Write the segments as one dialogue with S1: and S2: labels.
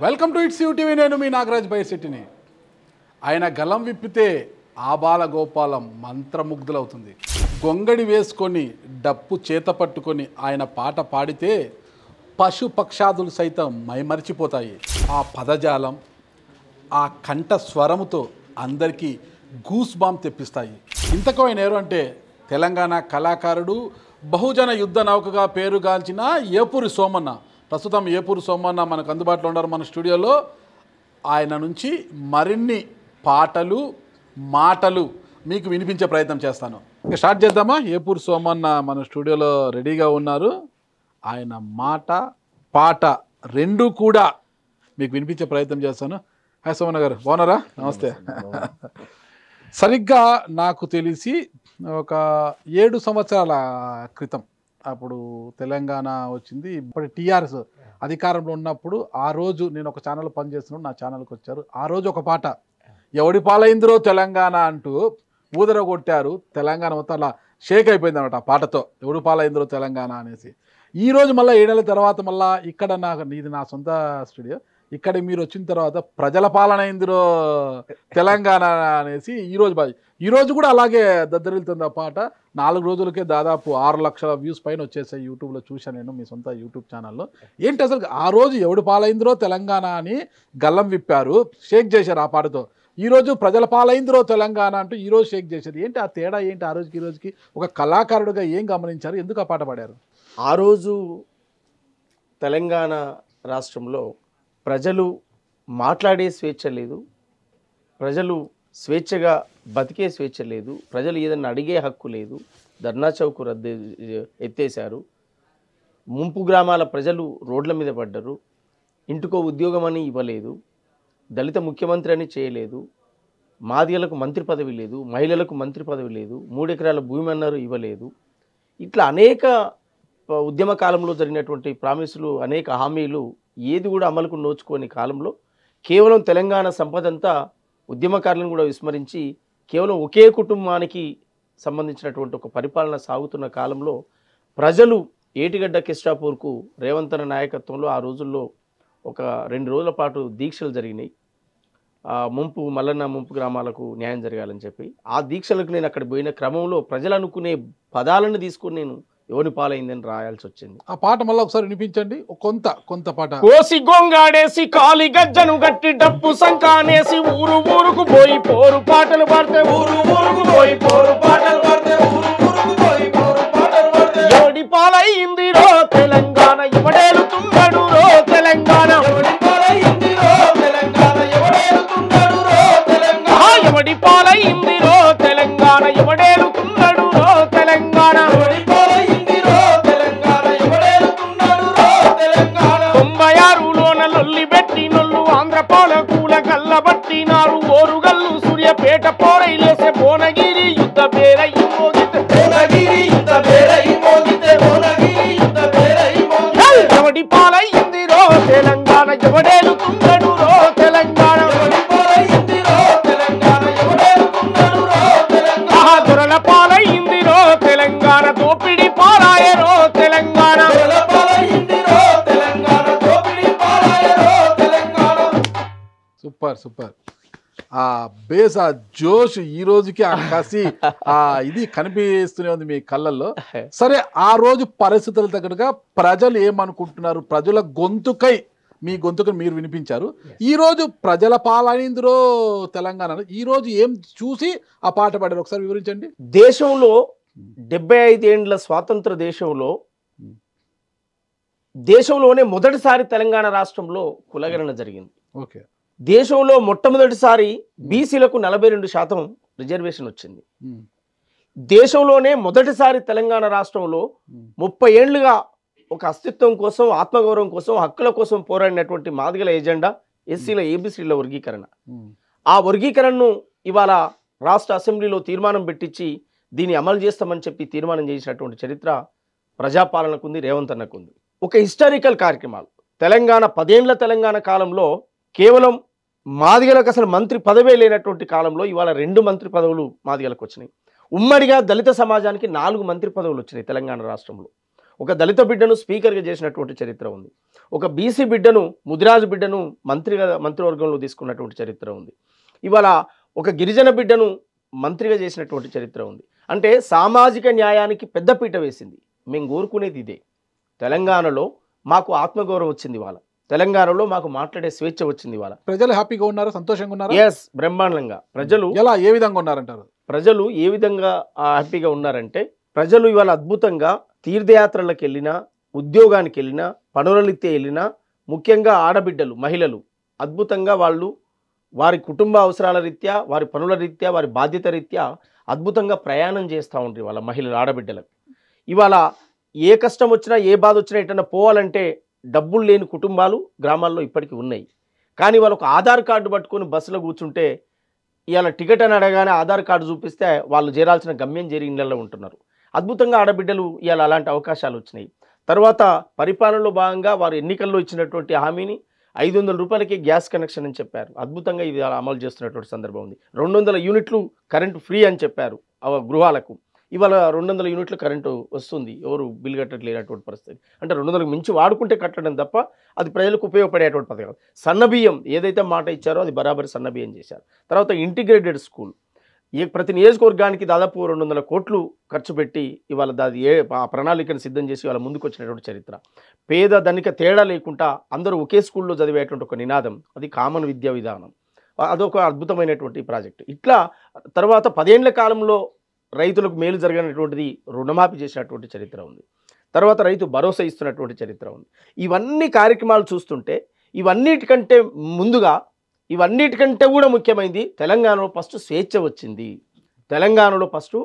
S1: Welcome to it's UTV. నేను మీ నాగరాజ్ బైసిటీని. ఆయన గలం విప్పితే ఆబాల గోపాలం మంత్రముగ్ధులవుతుంది. గొంగడి వేసుకొని డప్పు చేత పట్టుకొని ఆయన పాట పాడితే పశు పక్షాదులు సైతం మైమరిచిపోతాయి. ఆ పదజాలం, ఆ కంఠ స్వరముతో అందరికీ గూస్ బాంబ్ తెప్పిస్తాయి. ఇంతకు ఆయన ఎవరు అంటే తెలంగాణ కళాకారుడు, బహుజన యుద్ధ నౌకగా పేరుగాంచిన ఏపూరి సోమన్న. ప్రస్తుతం ఏపూరి సోమన్న మనకు అందుబాటులో ఉన్నారు మన స్టూడియోలో. ఆయన నుంచి మరిన్ని పాటలు, మాటలు మీకు వినిపించే ప్రయత్నం చేస్తాను. ఇక స్టార్ట్ చేద్దామా? ఏపూరి సోమన్న మన స్టూడియోలో రెడీగా ఉన్నారు. ఆయన మాట, పాట రెండు కూడా మీకు వినిపించే ప్రయత్నం చేస్తాను. హాయ్ సోమన్న గారు, బాగున్నారా? నమస్తే. సరిగ్గా నాకు తెలిసి ఒక 7 సంవత్సరాల క్రితం అప్పుడు తెలంగాణ వచ్చింది. ఇప్పుడు టీఆర్ఎస్ అధికారంలో ఉన్నప్పుడు ఆ రోజు నేను ఒక ఛానల్ పనిచేస్తున్నాను, నా ఛానల్కి వచ్చారు. ఆ రోజు ఒక పాట ఎవడి పాలైందిరో తెలంగాణ అంటూ ఊదర కొట్టారు. తెలంగాణ మొత్తం అలా షేక్ అయిపోయింది అనమాట ఆ పాటతో, ఎవడి పాలైందిరో తెలంగాణ అనేసి. ఈరోజు మళ్ళీ 7 నెలల తర్వాత మళ్ళీ ఇక్కడ ఇది నా సొంత స్టూడియో, ఇక్కడ మీరు వచ్చిన తర్వాత ప్రజల పాలన అయిందిరో తెలంగాణ అనేసి ఈరోజు కూడా అలాగే దద్దరిల్లుతుంది ఆ పాట. 4 రోజులకే దాదాపు 6 లక్షల వ్యూస్ పైన వచ్చేసాయి. యూట్యూబ్లో చూశాను నేను, మీ సొంత యూట్యూబ్ ఛానల్లో. ఏంటి అసలు ఆ రోజు ఎవడు పాలైందిరో తెలంగాణ అని గల్లం విప్పారు, షేక్ చేశారు ఆ పాటతో. ఈరోజు ప్రజల పాలైందిరో తెలంగాణ అంటూ ఈరోజు షేక్ చేశారు. ఏంటి ఆ తేడా ఏంటి? ఆ రోజుకి ఈ రోజుకి ఒక కళాకారుడిగా ఏం గమనించారు? ఎందుకు ఆ పాట పాడారు?
S2: ఆ రోజు తెలంగాణ రాష్ట్రంలో ప్రజలు మాట్లాడే స్వేచ్ఛ లేదు, ప్రజలు స్వేచ్ఛగా బతికే స్వేచ్ఛ లేదు, ప్రజలు ఏదన్నా అడిగే హక్కు లేదు. ధర్నా చౌక్ ఎత్తేశారు. ముంపు గ్రామాల ప్రజలు రోడ్ల మీద పడ్డారు. ఇంటికో ఉద్యోగం అని ఇవ్వలేదు, దళిత ముఖ్యమంత్రి అని చేయలేదు, మాదిగలకు మంత్రి పదవి లేదు, మహిళలకు మంత్రి పదవి లేదు, 3 ఎకరాల భూమి అన్నారు ఇవ్వలేదు. ఇట్లా అనేక ఉద్యమ కాలంలో జరిగినటువంటి ప్రామిసులు, అనేక హామీలు ఏది కూడా అమలుకు నోచుకోని కాలంలో కేవలం తెలంగాణ సంపద అంతా ఉద్యమకారులను కూడా విస్మరించి కేవలం ఒకే కుటుంబానికి సంబంధించినటువంటి ఒక పరిపాలన సాగుతున్న కాలంలో ప్రజలు ఏటిగడ్డ కిస్టాపూర్కు రేవంత్ అన్న నాయకత్వంలో ఆ రోజుల్లో ఒక 2 రోజుల పాటు దీక్షలు జరిగినాయి. మల్లన్న ముంపు గ్రామాలకు న్యాయం జరగాలని చెప్పి ఆ దీక్షలకు నేను అక్కడ పోయిన క్రమంలో ప్రజలు అనుకునే పదాలను తీసుకొని నేను ఎవని పాలైందని రాయాల్సి వచ్చింది.
S1: ఆ పాట మళ్ళీ ఒకసారి వినిపించండి, కొంత పాట.
S2: కోసి గొంగాడేసి కాలి గజ్జను గట్టి డప్పు సంకానేసి ఊరు ఊరుకు పోయి పోరు పాటలు పాడితే ఊరు ఊరుకు పోయి పోరు పాటలు పాడితే ఊరు ఊరుకు పోయి పోరు పాటలు పాడితే ఎవడి పాలైంది రో తెలంగాణ ఎవడేలుతున్నాడు రో తెలంగాణ, ఎవడి పాలైంది రో తెలంగాణ ఎవడేలుతున్నాడు రో తెలంగాణ, ఎవడి పాలైంది రో తెలంగాణ ఎవడేలుతున్నాడు రో తెలంగాణ, 96లోన లొల్లి పెట్టినొల్లు ఆంధ్ర పాలకుల గల్లబట్టినారు. ఓరుగల్లు సూర్యపేట పోరైలేసే భువనగిరి యుద్ధ పేరై మోగితే భువనగిరి యుద్ధ పేరై మోగితే భువనగిరి యుద్ధ పేరై మోగితే ఎవడి పాలైంది రో తెలంగాణ ఎవడేలుతున్నాడు రో తెలంగాణ, ఎవడి పాలైంది రో తెలంగాణ ఎవడేలుతున్నాడు రో తెలంగాణ, దొరల పాలైంది రో తెలంగాణ దోపిడి పాలాయ రో తెలంగాణ,
S1: సూపర్. ఆ బేస్, ఆ జోష్ ఈ రోజుకి ఆ కసి, ఆ ఇది కనిపిస్తూనే ఉంది మీ కళ్ళల్లో. సరే, ఆ రోజు పరిస్థితుల తగ్గట్టుగా ప్రజలు ఏమనుకుంటున్నారు, ప్రజల గొంతుకై మీ గొంతుకని మీరు వినిపించారు. ఈ రోజు ప్రజల పాలైందిరో తెలంగాణ, ఈ రోజు ఏం చూసి ఆ పాట పాడారు ఒకసారి వివరించండి.
S2: దేశంలో 75 ఏండ్ల స్వాతంత్ర దేశంలోనే మొదటిసారి తెలంగాణ రాష్ట్రంలో కులగణన జరిగింది.
S1: ఓకే.
S2: దేశంలో మొట్టమొదటిసారి బీసీలకు 42% రిజర్వేషన్ వచ్చింది. దేశంలోనే మొదటిసారి తెలంగాణ రాష్ట్రంలో 30 ఏళ్లుగా ఒక అస్తిత్వం కోసం, ఆత్మగౌరవం కోసం, హక్కుల కోసం పోరాడినటువంటి మాదిగల ఎజెండా ఎస్సీల ఏబిసిల వర్గీకరణ. ఆ వర్గీకరణను ఇవాళ రాష్ట్ర అసెంబ్లీలో తీర్మానం పెట్టించి దీన్ని అమలు చేస్తామని చెప్పి తీర్మానం చేసినటువంటి చరిత్ర ప్రజాపాలనకుంది, రేవంత్ అన్నకుంది. ఒక హిస్టారికల్ కార్యక్రమాలు తెలంగాణ 10 ఏండ్ల తెలంగాణ కాలంలో కేవలం మాదిగలకు అసలు మంత్రి పదవే లేనటువంటి కాలంలో ఇవాళ 2 మంత్రి పదవులు మాదిగలకు వచ్చినాయి. ఉమ్మడిగా దళిత సమాజానికి 4 మంత్రి పదవులు వచ్చినాయి తెలంగాణ రాష్ట్రంలో. ఒక దళిత బిడ్డను స్పీకర్గా చేసినటువంటి చరిత్ర ఉంది. ఒక బీసీ బిడ్డను, ముదిరాజు బిడ్డను మంత్రివర్గంలో తీసుకున్నటువంటి చరిత్ర ఉంది. ఇవాళ ఒక గిరిజన బిడ్డను మంత్రిగా చేసినటువంటి చరిత్ర ఉంది. అంటే సామాజిక న్యాయానికి పెద్దపీట వేసింది. మేము కోరుకునేది ఇదే. తెలంగాణలో మాకు ఆత్మగౌరవం వచ్చింది. వాళ్ళ తెలంగాణలో మాకు మాట్లాడే స్వేచ్ఛ వచ్చింది. వాళ్ళ
S1: ప్రజలు హ్యాపీగా ఉన్నారా, సంతోషంగా ఉన్నారా?
S2: ఎస్, బ్రహ్మాండంగా. ప్రజలు
S1: ఏ విధంగా ఉన్నారంటారు?
S2: ప్రజలు ఏ విధంగా హ్యాపీగా ఉన్నారంటే, ప్రజలు ఇవాళ అద్భుతంగా తీర్థయాత్రలకు వెళ్ళినా, ఉద్యోగానికి వెళ్ళినా, పనులనిత్తే వెళ్ళినా, ముఖ్యంగా ఆడబిడ్డలు, మహిళలు అద్భుతంగా వాళ్ళు వారి కుటుంబ అవసరాల రీత్యా, వారి పనుల రీత్యా, వారి బాధ్యత రీత్యా అద్భుతంగా ప్రయాణం చేస్తూ ఉంటారు వాళ్ళ మహిళలు, ఆడబిడ్డలకు. ఇవాళ ఏ కష్టం వచ్చినా, ఏ బాధ వచ్చినా ఎటన్నా పోవాలంటే డబ్బులు లేని కుటుంబాలు గ్రామాల్లో ఇప్పటికీ ఉన్నాయి. కానీ వాళ్ళు ఒక ఆధార్ కార్డు పట్టుకొని బస్సులో కూర్చుంటే ఇవాళ టికెట్ అని అడగానే ఆధార్ కార్డు చూపిస్తే వాళ్ళు చేరాల్సిన గమ్యం చేరి ఇళ్లలో ఉంటున్నారు. అద్భుతంగా ఆడబిడ్డలు ఇవాళ అలాంటి అవకాశాలు వచ్చినాయి. తర్వాత పరిపాలనలో భాగంగా వారు ఎన్నికల్లో ఇచ్చినటువంటి హామీని 500 రూపాయలకి గ్యాస్ కనెక్షన్ అని చెప్పారు. అద్భుతంగా ఇది అమలు చేస్తున్నటువంటి సందర్భం ఉంది. 200 యూనిట్లు కరెంటు ఫ్రీ అని చెప్పారు గృహాలకు. ఇవాళ 200 యూనిట్లు కరెంటు వస్తుంది. ఎవరు బిల్ కట్టట్లేనటువంటి పరిస్థితి. అంటే 200కు మించి వాడుకుంటే కట్టడం తప్ప అది ప్రజలకు ఉపయోగపడేటువంటి పథకం. సన్నబియ్యం ఏదైతే మాట ఇచ్చారో అది బరాబరి సన్నబియ్యం చేశారు. తర్వాత ఇంటిగ్రేటెడ్ స్కూల్, ప్రతి నియోజకవర్గానికి దాదాపు 200 కోట్లు ఖర్చు పెట్టి ఇవాళ దాది ప్రణాళికను సిద్ధం చేసి వాళ్ళ ముందుకు వచ్చినటువంటి చరిత్ర. పేద ధనిక తేడా లేకుండా అందరూ ఒకే స్కూల్లో చదివేటువంటి ఒక నినాదం, అది కామన్ విద్యా విధానం. అదొక అద్భుతమైనటువంటి ప్రాజెక్టు. ఇట్లా తర్వాత 10 ఏళ్ల కాలంలో రైతులకు మేలు జరగనటువంటిది రుణమాఫీ చేసినటువంటి చరిత్ర ఉంది. తర్వాత రైతు భరోసా ఇస్తున్నటువంటి చరిత్ర ఉంది. ఇవన్నీ కార్యక్రమాలు చూస్తుంటే ఇవన్నిటికంటే ముందుగా, ఇవన్నిటికంటే కూడా ముఖ్యమైనది తెలంగాణలో ఫస్ట్ స్వేచ్ఛ వచ్చింది. తెలంగాణలో ఫస్ట్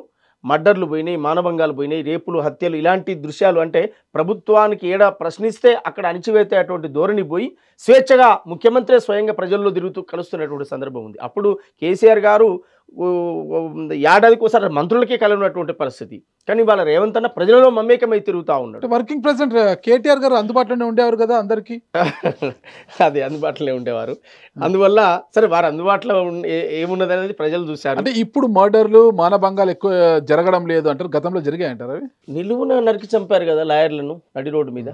S2: మర్డర్లు పోయినాయి, మానభంగాలు పోయినాయి, రేపులు, హత్యలు, ఇలాంటి దృశ్యాలు. అంటే ప్రభుత్వానికి ఏడా ప్రశ్నిస్తే అక్కడ అణిచివేతే అటువంటి ధోరణి పోయి స్వేచ్ఛగా ముఖ్యమంత్రి స్వయంగా ప్రజల్లో తిరుగుతూ కలుస్తున్నటువంటి సందర్భం ఉంది. అప్పుడు కేసీఆర్ గారు ఏడాదికి ఒకసారి మంత్రులకే కలవనటువంటి పరిస్థితి. కానీ వాళ్ళ రేవంత్ అన్న ప్రజలలో మమేకమై తిరుగుతూ ఉన్నాడు.
S1: వర్కింగ్ ప్రెసిడెంట్ కేటీఆర్ గారు అందుబాటులోనే ఉండేవారు కదా అందరికీ.
S2: అదే అందుబాటులో ఉండేవారు. అందువల్ల సరే వారు అందుబాటులో ఏమున్నది అనేది ప్రజలు చూశారు.
S1: అంటే ఇప్పుడు మర్డర్లు, మానభంగాలు ఎక్కువ జరగడం లేదు అంటారు, గతంలో జరిగాయంటారు. అవి
S2: నిలువున నరికి చంపారు కదా లాయర్లను నడి రోడ్డు మీద.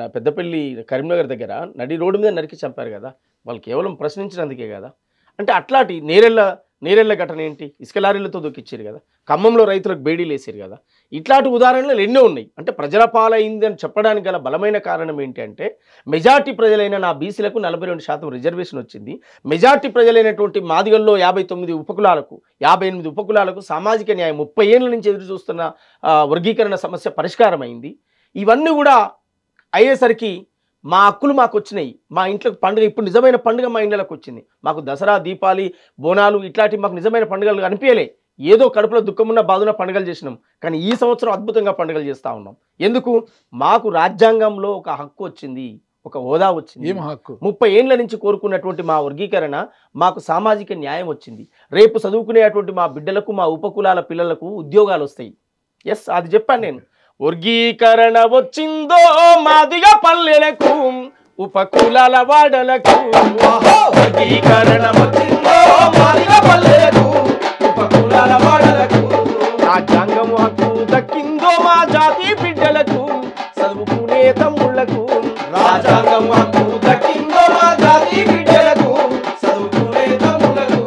S2: నా పెద్దపల్లి కరీంనగర్ దగ్గర నడి రోడ్డు మీద నరికి చంపారు కదా. వాళ్ళు కేవలం ప్రశ్నించినందుకే కదా. అంటే అట్లాంటి నేరెళ్ళ ఘటన ఏంటి, ఇసుక లారీలతో దొక్కిచ్చారు కదా. ఖమ్మంలో రైతులకు బేడీలు వేసారు కదా. ఇట్లాంటి ఉదాహరణలు ఎన్నో ఉన్నాయి. అంటే ప్రజల పాలైంది అని చెప్పడానికి గల బలమైన కారణం ఏంటి అంటే, మెజార్టీ ప్రజలైన నా బీసీలకు 42% రిజర్వేషన్ వచ్చింది. మెజార్టీ ప్రజలైనటువంటి మాదిగల్లో 59 ఉపకులాలకు, 58 ఉపకులాలకు సామాజిక న్యాయం 30 ఏళ్ళ నుంచి ఎదురు చూస్తున్న వర్గీకరణ సమస్య పరిష్కారమైంది. ఇవన్నీ కూడా అయ్యేసరికి మా హక్కులు మాకు వచ్చినాయి. మా ఇంట్లోకి పండుగ, ఇప్పుడు నిజమైన పండుగ మా ఇండ్లకు వచ్చింది. మాకు దసరా, దీపావళి, బోనాలు ఇట్లాంటివి మాకు నిజమైన పండుగలు అనిపించలే. ఏదో కడుపులో దుఃఖమున్న బాధున పండుగలు చేసినాం. కానీ ఈ సంవత్సరం అద్భుతంగా పండుగలు చేస్తూ ఉన్నాం. ఎందుకు? మాకు రాజ్యాంగంలో ఒక హక్కు వచ్చింది, ఒక హోదా వచ్చింది. 30 ఏళ్ల నుంచి కోరుకున్నటువంటి మా వర్గీకరణ, మాకు సామాజిక న్యాయం వచ్చింది. రేపు చదువుకునేటువంటి మా బిడ్డలకు, మా ఉపకులాల పిల్లలకు ఉద్యోగాలు వస్తాయి. ఎస్, అది చెప్పాను నేను. వర్గీకరణ వచ్చిందో మాదిగ పల్లెలకు, ఉపకులాల వాడలకు. వర్గీకరణ వచ్చిందో మాదిగ పల్లెలకు, ఉపకులాల వాడలకు. రాజ్యాంగము హక్కు దక్కిందో మా జాతి బిడ్డలకు, చదువుకునే తమ్ముళ్లకు. రాజ్యాంగము హక్కు దక్కిందో మా జాతి బిడ్డలకు, చదువుకునే తమ్ముళ్లకు.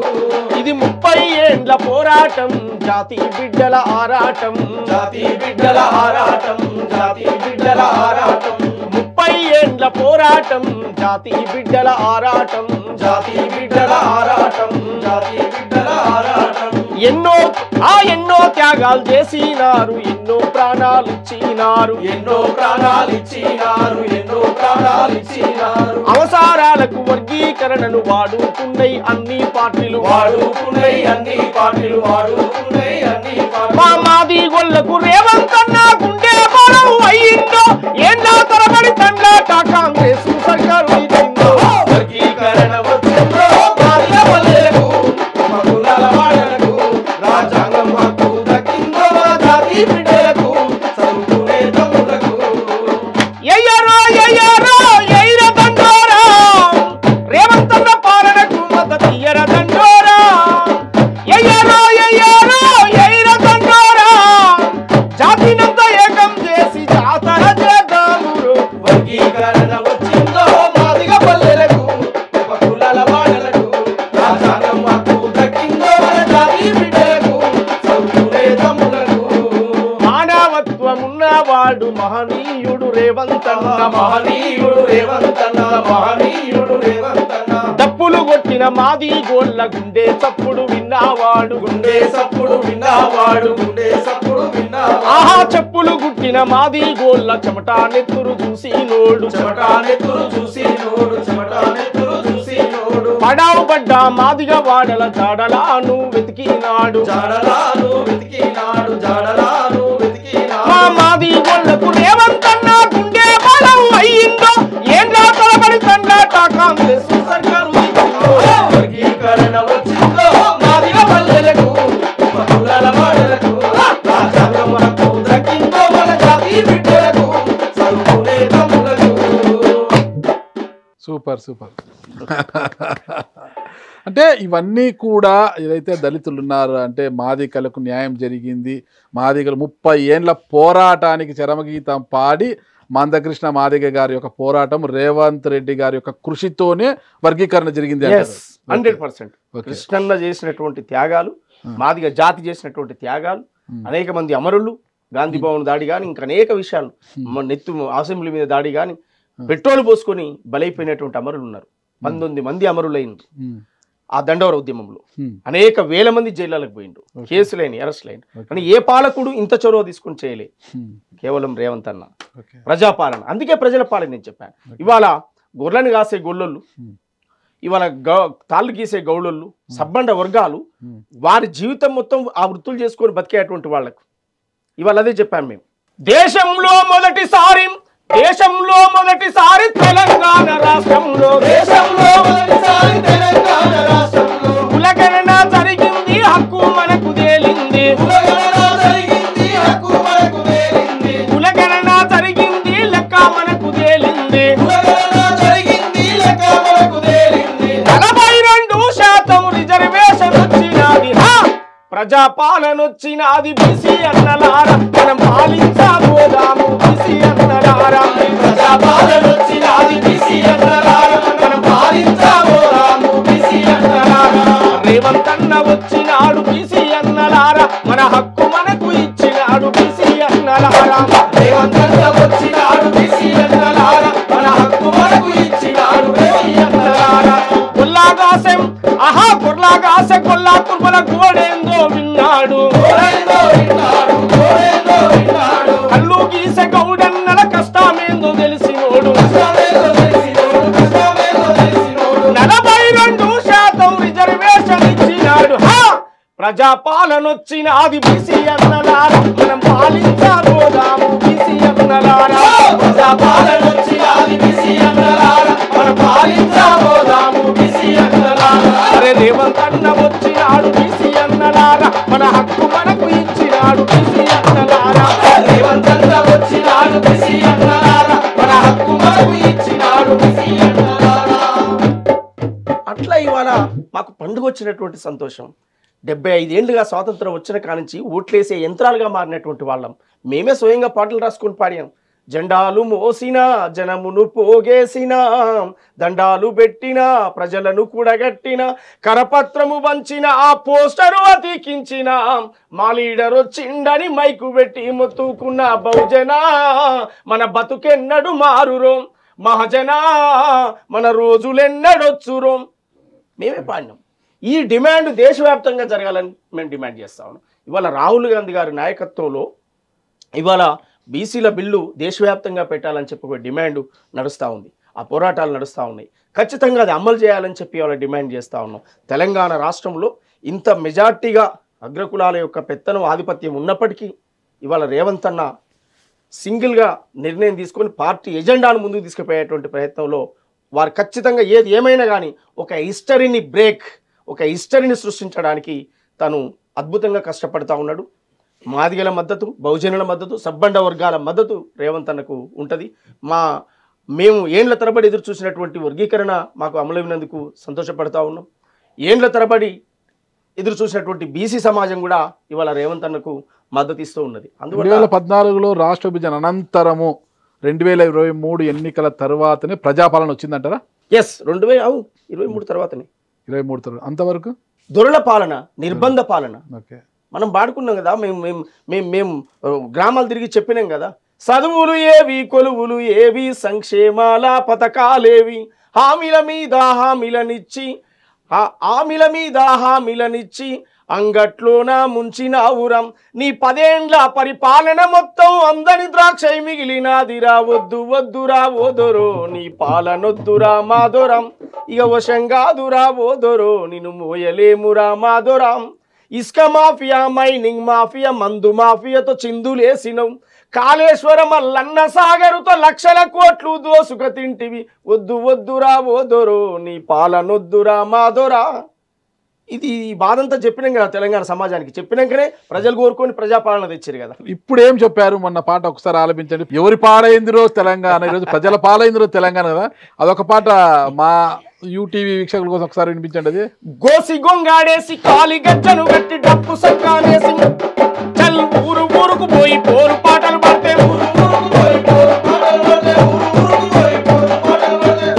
S2: ఇది 30 ఏండ్ల పోరాటం, జాతి బిడ్డల ఆరాటం, జాతి బిడ్డల ఆరాటం, జాతి బిడ్డల ఆరాటం. 30 ఏండ్ల పోరాటం, జాతి బిడ్డల ఆరాటం, జాతి బిడ్డల ఆరాటం, జాతి బిడ్డల ఆరాటం. ఎన్నో త్యాగాలు చేసినారు, ఎన్నో ప్రాణాలు ఇచ్చినారు, ఎన్నో ప్రాణాలు ఇచ్చినారు, ఎన్నో ప్రాణాలు ఇచ్చినారు. అవసరాలకు వర్గీకరణను వాడుకున్నాయి అన్ని పార్టీలు, వాడుకున్నాయి అన్ని పార్టీలు, వాడుకున్నాయి అన్ని పార్టీలు. మా మాది గొల్లకు రేవంత్ అన్న గుండె బలం అయ్యిందో, ఏండ్ల తరబడి తండ్లాట కాంగ్రెస్ సర్కారు ఇదైందో. వర్గీకరణ వచ్చిందో మాదిగ పల్లెలకు, ఉపకులాల వాడలకు. రాజ్యాంగం హక్కు దక్కిందో మా జాతి బిడ్డలకు, చదువుకునే తమ్ముళ్లకు. ఎయ్యరో ఎయ్యరో ఎయ్ర దండోరా, రేవంత్ అన్న పాలనకు మద్దతు ఇయ్యర దండోరా. ఎయ్యరో ఎయ్యరో ఎయ్ర దండోరా, జాతినంతా ఏకం చేసి జాతర రేవంతన్న మహనీయుడు రేవంతన్న మహనీయుడు రేవంతన్న తప్పులు కొట్టిన మాది గోళ్ళ గుండె చప్పుడు విన్నావాడు గుండె చప్పుడు విన్నావాడు గుండె చప్పుడు విన్నావాడు ఆహా చెప్పులు గుట్టిన మాది గోళ్ళ చెమట నెత్తురు చూసి నోడు చెమట నెత్తురు చూసి నోడు చెమట నెత్తురు చూసి నోడు పడావు పడ్డ మాదిగా వాడల జాడలాను వెతికినాడు జాడలాను వెతికినాడు జాడలాను వెతికినాడు మా మాది గోళ్ళకు రేవంతన్న గుండె బలం అయ్యిందో ఏం తలబడి తండ్రాట కాంగ్రెస్ సర్కారు వర్గీకరణ వచ్చిందో మాదిగ పల్లెలకు మధురాల వాడలకు రాజ్యాంగం హక్కు దక్కిందో మన జాతి బిడ్డలకు చదువుకునే తమ్ములకు.
S1: Super super. అంటే ఇవన్నీ కూడా ఏదైతే దళితులు ఉన్నారు అంటే మాదిగలకు న్యాయం జరిగింది, మాదిగలు 30 ఏండ్ల పోరాటానికి చరమగీతం పాడి మందకృష్ణ మాదిగ గారి యొక్క పోరాటం, రేవంత్ రెడ్డి గారి యొక్క కృషితోనే వర్గీకరణ జరిగింది.
S2: 100% కృష్ణన్న చేసినటువంటి త్యాగాలు, మాదిగ జాతి చేసినటువంటి త్యాగాలు, అనేక మంది అమరులు, గాంధీ భవన్ దాడి కానీ ఇంకా అనేక విషయాలు, నెత్తు అసెంబ్లీ మీద దాడి కానీ పెట్రోల్ పోసుకొని బలైపోయినటువంటి అమరులు ఉన్నారు. 19 మంది అమరులైంది ఆ దండోర ఉద్యమంలో. అనేక వేల మంది జైళ్ళకు పోయిండ్రు, కేసులైన అరెస్టులైన. కానీ ఏ పాలకుడు ఇంత చొరవ తీసుకుని చేయలే, కేవలం రేవంత్ అన్న. ప్రజాపాలన, అందుకే ప్రజల పాలన నేను చెప్పాను. ఇవాళ గొర్రెలను కాసే గొల్లొళ్ళు, ఇవాళ తాళ్ళు గీసే గౌళోళ్ళు, సబ్బండ వర్గాలు వారి జీవితం మొత్తం ఆ వృత్తులు చేసుకొని బతికేటువంటి వాళ్లకు ఇవాళ అదే చెప్పాను మేము. దేశంలో మొదటిసారి తెలంగాణ రాష్ట్రంలో కులగణన జరిగింది, హక్కు మనకు తేలింది. కులగణన జరిగింది, లెక్క మనకు తేలింది. 42% రిజర్వేషన్ వచ్చినది, ప్రజాపాలన వచ్చినది. బీసీ అన్నలారా మనం పాలించబోదాము, బీసీ అన్నలారా ప్రజాపాలన వచ్చినది. బీసీ అన్నలారా మనం పాలించబోదాము, బీసీ అన్నలారా. రేవంత్ అన్న వచ్చినాడు, బీసీ అన్నలారా మన హక్కు మనకు ఇచ్చినాడు, బీసీ అన్నలారా. రేవంత్ అన్న వచ్చినాడు, బీసీ అన్నలారా మన హక్కు మనకు ఇచ్చినాడు, బీసీ అన్నలారా. గొల్లాగాసెం గొర్లాగాసె గొల్లా కుర్మల గోడేందో విన్నాడు, కళ్ళు గీసె గౌడన్నల కష్టమేందో తెలిసినోడు. 42% రిజర్వేషన్ ఇచ్చినాడు, ప్రజాపాలన వచ్చినది. బీసీ అన్నలారా మనం పాలించబోదాము, బీసీ అన్నలారా ప్రజాపాలన వచ్చినది. బీసీ అన్నలారా మనం పాలించబోదాము, బీసీ అన్నలారా. అరే రేవంత్ అన్న వచ్చినాడు, బీసీ అన్నలారా మన హక్కు మనకు ఇచ్చినాడు, బీసీ అన్నలారా. రేవంత్ అన్న వచ్చినాడు, బీసీ అన్నలారా మన హక్కు మనకు ఇచ్చినాడు, బీసీ అన్నలారా. అట్లా ఇవాళ మాకు పండుగ వచ్చినటువంటి సంతోషం. 75 ఏళ్ళుగా స్వాతంత్రం వచ్చిన కానించి ఓట్లేసే యంత్రాలుగా మారినటువంటి వాళ్ళం. మేమే స్వయంగా పాటలు రాసుకొని పాడాం. జెండాలు మోసిన జనమును పోగేసిన, దండాలు పెట్టిన ప్రజలను కూడగట్టిన, కరపత్రము వంచిన ఆ పోస్టరు అతికించిన, మా లీడర్ వచ్చిండని మైకు పెట్టి మొత్తుకున్న బహుజన మన బతుకెన్నడు మారురోం, మహజన మన రోజులెన్నడొచ్చురోం. మేమే పాడినాం. ఈ డిమాండ్ దేశవ్యాప్తంగా జరగాలని మేము డిమాండ్ చేస్తా ఉన్నాం. ఇవాళ రాహుల్ గాంధీ గారి నాయకత్వంలో ఇవాళ బీసీల బిల్లు దేశవ్యాప్తంగా పెట్టాలని చెప్పి ఒక డిమాండ్ నడుస్తూ ఉంది, ఆ పోరాటాలు నడుస్తూ ఉన్నాయి. ఖచ్చితంగా అది అమలు చేయాలని చెప్పి ఇవాళ డిమాండ్ చేస్తూ ఉన్నాం. తెలంగాణ రాష్ట్రంలో ఇంత మెజార్టీగా అగ్రకులాల యొక్క పెత్తనం ఆధిపత్యం ఉన్నప్పటికీ ఇవాళ రేవంత్ అన్న సింగిల్గా నిర్ణయం తీసుకొని పార్టీ ఎజెండాను ముందుకు తీసుకుపోయేటువంటి ప్రయత్నంలో వారు ఖచ్చితంగా ఏది ఏమైనా కానీ ఒక హిస్టరీని సృష్టించడానికి తను అద్భుతంగా కష్టపడుతూ ఉన్నాడు. మాదిగల మద్దతు, బహుజనుల మద్దతు, సబ్బండ వర్గాల మద్దతు రేవంత్ అన్నకు ఉంటుంది. మేము ఏండ్ల తరబడి ఎదురు చూసినటువంటి వర్గీకరణ మాకు అమలైనందుకు సంతోషపడతా ఉన్నాం. ఏండ్ల తరబడి ఎదురు చూసినటువంటి బీసీ సమాజం కూడా ఇవాళ రేవంత్ అన్నకు మద్దతు ఇస్తూ ఉన్నది. అందువల్ల
S1: 2014లో రాష్ట్ర విభజన అనంతరము 2023 ఎన్నికల తర్వాతనే ప్రజాపాలన వచ్చిందంటారా?
S2: 2023 తర్వాతనే
S1: 23 తర్వాత అంతవరకు
S2: దొరల పాలన, నిర్బంధ పాలన. మనం పాడుకున్నాం కదా, మేము గ్రామాలు తిరిగి చెప్పినాం కదా, చదువులు ఏవి కొలువులు ఏవి సంక్షేమాల పథకాలేవి హామీల మీద హామీలనిచ్చి అంగట్లోన ముంచినావురం నీ 10 ఏండ్ల పరిపాలన మొత్తం అందని ద్రాక్ష మిగిలినాదిరా వద్దు వద్దురా ఓదొరో నీ పాలనొద్దురా మాదొరం ఇక వశంగాదురా ఓదొరో నిన్ను మోయలేమురా మాదొరం ఇసుక మాఫియా మైనింగ్ మాఫియా మందు మాఫియాతో చిందులేసినవు కాళేశ్వరం మల్లన్న సాగరుతో లక్షల కోట్లు దోసుక తింటివి వద్దు వద్దురా ఓదొరో నీ పాలనొద్దురా మాదొరా ఇది ఈ బాధంతా చెప్పినాం కదా తెలంగాణ సమాజానికి చెప్పినాకనే ప్రజలు కోరుకొని ప్రజాపాలన తెచ్చారు కదా
S1: ఇప్పుడు ఏం చెప్పారు మొన్న పాట ఒకసారి ఆలపించండి ఎవరి పాలైందిరో తెలంగాణ ఈరోజు ప్రజల పాలైందిరో తెలంగాణ కదా అదొక పాట మా యూటీవీ వీక్షకుల కోసం ఒకసారి వినిపించండి అది
S2: గోసి గొంగాడేసి కాలి గజ్జను గట్టి డప్పు సంకానేసి చల్ ఊరు ఊరుకు పోయి పోరు పాటలు పడితే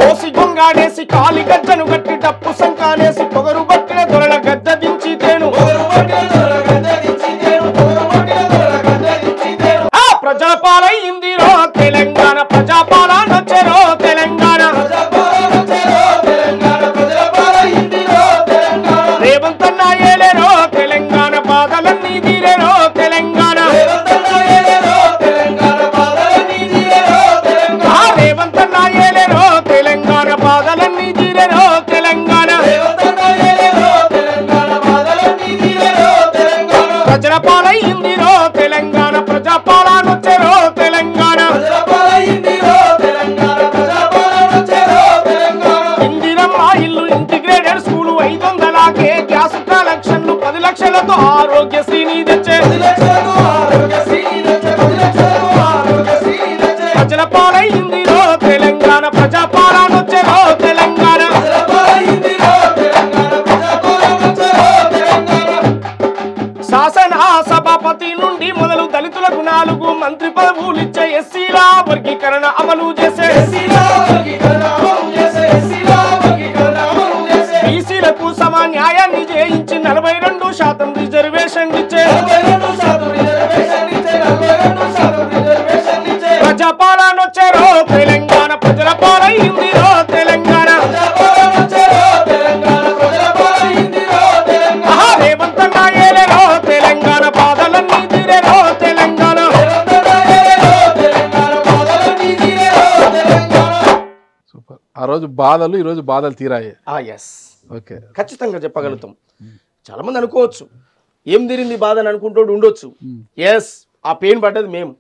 S2: గోసి గొంగాడేసి కాలి గజ్జను గట్టి డప్పు సంకానేసి పొగరు బట్టిన దొరల గద్ద దించి తేను ప్రజల పాలైందిరో తెలంగాణ ప్రజాపాలన వచ్చెరో తెలంగాణ రేవంత్ అన్న ఏలేరో తెలంగాణ బాధలన్నీ తీరేరో తెలంగాణ రేవంత్ అన్న ఏలేరో తెలంగాణ బాధలన్నీ తీరేరో ప్రజల పాలైందిరో తెలంగాణ ప్రజాపాలన వచ్చెరో తెలంగాణ ఇందిరమ్మ ఇల్లు ఇంటిగ్రేటెడ్ స్కూలు 500కే గ్యాస్ కలెక్షన్లు 10 లక్షలతో ఆరోగ్యశ్రీని తెచ్చే ప్రజల పాలైందిరో తెలంగాణ ప్రజాపాలన వచ్చెరో తెలంగాణ శాసన సభాపతి నుండి మొదలు దళితులకు 4 మంత్రి పదవులు ఇచ్చే ఎస్సీల వర్గీకరణ అమలు చేసే బీసీలకు సమ న్యాయాన్ని చేయించి 42% రిజర్వేషన్ ఇచ్చే ప్రజాపాలన వచ్చారో తెలంగాణ ప్రజల పాలైందిరో తెలంగాణ రేవంత్ అన్న ఏలేరో తెలంగాణ బాధలన్నీ తీరేరో తెలంగాణ
S1: సూపర్ ఆ రోజు బాధలు ఈ రోజు బాధలు తీరాయి ఓకే
S2: ఖచ్చితంగా చెప్పగలుగుతాం చాలా మంది అనుకోవచ్చు ఏం తీరింది బాధ అని అనుకుంటూ ఉండొచ్చు ఎస్ ఆ పెయిన్ పడ్డది మేము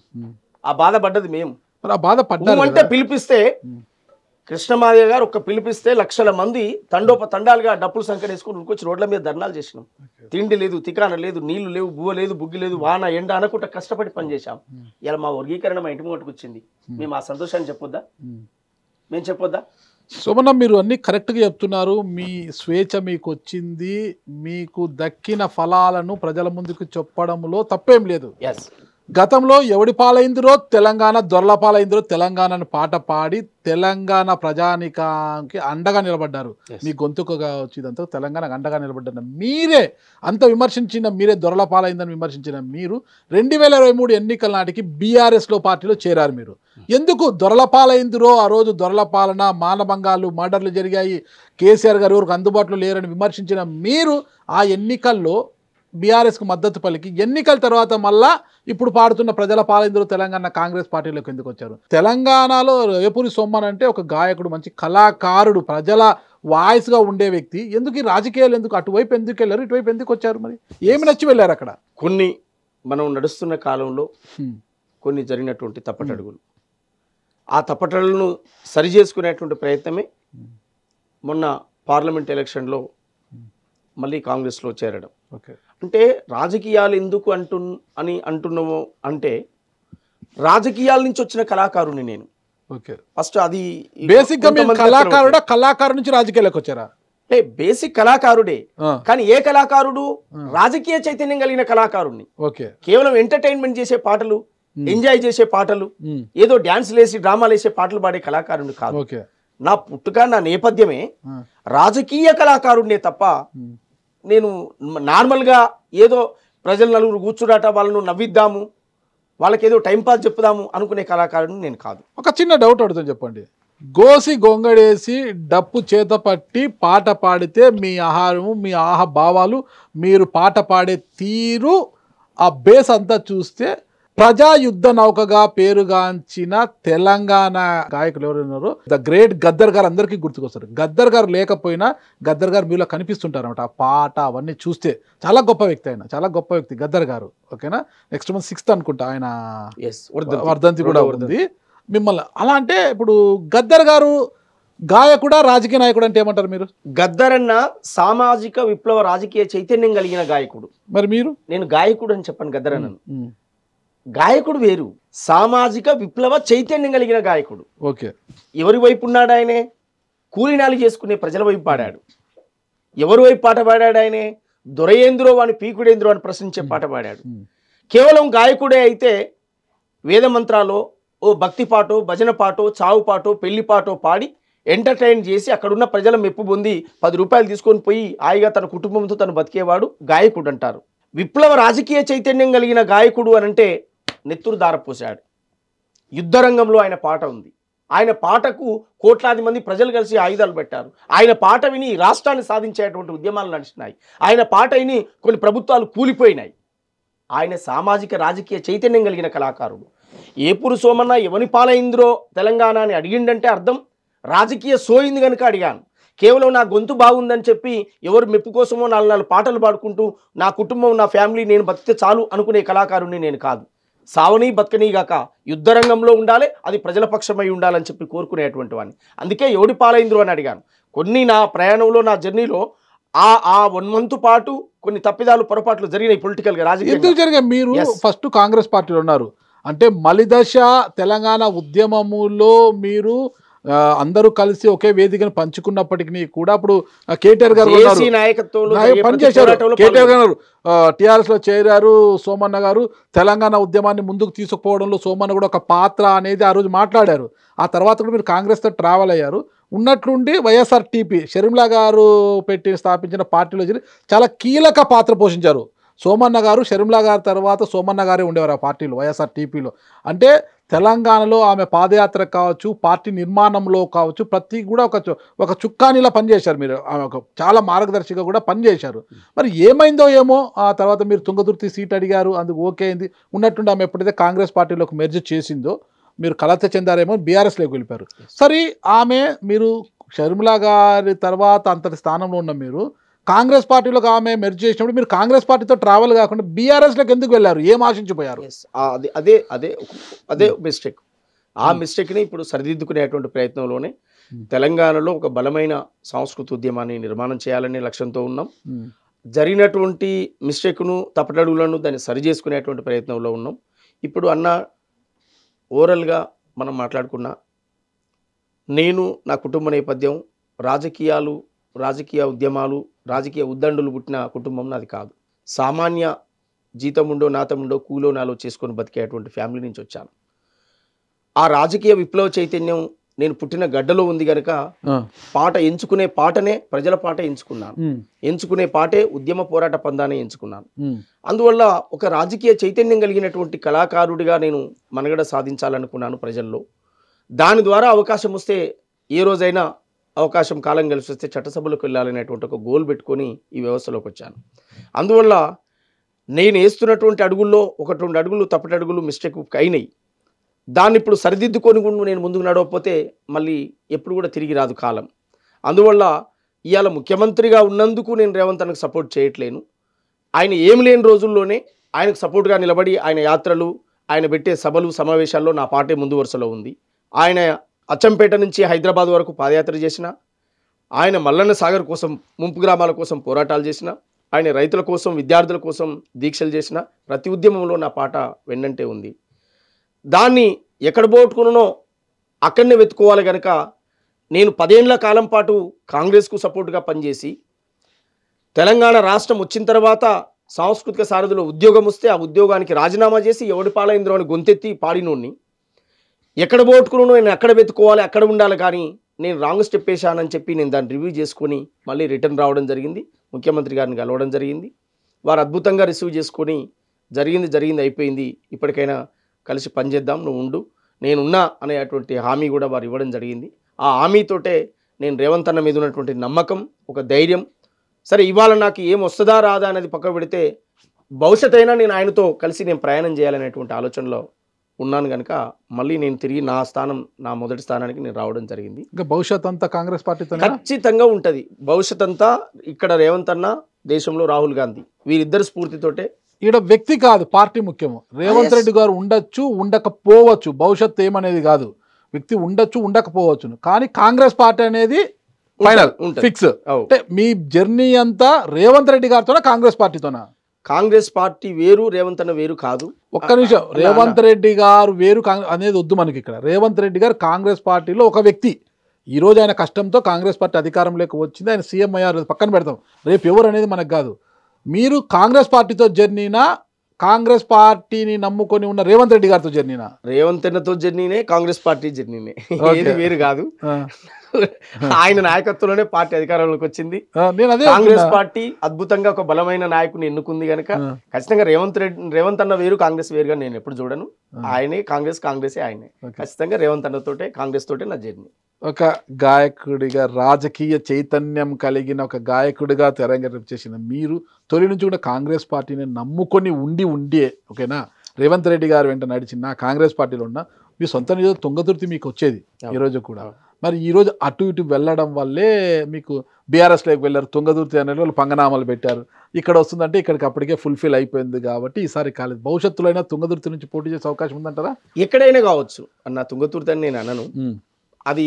S2: ఆ బాధ పడ్డది మేము
S1: మరి ఆ బాధ పడ్డారు
S2: అంటే పిలిపిస్తే కృష్ణమాదయ్య గారు ఒక్క పిలిపిస్తే లక్షల మంది తండాలుగా డప్పులు సంఖ్య వేసుకుని ఉరికొచ్చి రోడ్ల మీద ధర్నాలు చేసినాం తిండి లేదు తికాన లేదు నీళ్లు లేవు బువ్వ లేదు బుగ్గి లేదు వాన ఎండ అనుకుంటా కష్టపడి పనిచేసాం ఇలా మా వర్గీకరణ మా ఇంటి ముంగట్టుకు వచ్చింది మేము ఆ సంతోషాన్ని చెప్పొద్దా మేము చెప్పొద్దా
S1: సోమన్న మీరు అన్ని కరెక్ట్గా చెప్తున్నారు మీ స్వేచ్ఛ మీకు వచ్చింది మీకు దక్కిన ఫలాలను ప్రజల ముందుకు చెప్పడంలో తప్పేం లేదు గతంలో ఎవడి పాలైందిరో తెలంగాణ దొరల పాలైందిరో తెలంగాణని పాట పాడి తెలంగాణ ప్రజానికానికి అండగా నిలబడ్డారు మీ గొంతుకగా వచ్చిందంతా తెలంగాణకు అండగా నిలబడ్డారు మీరే అంత విమర్శించిన మీరే దొరల పాలైందని విమర్శించిన మీరు 2023 ఎన్నికల నాటికి బీఆర్ఎస్లో పార్టీలో చేరారు మీరు ఎందుకు దొరల పాలైందిరో ఆ రోజు దొరల పాలన మానభంగాలు మర్డర్లు జరిగాయి కేసీఆర్ గారు ఎవరికి అందుబాటులో లేరని విమర్శించిన మీరు ఆ ఎన్నికల్లో బీఆర్ఎస్కు మద్దతు పలికి ఎన్నికల తర్వాత మళ్ళా ఇప్పుడు పాడుతున్న ప్రజల పాలైందిరో తెలంగాణ కాంగ్రెస్ పార్టీలోకి ఎందుకు వచ్చారు తెలంగాణలో వేపూరి సోమన్ అంటే ఒక గాయకుడు మంచి కళాకారుడు ప్రజల వాయిస్గా ఉండే వ్యక్తి ఎందుకు ఈ రాజకీయాలు ఎందుకు అటువైపు ఎందుకు వెళ్ళారు ఇటువైపు ఎందుకు వచ్చారు మరి ఏమి నచ్చి వెళ్ళారు అక్కడ
S2: కొన్ని మనం నడుస్తున్న కాలంలో కొన్ని జరిగినటువంటి తప్పటడుగులు ఆ తప్పటడులను సరి చేసుకునేటువంటి ప్రయత్నమే మొన్న పార్లమెంట్ ఎలక్షన్లో మళ్ళీ కాంగ్రెస్లో చేరడం అంటే రాజకీయాలు ఎందుకు అంటున్నాము అంటే రాజకీయాల నుంచి వచ్చిన కళాకారుని నేను ఫస్ట్ అది
S1: బేసిక్గా కళాకారు నుంచి రాజకీయాలకు వచ్చారా
S2: బేసిక్ కళాకారుడే కానీ ఏ కళాకారుడు రాజకీయ చైతన్యం కలిగిన కళాకారుణ్ణి కేవలం ఎంటర్టైన్మెంట్ చేసే పాటలు ఎంజాయ్ చేసే పాటలు ఏదో డాన్స్ లేసి డ్రామాలు వేసే పాటలు పాడే కళాకారుని కాదు నా పుట్టుక నా నేపథ్యమే రాజకీయ కళాకారుడినే తప్ప నేను నార్మల్గా ఏదో ప్రజలు నలుగురు కూర్చురాట వాళ్ళను నవ్విద్దాము వాళ్ళకి ఏదో టైంపాస్ చెప్పుదాము అనుకునే కళాకారుడిని నేను కాదు.
S1: ఒక చిన్న డౌట్ అడుగుతాను, చెప్పండి. గోసి గొంగడేసి డప్పు చేత పట్టి పాట పాడితే మీ ఆహారము, మీ భావాలు, మీరు పాట పాడే తీరు, ఆ బేస్ అంతా చూస్తే ప్రజా యుద్ధ నౌకగా పేరుగాంచిన తెలంగాణ గాయకులు ఎవరున్నారు, ద గ్రేట్ గద్దర్ గారు అందరికీ గుర్తుకొస్తారు. గద్దర్ గారు లేకపోయినా గద్దర్ గారు మీలో కనిపిస్తుంటారు అనమాట. ఆ పాట అవన్నీ చూస్తే చాలా గొప్ప వ్యక్తి, ఆయన చాలా గొప్ప వ్యక్తి గద్దర్ గారు. ఓకేనా, నెక్స్ట్ మంత్ 6th అనుకుంటా ఆయన వర్ధంతి కూడా ఉంది. మిమ్మల్ని అలా అంటే ఇప్పుడు గద్దర్ గారు గాయకుడా రాజకీయ నాయకుడు అంటే ఏమంటారు మీరు?
S2: గద్దర్ అన్న సామాజిక విప్లవ రాజకీయ చైతన్యం కలిగిన గాయకుడు.
S1: మరి మీరు?
S2: నేను గాయకుడు అని చెప్పాను. గద్దర్ అన్నను గాయకుడు వేరు, సామాజిక విప్లవ చైతన్యం కలిగిన గాయకుడు.
S1: ఓకే.
S2: ఎవరి వైపు ఉన్నాడు ఆయనే? కూలినాలి చేసుకునే ప్రజల వైపు పాడాడు. ఎవరి వైపు పాట పాడాడు ఆయనే? దొరయేంద్రో వాని పీకుడేంద్రో అని ప్రశ్నించే పాట పాడాడు. కేవలం గాయకుడే అయితే వేద మంత్రాలో ఓ భక్తి పాటో, భజన పాటో, చావు పాటో, పెళ్లి పాటో పాడి ఎంటర్టైన్ చేసి అక్కడున్న ప్రజల మెప్పు పొంది 10 రూపాయలు తీసుకొని పోయి హాయిగా తన కుటుంబంతో తను బతికేవాడు గాయకుడు అంటారు. విప్లవ రాజకీయ చైతన్యం కలిగిన గాయకుడు అనంటే నెత్తురు దారపోసాడు. యుద్ధరంగంలో ఆయన పాట ఉంది. ఆయన పాటకు కోట్లాది మంది ప్రజలు కలిసి ఆయుధాలు పెట్టారు. ఆయన పాట విని రాష్ట్రాన్ని సాధించేటువంటి ఉద్యమాలు నడిచినాయి. ఆయన పాట విని కొన్ని ప్రభుత్వాలు కూలిపోయినాయి. ఆయన సామాజిక రాజకీయ చైతన్యం కలిగిన కళాకారుడు. ఏపూరు సోమన్న ఎవని పాలైంద్రో తెలంగాణ అని అడిగిండంటే అర్థం రాజకీయ సోయింది కనుక అడిగాను. కేవలం నా గొంతు బాగుందని చెప్పి ఎవరు మెప్పు కోసమో 4 పాటలు పాడుకుంటూ నా కుటుంబం, నా ఫ్యామిలీ, నేను బతికితే చాలు అనుకునే కళాకారుడిని నేను కాదు. సావని బతకనీగాక యుద్ధరంగంలో ఉండాలి, అది ప్రజల పక్షమై ఉండాలని చెప్పి కోరుకునేటువంటి వాడిని. అందుకే ఎవడి పాలైంద్రు అని అడిగాను. కొన్ని నా ప్రయాణంలో, నా జర్నీలో ఆ 1 month పాటు కొన్ని తప్పిదాలు, పొరపాట్లు జరిగినాయి పొలిటికల్గా, రాజకీయంగా.
S1: మీరు ఫస్ట్ కాంగ్రెస్ పార్టీలో ఉన్నారు అంటే మలిదశ తెలంగాణ ఉద్యమములో మీరు అందరూ కలిసి ఒకే వేదికను పంచుకున్నప్పటికీ కూడా అప్పుడు కేటీఆర్ గారు పనిచేశారు. కేటీఆర్ గారు టీఆర్ఎస్ లో చేరారు. సోమన్న గారు తెలంగాణ ఉద్యమాన్ని ముందుకు తీసుకుపోవడంలో సోమన్న కూడా ఒక పాత్ర అనేది ఆ రోజు మాట్లాడారు. ఆ తర్వాత కూడా మీరు కాంగ్రెస్తో ట్రావెల్ అయ్యారు. ఉన్నట్లుండి వైఎస్ఆర్టీపీ షర్మిలా గారు స్థాపించిన పార్టీలో చాలా కీలక పాత్ర పోషించారు. సోమన్న గారు, షర్మిలా గారి తర్వాత సోమన్న గారే ఉండేవారు ఆ పార్టీలో, వైఎస్ఆర్టీపీలో. అంటే తెలంగాణలో ఆమె పాదయాత్ర కావచ్చు, పార్టీ నిర్మాణంలో కావచ్చు, ప్రతి కూడా ఒక చుక్కానిలా పనిచేశారు మీరు. ఆమె చాలా మార్గదర్శిగా కూడా పనిచేశారు. మరి ఏమైందో ఏమో ఆ తర్వాత మీరు తుంగతుర్తి సీట్ అడిగారు, అందుకు ఓకే అయింది. ఉన్నట్టుండి ఆమె ఎప్పుడైతే కాంగ్రెస్ పార్టీలోకి మెర్జ్ చేసిందో మీరు కలత చెందారేమో, బీఆర్ఎస్లోకి వెళ్ళిపోయారు. సరే, ఆమె మీరు షర్మిలా గారి తర్వాత అంతటి స్థానంలో ఉన్న మీరు కాంగ్రెస్ పార్టీలోకి ఆమె మెర్జ్ చేసినప్పుడు మీరు కాంగ్రెస్ పార్టీతో ట్రావెల్ కాకుండా బీఆర్ఎస్లోకి ఎందుకు వెళ్ళారు? ఏం ఆశించిపోయారు?
S2: అదే మిస్టేక్. ఆ మిస్టేక్ని ఇప్పుడు సరిదిద్దుకునేటువంటి ప్రయత్నంలోనే తెలంగాణలో ఒక బలమైన సాంస్కృతిక ఉద్యమాన్ని నిర్మాణం చేయాలనే లక్ష్యంతో ఉన్నాం. జరిగినటువంటి మిస్టేక్ను, తప్పటడుగులను దాన్ని సరి చేసుకునేటువంటి ప్రయత్నంలో ఉన్నాం. ఇప్పుడు అన్న ఓవరాల్గా మనం మాట్లాడుకున్నా, నేను నా కుటుంబ నేపథ్యం రాజకీయ ఉద్యమాలు, రాజకీయ ఉద్దండులు పుట్టిన కుటుంబం నాది కాదు. సామాన్య జీతముండో, నాతముండో, కూలో నాలో చేసుకొని బతికేటువంటి ఫ్యామిలీ నుంచి వచ్చాను. ఆ రాజకీయ విప్లవ చైతన్యం నేను పుట్టిన గడ్డలో ఉంది కనుక పాట ఎంచుకునే పాటనే ప్రజల పాట ఎంచుకున్నాను. ఎంచుకునే పాటే ఉద్యమ పోరాట పందానే ఎంచుకున్నాను. అందువల్ల ఒక రాజకీయ చైతన్యం కలిగినటువంటి కళాకారుడిగా నేను మనుగడ సాధించాలనుకున్నాను ప్రజల్లో. దాని ద్వారా అవకాశం వస్తే, ఏ రోజైనా అవకాశం కాలం కలిసి వస్తే చట్టసభలకు వెళ్ళాలనేటువంటి ఒక గోల్ పెట్టుకొని ఈ వ్యవస్థలోకి వచ్చాను. అందువల్ల నేను వేస్తున్నటువంటి అడుగుల్లో 1-2 అడుగులు తప్పటడుగులు మిస్టేక్ అయినాయి. దాన్ని ఇప్పుడు సరిదిద్దుకొని నేను ముందుకు నడవకపోతే మళ్ళీ ఎప్పుడు కూడా తిరిగి రాదు కాలం. అందువల్ల ఇవాళ ముఖ్యమంత్రిగా ఉన్నందుకు నేను రేవంత్ అన్నకు సపోర్ట్ చేయట్లేను. ఆయన ఏం లేని రోజుల్లోనే ఆయనకు సపోర్ట్గా నిలబడి ఆయన యాత్రలు, ఆయన పెట్టే సభలు, సమావేశాల్లో నా పార్టీ ముందు వరుసలో ఉంది. ఆయన అచ్చంపేట నుంచి హైదరాబాద్ వరకు పాదయాత్ర చేసిన, ఆయన మల్లన్న సాగర్ కోసం, ముంపు గ్రామాల కోసం పోరాటాలు చేసిన, ఆయన రైతుల కోసం, విద్యార్థుల కోసం దీక్షలు చేసిన, ప్రతి ఉద్యమంలో నా పాట వెన్నంటే ఉంది. దాన్ని ఎక్కడ పోగొట్టుకున్నానో అక్కడనే వెతుక్కోవాలి కనుక నేను 10 ఏళ్ల కాలం పాటు కాంగ్రెస్కు సపోర్టుగా పనిచేసి, తెలంగాణ రాష్ట్రం వచ్చిన తర్వాత సాంస్కృతిక సారథిలో ఉద్యోగం వస్తే ఆ ఉద్యోగానికి రాజీనామా చేసి ఎవడి పాలైంద్రో అని గొంతెత్తి పాడినోడిని. ఎక్కడ పోగొట్టుకున్నానో నేను అక్కడ వెతుక్కోవాలి, అక్కడ ఉండాలి. కానీ నేను రాంగ్ స్టెప్ వేసానని చెప్పి నేను దాన్ని రివ్యూ చేసుకొని మళ్ళీ రిటర్న్ రావడం జరిగింది. ముఖ్యమంత్రి గారిని కలవడం జరిగింది. వారు అద్భుతంగా రిసీవ్ చేసుకొని జరిగింది అయిపోయింది, ఇప్పటికైనా కలిసి పనిచేద్దాం, నువ్వు ఉండు, నేనున్నా అనేటువంటి హామీ కూడా వారు ఇవ్వడం జరిగింది. ఆ హామీతోటే నేను రేవంత్ అన్న మీద ఉన్నటువంటి నమ్మకం, ఒక ధైర్యం, సరే ఇవాళ నాకు ఏం వస్తుందా రాదా అనేది పక్కకు పెడితే భవిష్యత్ అయినా నేను ఆయనతో కలిసి నేను ప్రయాణం చేయాలనేటువంటి ఆలోచనలో ఉన్నాను కనుక మళ్ళీ నేను తిరిగి నా మొదటి స్థానానికి నేను రావడం జరిగింది.
S1: ఇంకా భవిష్యత్ అంతా కాంగ్రెస్ పార్టీతో
S2: ఖచ్చితంగా ఉంటుంది. భవిష్యత్ అంతా ఇక్కడ రేవంత్ అన్న, దేశంలో రాహుల్ గాంధీ, వీరిద్దరు స్ఫూర్తితోటే.
S1: ఈడ వ్యక్తి కాదు, పార్టీ ముఖ్యము. రేవంత్ రెడ్డి గారు ఉండొచ్చు, ఉండకపోవచ్చు, భవిష్యత్తు ఏమనేది కాదు. వ్యక్తి ఉండొచ్చు, ఉండకపోవచ్చు, కానీ కాంగ్రెస్ పార్టీ అనేది ఫైనల్ ఫిక్స్. అంటే మీ జర్నీ అంతా రేవంత్ రెడ్డి గారితోనా కాంగ్రెస్ పార్టీతోనా?
S2: కాంగ్రెస్ పార్టీ వేరు, రేవంత్ అన్న వేరు కాదు.
S1: ఒక్క నిమిషం, రేవంత్ రెడ్డి గారు వేరు అనేది వద్దు మనకి. ఇక్కడ రేవంత్ రెడ్డి గారు కాంగ్రెస్ పార్టీలో ఒక వ్యక్తి. ఈ రోజు ఆయన కష్టంతో కాంగ్రెస్ పార్టీ అధికారంలోకి వచ్చింది, ఆయన సీఎం అయ్యారు, పక్కన పెడతాం. రేపు ఎవరు అనేది మనకు కాదు. మీరు కాంగ్రెస్ పార్టీతో జర్నీనా, కాంగ్రెస్ పార్టీని నమ్ముకొని ఉన్న రేవంత్ రెడ్డి గారితో జర్నీనా?
S2: రేవంత్ అన్నతో జర్నీనే, కాంగ్రెస్ పార్టీ జర్నీనే, ఏది వేరు కాదు. ఆయన నాయకత్వంలోనే పార్టీ అధికారంలోకి వచ్చింది. కాంగ్రెస్ పార్టీ అద్భుతంగా ఒక బలమైన నాయకుని ఎన్నుకుంది కనుక ఖచ్చితంగా రేవంత్ అన్న వేరు, కాంగ్రెస్ వేరుగా నేను ఎప్పుడు చూడను. ఆయనే కాంగ్రెస్, కాంగ్రెసే ఆయనే. ఖచ్చితంగా రేవంత్ అన్నతోటే, కాంగ్రెస్ తోటే నా జర్నీ.
S1: ఒక గాయకుడిగా, రాజకీయ చైతన్యం కలిగిన ఒక గాయకుడిగా తెరంగేట్రం చేసిన మీరు తొలి నుంచి కూడా కాంగ్రెస్ పార్టీని నమ్ముకొని ఉండే ఓకేనా, రేవంత్ రెడ్డి గారు వెంట నడిచిన కాంగ్రెస్ పార్టీలో ఉన్న మీ సొంత నియోజక తుంగతుర్తి మీకు వచ్చేది ఈరోజు కూడా. మరి ఈరోజు అటు ఇటు వెళ్ళడం వల్లే మీకు బీఆర్ఎస్లోకి వెళ్ళారు, తుంగతుర్తి అనే వాళ్ళు పంగనామాలు పెట్టారు. ఇక్కడ వస్తుందంటే ఇక్కడికి అప్పటికే ఫుల్ఫిల్ అయిపోయింది కాబట్టి ఈసారి కాలేదు. భవిష్యత్తులో అయినా తుంగతుర్తి నుంచి పోటీ చేసే అవకాశం ఉందంటారా?
S2: ఎక్కడైనా కావచ్చు అన్న, తుంగతుర్తి అని నేను అనను. అది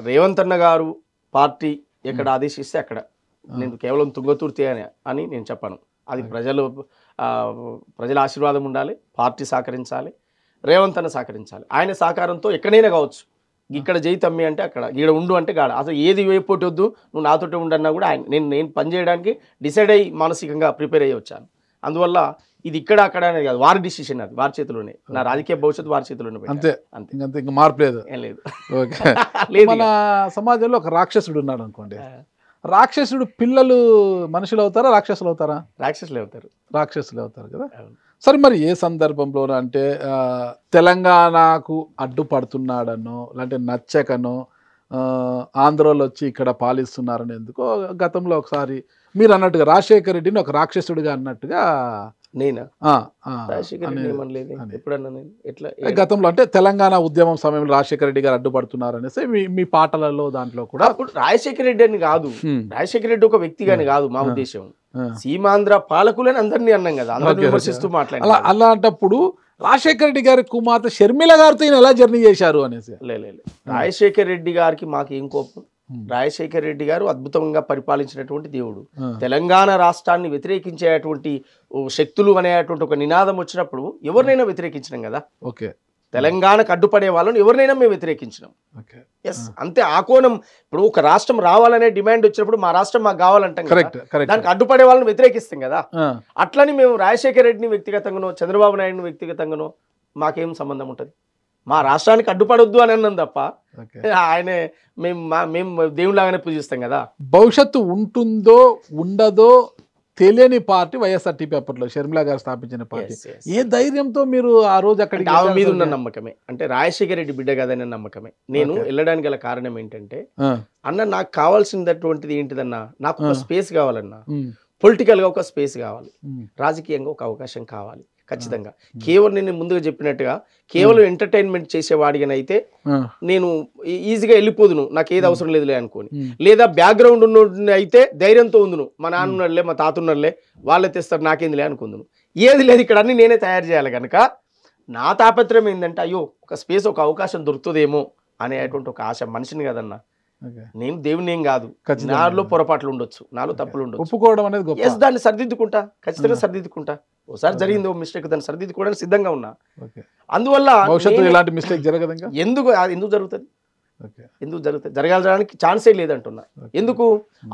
S2: రేవంత్ అన్న గారు పార్టీ ఎక్కడ ఆదేశిస్తే అక్కడ, నేను కేవలం తుంగతుర్తి అని నేను చెప్పను. అది ప్రజల ఆశీర్వాదం ఉండాలి, పార్టీ సహకరించాలి, రేవంత్ అన్న సహకరించాలి. ఆయన సహకారంతో ఎక్కడైనా కావచ్చు. ఇక్కడ జై తమ్మి అంటే అక్కడ, ఈడ ఉండు అంటే గాడ, అసలు ఏది వేపోటీ వద్దు, నువ్వు నాతోటే ఉండన్నా కూడా ఆయన నేను పనిచేయడానికి డిసైడ్ అయ్యి మానసికంగా ప్రిపేర్ అయ్యి వచ్చాను. అందువల్ల ఇది ఇక్కడ అక్కడ అనేది కాదు, వారి డిసిషన్, అది వారి చేతిలోనే. నా రాజకీయ భవిష్యత్తు వారి చేతిలోనే.
S1: అంతే అంతే, ఇంకా మార్పు లేదు.
S2: ఏం లేదు.
S1: మన సమాజంలో ఒక రాక్షసుడు ఉన్నాడు అనుకోండి. రాక్షసుడు పిల్లలు మనుషులు అవుతారా, రాక్షసులు అవుతారా?
S2: రాక్షసులు అవుతారు.
S1: రాక్షసులు అవుతారు కదా. సరే, మరి ఏ సందర్భంలో అంటే తెలంగాణకు అడ్డుపడుతున్నాడనో, లేదంటే నచ్చకనో, ఆంధ్రలో వచ్చి ఇక్కడ పాలిస్తున్నారని ఎందుకో గతంలో ఒకసారి మీరు అన్నట్టుగా రాజశేఖర రెడ్డిని ఒక రాక్షసుడిగా అన్నట్టుగా
S2: నేనా?
S1: గతంలో అంటే తెలంగాణ ఉద్యమం సమయంలో రాజశేఖర రెడ్డి గారు అడ్డుపడుతున్నారు అనేసి మీ పాటలలో దాంట్లో కూడా.
S2: అప్పుడు రాజశేఖర రెడ్డి అని కాదు, రాజశేఖర రెడ్డి ఒక వ్యక్తిగాని కాదు మా ఉద్దేశం. సీమాంధ్ర పాలకులని అందరినీ అన్నాం కదా, అందరినీ విమర్శిస్తూ మాట్లాడారు.
S1: అలాంటప్పుడు రాజశేఖర రెడ్డి గారి కుమార్తె షర్మిల గారితో ఈయన ఎలా జర్నీ చేశారు అనేసి.
S2: లేదు, రాజశేఖర రెడ్డి గారికి మాకు ఏం కోపం. రాజశేఖర రెడ్డి గారు అద్భుతంగా పరిపాలించినటువంటి దేవుడు. తెలంగాణ రాష్ట్రాన్ని వ్యతిరేకించేటువంటి శక్తులు అనేటువంటి ఒక నినాదం వచ్చినప్పుడు ఎవరినైనా వ్యతిరేకించినాం కదా.
S1: ఓకే,
S2: తెలంగాణకు అడ్డుపడే వాళ్ళని ఎవరినైనా మేము వ్యతిరేకించినాం. ఎస్, అంతే. ఆ కోణం. ఇప్పుడు ఒక రాష్ట్రం రావాలనే డిమాండ్ వచ్చినప్పుడు మా రాష్ట్రం మాకు కావాలంటాం కదా, దానికి అడ్డుపడే వాళ్ళని వ్యతిరేకిస్తాం కదా. అట్లని మేము రాజశేఖర రెడ్డిని వ్యక్తిగతంగానో, చంద్రబాబు నాయుడుని వ్యక్తిగతంగానో మాకేం సంబంధం ఉంటుంది? మా రాష్ట్రానికి అడ్డుపడొద్దు అని అన్నాం తప్ప ఆయనే మేము దేవుళ్ళలాగానే పూజిస్తాం కదా.
S1: భవిష్యత్తు ఉంటుందో ఉండదో తెలియని పార్టీ వైఎస్ఆర్టీపీ అప్పట్లో షర్మిల గారు స్థాపించిన పార్టీ. ఏ ధైర్యంతో మీరు ఆ రోజు అక్కడికి?
S2: ఆమె మీద ఉన్న నమ్మకమే, అంటే రాజశేఖర రెడ్డి బిడ్డ కదనే నమ్మకమే. నేను వెళ్ళడానికి గల కారణం ఏంటంటే, అన్న నాకు కావాల్సినటువంటిది ఏంటిదన్నా, నాకు ఒక స్పేస్ కావాలన్నా, పొలిటికల్ గా ఒక స్పేస్ కావాలి, రాజకీయంగా ఒక అవకాశం కావాలి ఖచ్చితంగా. కేవలం నేను ముందుగా చెప్పినట్టుగా కేవలం ఎంటర్టైన్మెంట్ చేసేవాడిగానైతే నేను ఈజీగా వెళ్ళిపోదును, నాకు ఏది అవసరం లేదులే అనుకోని. లేదా బ్యాక్గ్రౌండ్ ఉన్న అయితే ధైర్యంతో ఉందును, మా నాన్న ఉన్నాడులే, మా తాత ఉన్నాడులే, వాళ్ళే తెస్తారు, నాకేందిలే అనుకుందును. ఏది లేదు, ఇక్కడ అన్ని నేనే తయారు చేయాలి కనుక నా తాపత్రయం ఏంటంటే, అయ్యో ఒక స్పేస్, ఒక అవకాశం దొరుకుతుందేమో అనేటువంటి ఒక ఆశ. మనిషిని కదన్నా, నేను దేవుని ఏం కాదు, నాలో పొరపాట్లు ఉండొచ్చు, నాలో తప్పులు ఉండొచ్చు,
S1: ఒప్పుకోవడం అనేది గొప్ప.
S2: దాన్ని సరిదిద్దుకుంటా, ఖచ్చితంగా సరిదిద్దుకుంటా. ఓసారి జరిగింది ఓ మిస్టేక్, దాన్ని సరిదిద్దుకోవడానికి సిద్ధంగా ఉన్నా. అందువల్ల
S1: ఇలాంటి మిస్టేక్ జరగదు.
S2: ఎందుకు జరుగుతుంది? ఎందుకు జరుగుతుంది? జరగాల్సడానికి ఛాన్సే లేదంటున్నా. ఎందుకు?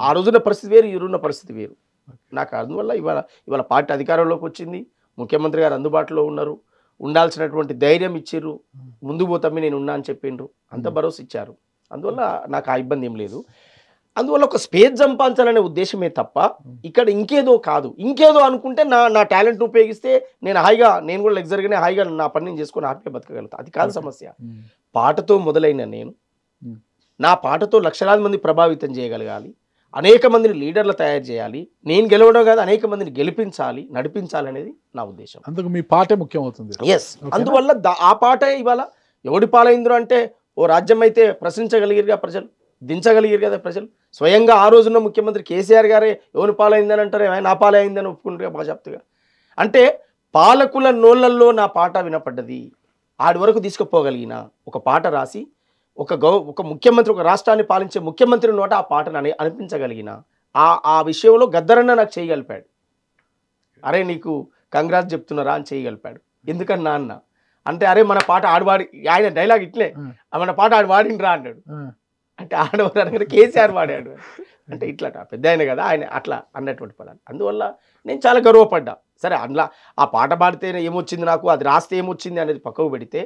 S2: ఆ రోజున్న పరిస్థితి వేరు, ఈ రోజున్న పరిస్థితి వేరు. నాకు అందువల్ల ఇవాళ పార్టీ అధికారంలోకి వచ్చింది, ముఖ్యమంత్రి గారు అందుబాటులో ఉన్నారు, ఉండాల్సినటువంటి ధైర్యం ఇచ్చిర్రు, ముందుకు పోతామే నేను ఉన్నా అని చెప్పిండ్రు, అంత భరోసా ఇచ్చారు. అందువల్ల నాకు ఆ ఇబ్బంది ఏం లేదు. అందువల్ల ఒక స్పేస్ సంపాదించాలనే ఉద్దేశమే తప్ప ఇక్కడ ఇంకేదో కాదు. ఇంకేదో అనుకుంటే నా టాలెంట్ను ఉపయోగిస్తే నేను కూడా లగ్జరీగానే హాయిగా నా పని నేను చేసుకొని హ్యాపీగా బతకగలుగుతా. అది కాదు సమస్య. పాటతో మొదలైన నేను నా పాటతో లక్షలాది మంది ప్రభావితం చేయగలగాలి, అనేక మందిని లీడర్లు తయారు చేయాలి, నేను గెలవడం కాదు అనేక మందిని గెలిపించాలి, నడిపించాలి అనేది నా ఉద్దేశం.
S1: అందుకు మీ పాటే ముఖ్యమవుతుంది.
S2: ఎస్, అందువల్ల ఆ పాటే ఇవాళ ఎవడి పాలైందో అంటే ఓ రాజ్యం అయితే ప్రశ్నించగలిగిరుగా ప్రజలు, దించగలిగారు కదా ప్రజలు. స్వయంగా ఆ రోజున్న ముఖ్యమంత్రి కేసీఆర్ గారే ఎవరి పాలైందని అంటారు, నా పాలే అయిందని ఒప్పుకుంటారు బాజాప్తుగా. అంటే పాలకుల నోళ్ళల్లో నా పాట వినపడ్డది, ఆడి వరకు తీసుకుపోగలిగిన ఒక పాట రాసి ఒక ముఖ్యమంత్రి, ఒక రాష్ట్రాన్ని పాలించే ముఖ్యమంత్రి నోట ఆ పాటను అనిపించగలిగిన ఆ విషయంలో గద్దరన్న నాకు చేయగలిపాడు. అరే నీకు కంగ్రాట్స్ చెప్తున్నారా అని చేయగలిపాడు. ఎందుకన్నా అన్న అంటే అరే మన పాట ఆడవాడి, ఆయన డైలాగ్ ఇట్లే, మన పాట ఆడు వాడిండ్రా అన్నాడు. అంటే ఆడవాడు అనగానే కేసీఆర్ వాడాడు అంటే ఇట్లా పెద్ద ఆయన కదా ఆయన అట్లా అన్నటువంటి పదాలు. అందువల్ల నేను చాలా గర్వపడ్డా. సరే అందులో ఆ పాట పాడితే ఏమొచ్చింది నాకు, అది రాస్తే ఏమొచ్చింది అనేది పక్కకు పెడితే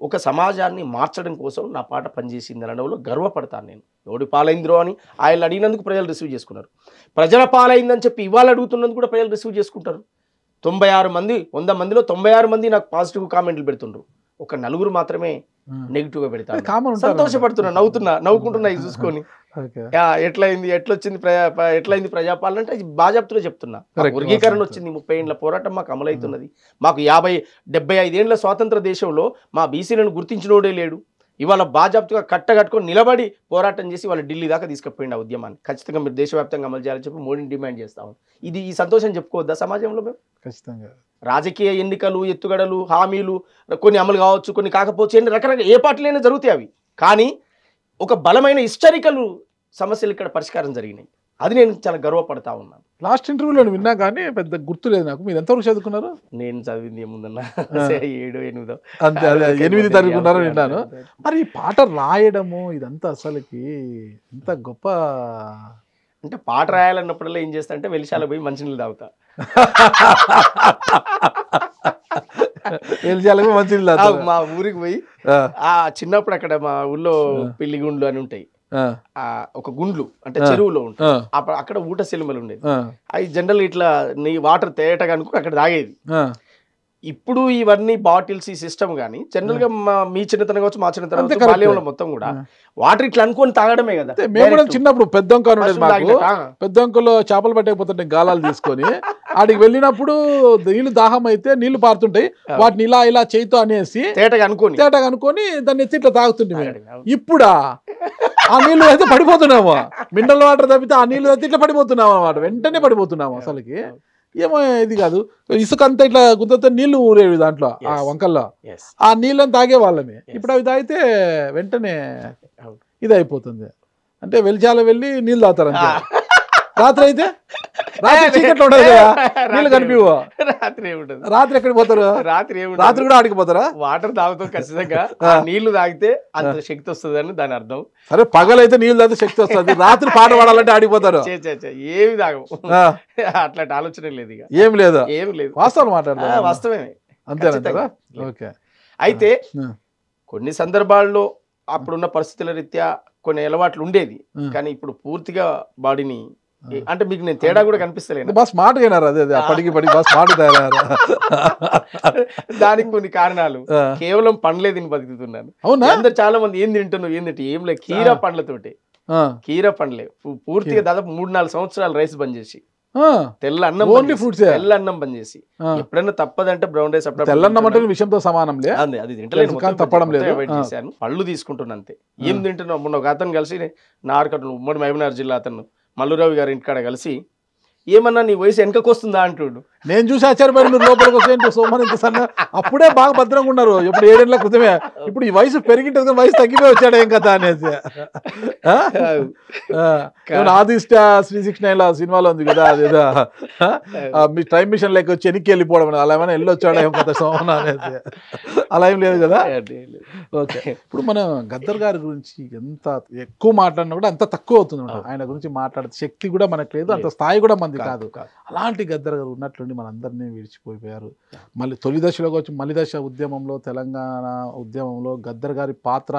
S2: ఒక సమాజాన్ని మార్చడం కోసం నా పాట పనిచేసింది అనడంలో గర్వపడతాను నేను. ఎవడి పాలైందిరో అని ఆయన అడిగినందుకు ప్రజలు రిసీవ్ చేసుకున్నారు. ప్రజల పాలైందని చెప్పి ఇవాళ అడుగుతున్నందుకు కూడా ప్రజలు రిసీవ్ చేసుకుంటారు. 96 మంది 100 మందిలో 96 మంది నాకు పాజిటివ్ కామెంట్లు పెడుతుండ్రు, ఒక 4 మాత్రమే నెగిటివ్ గా పెడతాను. సంతోషపడుతున్నా, నవ్వుకుంటున్నా ఇది చూసుకొని. ఎట్లయింది ప్రజాపాలన అంటే బాజాప్తులో చెప్తున్నా. వర్గీకరణ వచ్చింది, 30 ఏళ్ల పోరాటం మాకు అమలవుతున్నది. మాకు 50-75 ఏళ్ల స్వాతంత్ర దేశంలో మా బీసీలను గుర్తించినోడే లేడు. ఇవాళ బాజాప్తుగా కట్టుకొని నిలబడి పోరాటం చేసి వాళ్ళ ఢిల్లీ దాకా తీసుకుపోయింది ఆ ఉద్యమాన్ని. ఖచ్చితంగా మీరు దేశవ్యాప్తంగా అమలు చేయాలని చెప్పి మోడీని డిమాండ్ చేస్తాము. ఈ సంతోషం చెప్పుకోవద్దా సమాజంలో మేము?
S1: ఖచ్చితంగా
S2: రాజకీయ ఎన్నికలు, ఎత్తుగడలు, హామీలు కొన్ని అమలు కావచ్చు, కొన్ని కాకపోవచ్చు, రకరకాల ఏ పార్టీలైనా జరుగుతాయి అవి. కానీ ఒక బలమైన హిస్టారికల్ సమస్యలు ఇక్కడ పరిష్కారం జరిగినాయి. అది నేను చాలా గర్వపడతా ఉన్నాను.
S1: లాస్ట్ ఇంటర్వ్యూలో విన్నా కానీ పెద్ద గుర్తు లేదు నాకు. మీరు ఎంతవరకు చదువుకున్నారు?
S2: నేను చదివింది ఏముందన్నా 7-8
S1: అంతే, అదే 8 చదువుకున్నారో విన్నాను. మరి ఈ పాట రాయడము ఇదంతా అసలుకి ఇంత గొప్ప
S2: అంటే పాట రాయాలన్నప్పుడల్లా ఏం చేస్తా అంటే వెలిశాల పోయి మంచినీళ్ళు తాగుతా. మా ఊరికి పోయి చిన్నప్పుడు అక్కడ మా ఊళ్ళో పెళ్లి గుండ్లు అని ఉంటాయి, ఒక గుండ్లు అంటే చెరువులో ఉంటాయి, అక్కడ ఊట సినిమాలు ఉండేది. అవి జనరల్ ఇట్లా నీ వాటర్ తేటగా అనుకో అక్కడ తాగేది. ఇప్పుడు ఇవన్నీ బాటిల్స్ ఈ సిస్టమ్ కానీ జనరల్ గా మీ చిన్నతనం కావచ్చు, మా చిన్నతనం బాల్యంలో మొత్తం కూడా వాటర్ ఇట్లా అనుకొని తాగడమే కదా.
S1: మేము కూడా చిన్నప్పుడు పెద్దంకలో చేపలు పట్టకపోతుంటాయి గాలాలు తీసుకొని, ఆడికి వెళ్ళినప్పుడు నీళ్లు దాహం అయితే నీళ్లు పారుతుంటాయి, వాటిని ఇలా చేయితో అనేసి తేటగా అనుకొని దాన్ని ఎత్తి ఇట్లా తాగుతుంటే. ఇప్పుడా ఆ నీళ్లు అయితే పడిపోతున్నాము, మినరల్ వాటర్ తప్పితే ఆ నీళ్లు అయితే ఇట్లా పడిపోతున్నాము అన్నమాట, వెంటనే పడిపోతున్నాము. అసలుకి ఏమో ఇది కాదు, ఇసుక అంతా ఇట్లా గుంతతో నీళ్లు ఊరేవి దాంట్లో ఆ వంకల్లో, ఆ నీళ్ళని తాగే వాళ్ళమే. ఇప్పుడు అవి తాగితే వెంటనే ఇది అయిపోతుంది. అంటే వెలిచాల వెళ్ళి నీళ్ళు తాగుతారు అంతే. రాత్రి అయితే చీకట్లో ఉండదు కదా, నీళ్ళు కనిపివు. రాత్రి ఎక్కడికి పోతారు? రాత్రి కూడా ఆడికి పోతారా?
S2: వాటర్ తాగుతాం ఖచ్చితంగా, నీళ్లు తాగితే అంత శక్తి వస్తుంది అని దాని అర్థం.
S1: సరే పగలైతే నీళ్ళు తాగితే శక్తి వస్తుంది, రాత్రి పాట పాడాలంటే ఆడిపోతారు.
S2: ఏమి తాగం, అట్లాంటి ఆలోచన లేదు, ఇక
S1: ఏం లేదు. వాస్తవాలు మాట్లాడతారు,
S2: వాస్తవమే
S1: అంతేనంటారా? ఓకే.
S2: అయితే కొన్ని సందర్భాల్లో అప్పుడున్న పరిస్థితుల రీత్యా కొన్ని అలవాట్లు ఉండేది, కానీ ఇప్పుడు పూర్తిగా బాడీని అంటే మీకు నేను తేడా కూడా కనిపిస్తలేదు.
S1: బాగా స్మార్ట్ అయినారు, అదే అప్పటికి బాగా స్మార్ట్ తయారయ్యారు.
S2: దానికి కొన్ని కారణాలు, కేవలం పండ్లే తిని బతుకుతున్నాను. అందరు చాలా మంది ఏం తింటున్నావు, ఏం లేదు, కీరా పండ్లతోటి, కీరా పండ్లే పూర్తిగా దాదాపు 3-4 సంవత్సరాలు రైస్ బంద్ చేసి తెల్ల అన్నం బంద్ చేసి, ఎప్పుడైనా తప్పదంటే బ్రౌన్ రైస్,
S1: తెల్లన్నం అంటే విషయంతో సమానం
S2: అది తప్పడం లేదు, చేశాను. పళ్ళు తీసుకుంటున్నా అంతే. ఏం తింటున్నావు? మొన్న ఒక అతను కలిసి నార్కట్ ఉమ్మడి మహబూబ్నగర్ జిల్లా అతను మల్లురావు గారి ఇంటికాడ కలిసి, ఏమన్నా నీ వయసు వెనకకు వస్తుందా అంటుడు.
S1: నేను చూసి ఆశ్చర్యపోయి లోపలికి వస్తే సోమన్ ఇంత సన్న, అప్పుడే బాగా భద్రంగా ఉన్నారు, ఇప్పుడు 7 ఏళ్ల క్రితమే. ఇప్పుడు ఈ వయసు పెరిగింటే వయసు తగ్గిపోయి వచ్చాడు ఏం కదా అనేసి. ఆది శ్రీ 69 సినిమాలో ఉంది కదా, అదేదో మీ టైం మిషన్ లెక్క వచ్చి వెనక్కి వెళ్ళిపోవడం, అలా ఏమైనా వెళ్ళొచ్చాడు ఏం కదా సోమన్ అనేసి. అలా ఏం లేదు కదా. ఓకే. ఇప్పుడు మనం గద్దర్ గారి గురించి ఎంత ఎక్కువ మాట్లాడినా కూడా అంత తక్కువ అవుతుంది. ఆయన గురించి మాట్లాడే శక్తి కూడా మనకు లేదు, అంత స్థాయి కూడా మంది కాదు. అలాంటి గద్దర్ గారు ఉన్నట్లుండి మనందరినీ విడిచిపోయిపోయారు. మళ్ళీ తొలి దశలో వచ్చి మలి దశ ఉద్యమంలో, తెలంగాణ ఉద్యమంలో గద్దర్ గారి పాత్ర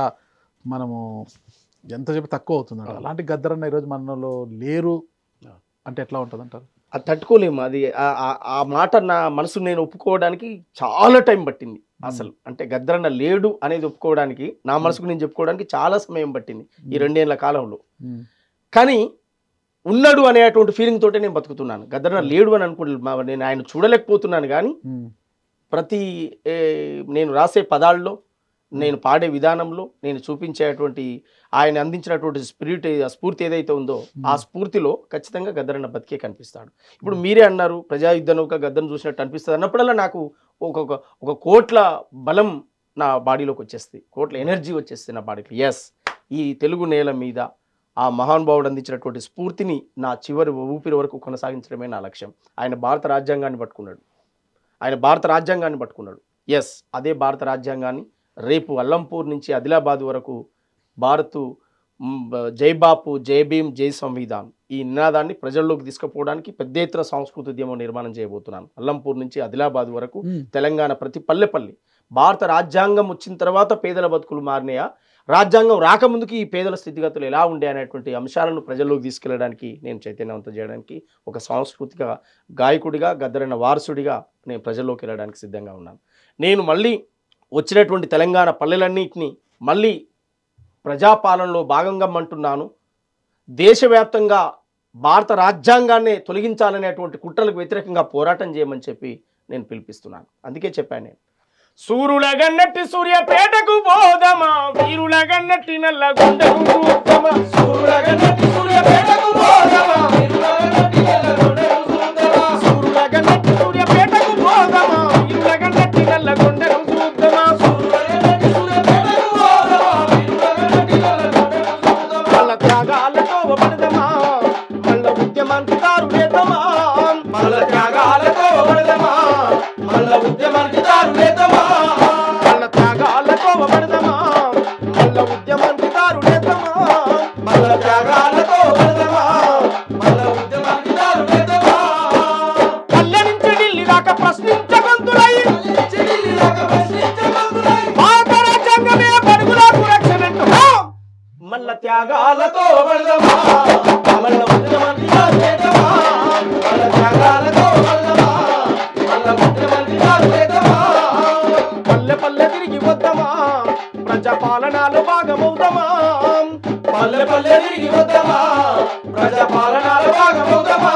S1: మనము ఎంత చెప్పి తక్కువ అవుతుంది. అలాంటి గద్దరన్న ఈరోజు మనలో లేరు అంటే ఎట్లా ఉంటుంది అంటారు?
S2: అది తట్టుకోలేము. అది ఆ మాట నా మనసు నేను ఒప్పుకోవడానికి చాలా టైం పట్టింది అసలు. అంటే గద్దరన్న లేడు అనేది ఒప్పుకోవడానికి, నా మనసుకు నేను చెప్పుకోవడానికి చాలా సమయం పట్టింది ఈ 2 ఏళ్ల కాలంలో. కానీ ఉన్నాడు అనేటువంటి ఫీలింగ్ తోటే నేను బతుకుతున్నాను. గద్దరన్న లేడు అని అనుకుంటున్నాను. నేను ఆయన చూడలేకపోతున్నాను, కానీ ప్రతి నేను రాసే పదాల్లో, నేను పాడే విధానంలో, నేను చూపించేటువంటి ఆయన అందించినటువంటి స్ఫూర్తి ఏదైతే ఉందో ఆ స్ఫూర్తిలో ఖచ్చితంగా గద్దరన్న బతికే కనిపిస్తాడు. ఇప్పుడు మీరే అన్నారు ప్రజాయుద్ధనౌక గద్దరను చూసినట్టు అనిపిస్తుంది అన్నప్పుడల్లా నాకు ఒక కోట్ల బలం నా బాడీలోకి వచ్చేస్తుంది, కోట్ల ఎనర్జీ వచ్చేస్తుంది నా బాడీకి. ఎస్, ఈ తెలుగు నేల మీద ఆ మహానుభావుడు అందించినటువంటి స్ఫూర్తిని నా చివరి ఊపిరి వరకు కొనసాగించడమే నా లక్ష్యం. ఆయన భారత రాజ్యాంగాన్ని పట్టుకున్నాడు. ఎస్, అదే భారత రాజ్యాంగాన్ని రేపు అల్లంపూర్ నుంచి ఆదిలాబాద్ వరకు భారత్ జై బాపు, జై భీమ్, జై సంవిధాన్ ఈ నినాదాన్ని ప్రజల్లోకి తీసుకుపోవడానికి పెద్ద ఎత్తున సాంస్కృతిక ఉద్యమం నిర్మాణం చేయబోతున్నాను. అల్లంపూర్ నుంచి ఆదిలాబాద్ వరకు తెలంగాణ ప్రతి పల్లెపల్లి. భారత రాజ్యాంగం వచ్చిన తర్వాత పేదల బతుకులు మారినాయా, రాజ్యాంగం రాకముందుకి ఈ పేదల స్థితిగతులు ఎలా ఉండే అనేటువంటి అంశాలను ప్రజల్లోకి తీసుకెళ్లడానికి, నేను చైతన్యవంతం చేయడానికి ఒక సాంస్కృతిక గాయకుడిగా, గద్దరన్న వారసుడిగా నేను ప్రజల్లోకి వెళ్ళడానికి సిద్ధంగా ఉన్నాను. నేను మళ్ళీ వచ్చినటువంటి తెలంగాణ పల్లెలన్నింటినీ మళ్ళీ ప్రజాపాలనలో భాగంగా అంటున్నాను. దేశవ్యాప్తంగా భారత రాజ్యాంగాన్ని తొలగించాలనేటువంటి కుట్రలకు వ్యతిరేకంగా పోరాటం చేయమని చెప్పి నేను పిలిపిస్తున్నాను. అందుకే చెప్పాను నేను, సూర్యులగన్నట్టి సూర్యపేటకు పోదమా, వీరులగన్నట్టి నల్లగొండకు చూద్దామా, సూర్యులగన్నట్టి సూర్యపేటకు పోదమా, వీరులగన్నట్టి నల్లగొండకు చూద్దామా, సూర్యులగన్నట్టి సూర్యపేటకు పోదమా, వీరులగన్నట్టి నల్లగొండకు చూద్దామా, సూర్యులగన్నట్టి సూర్యపేటకు పోదమా, వీరులగన్నట్టి నల్లగొండకు చూద్దామా, మల్ల త్యాగాలతో పడదమా, మల్ల ఉద్యమానికి దారులేదమా, మల్ల త్యాగాలతో పడదమా, మల్ల ఉద్యమానికి దారులేదమా, మల్ల త్యాగాలతో పడదమా, మల్ల ఉద్యమానికి దారులేదమా, మల్ల త్యాగాలతో పడదమా, మల్ల ఉద్యమానికి దారులేదమా, పల్లె నుంచి ఢిల్లీ దాకా ప్రశ్నించగంతులై, భారత రాజ్యాంగమే పరుగులకు రక్షణంటూ మల్ల త్యాగాలతో పడదమా, మల్ల ఉద్యమానికి దారులేదమా, మల్ల త్యాగాలతో పడదమా, మల్ల ఉద్యమానికి దారులేదమా, పల్లె పల్లె తిరిగి వద్దామా, ప్రజాపాలనలో భాగమవుదామా, పల్లె పల్లె తిరిగి వద్దామా, ప్రజాపాలనలో భాగమవుదామా,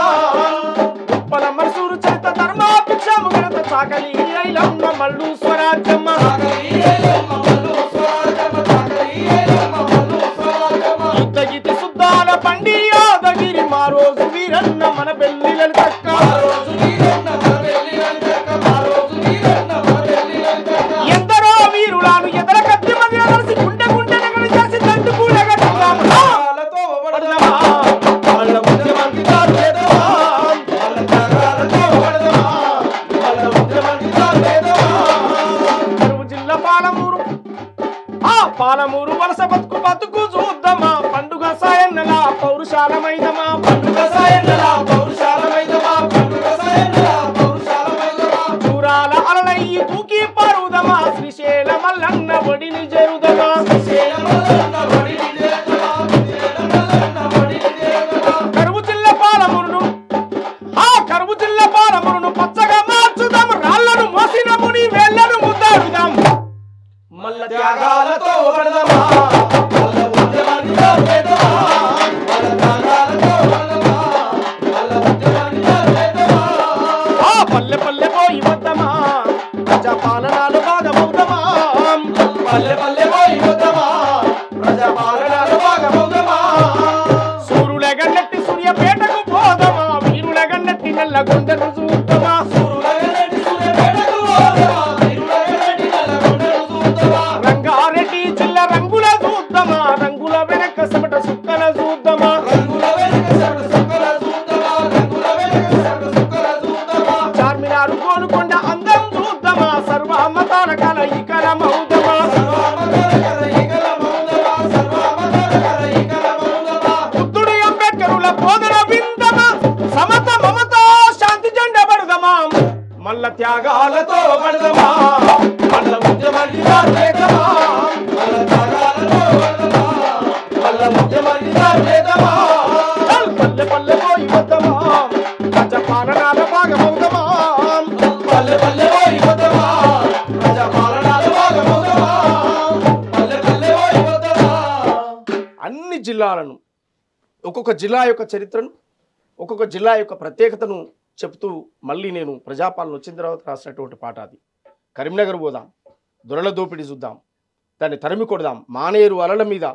S2: ఉప్పల మరుసూరు చరిత ధర్మాభిక్షము గణత సాకలి ఐలమ్మ మల్లు స్వరాజ్యమ్మ, యుద్ధగీతి శుద్ధాల పండి యాదగిరి మా రోజు వీరన్న మన పెళ్లిలను తక్క, ఎందరో వీరులను ఎదర కత్తి మధ్య కలిసి గుండె గుండె నగలు చేసి తండ్రి కూడగట్టున్నాము, మల్ల ఉద్యమానికి దారులేదమా, మల్ల త్యాగాలతో పడదమా, మల్ల ఉద్యమానికి దారులేదమా, కరువు జిల్లా పాలమూరు వలస బతుకు చూద్దామా, పండుగ సాయన్నలా పౌరుషాలమైదమా, పండుగ సాయన్నలా పౌరుషాలమైదమా, పండుగ సాయన్నలా పౌరుషాలమైదమా, చూరాల అలలయ్యి తూకి పారుదమా, శ్రీశైల మల్లన్న ఒడిని చేరుదమా, శ్రీశైల మల్లన్న ఒడిని చేరుదమా, శ్రీశైల మల్లన్న ఒడిని చేరుదమా, కరువు జిల్లా పాలమూరును పచ్చగా మార్చుదాం, రాళ్లను మోసిన ముని వేళ్లను ముద్దాడుదాం, మల్ల త్యాగాలతో పడదమా, మల్ల ఉద్యమానికి దారులేదమా, మల్ల త్యాగాలతో పడదమా, మల్ల ఉద్యమానికి దారులేదమా, పల్లె పల్లె పోయి వద్దామా, ప్రజాపాలనలో భాగమవుదామా, పల్లె పల్లె పోయి వద్దామా, ప్రజాపాలనలో భాగమవుదామా, సూర్యులగన్నట్టి సూర్యపేటకు పోదమా, వీరులగన్నట్టి నల్లగొండను చూద్దామా, సూర్యులగన్నట్టి సూర్యపేటకు పోదమా, వీరులగన్నట్టి నల్లగొండను చూద్దామా, రంగారెడ్డి జిల్లా రంగుల చూద్దామా, రంగుల వెనక సమట సుక్కల చూద్దామా, రంగుల వెనక సమట సుక్కల చూద్దామా, రంగుల వెనక సమట సుక్కల చూద్దామా, చార్మినారు గోల్కొండ అందం చూద్దామా, సర్వమతాల కలయికల మౌదమా, సర్వమతాల కలయికల మౌదమా, సర్వమతాల కలయికల మౌదమా, బుద్ధుడి అంబేద్కరుల బోధన విందమా, సమత మమత శాంతి జెండా పడదమా, మల్ల త్యాగాలతో పడదమా, మల్ల ఉద్యమానికి దారులేదమా, మల్ల త్యాగాలతో పడదమా, మల్ల పల్లె పోయి వద్దమా ప్రజాపాలనాల భాగమవుదమా పల్లె పల్లె పోయి వద్దమా ప్రజాపాలనాల భాగమవుదమా పల్లె పల్లె పోయి వద్దమా. అన్ని జిల్లాలను ఒక్కొక్క జిల్లా యొక్క చరిత్రను ఒక్కొక్క జిల్లా యొక్క ప్రత్యేకతను చెప్తూ మళ్ళీ నేను ప్రజాపాలన వచ్చిన తర్వాత రాసినటువంటి పాట అది. కరీంనగర్ పోదాం, దొరల దోపిడీ చూద్దాం, దాన్ని తరిమి కొడదాం, మానేరు అలల మీద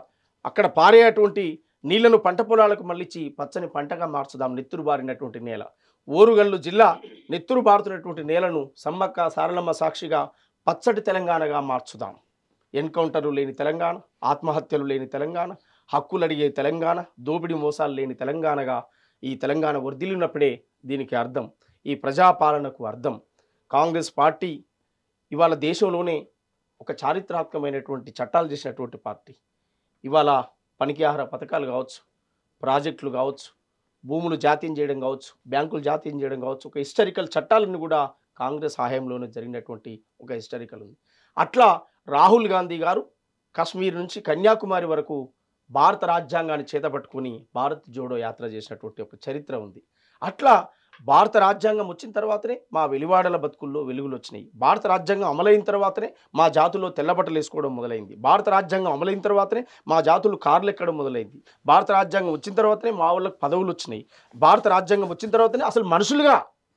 S2: అక్కడ పారేటువంటి నీళ్లను పంట పొలాలకు మళ్ళించి పచ్చని పంటగా మార్చుదాం, నెత్తురు బారినటువంటి నేల. ఓరుగల్లు జిల్లా నెత్తురు బారుతున్నటువంటి నేలను సమ్మక్క సారలమ్మ సాక్షిగా పచ్చటి తెలంగాణగా మార్చుదాం. ఎన్కౌంటర్లు లేని తెలంగాణ, ఆత్మహత్యలు లేని తెలంగాణ, హక్కులు అడిగే తెలంగాణ, దోపిడీ మోసాలు లేని తెలంగాణగా ఈ తెలంగాణ వర్ధిల్లినప్పుడే దీనికి అర్థం, ఈ ప్రజాపాలనకు అర్థం. కాంగ్రెస్ పార్టీ ఇవాళ దేశంలోనే ఒక చారిత్రాత్మకమైనటువంటి చట్టాలు చేసినటువంటి పార్టీ. ఇవాళ పనికి ఆహార పథకాలు కావచ్చు, ప్రాజెక్టులు కావచ్చు, భూములు జాతీయం చేయడం కావచ్చు, బ్యాంకులు జాతీయం చేయడం కావచ్చు, ఒక హిస్టారికల్ చట్టాలను కూడా కాంగ్రెస్ హయాంలోనే జరిగినటువంటి ఒక హిస్టారికల్ ఉంది. అట్లా రాహుల్ గాంధీ గారు కాశ్మీర్ నుంచి కన్యాకుమారి వరకు భారత రాజ్యాంగాన్ని చేతపట్టుకుని భారత్ జోడో యాత్ర చేసినటువంటి ఒక చరిత్ర ఉంది. అట్లా భారత రాజ్యాంగం వచ్చిన తర్వాతనే మా వెలివాడల బతుకుల్లో వెలుగులు వచ్చినాయి. భారత రాజ్యాంగం అమలైన తర్వాతనే మా జాతుల్లో తెల్లబట్టలు వేసుకోవడం మొదలైంది. భారత రాజ్యాంగం అమలైన తర్వాతనే మా జాతులు కార్లు ఎక్కడం మొదలైంది. భారత రాజ్యాంగం వచ్చిన తర్వాతనే మా వాళ్ళకి పదవులు వచ్చినాయి. భారత రాజ్యాంగం వచ్చిన తర్వాతనే అసలు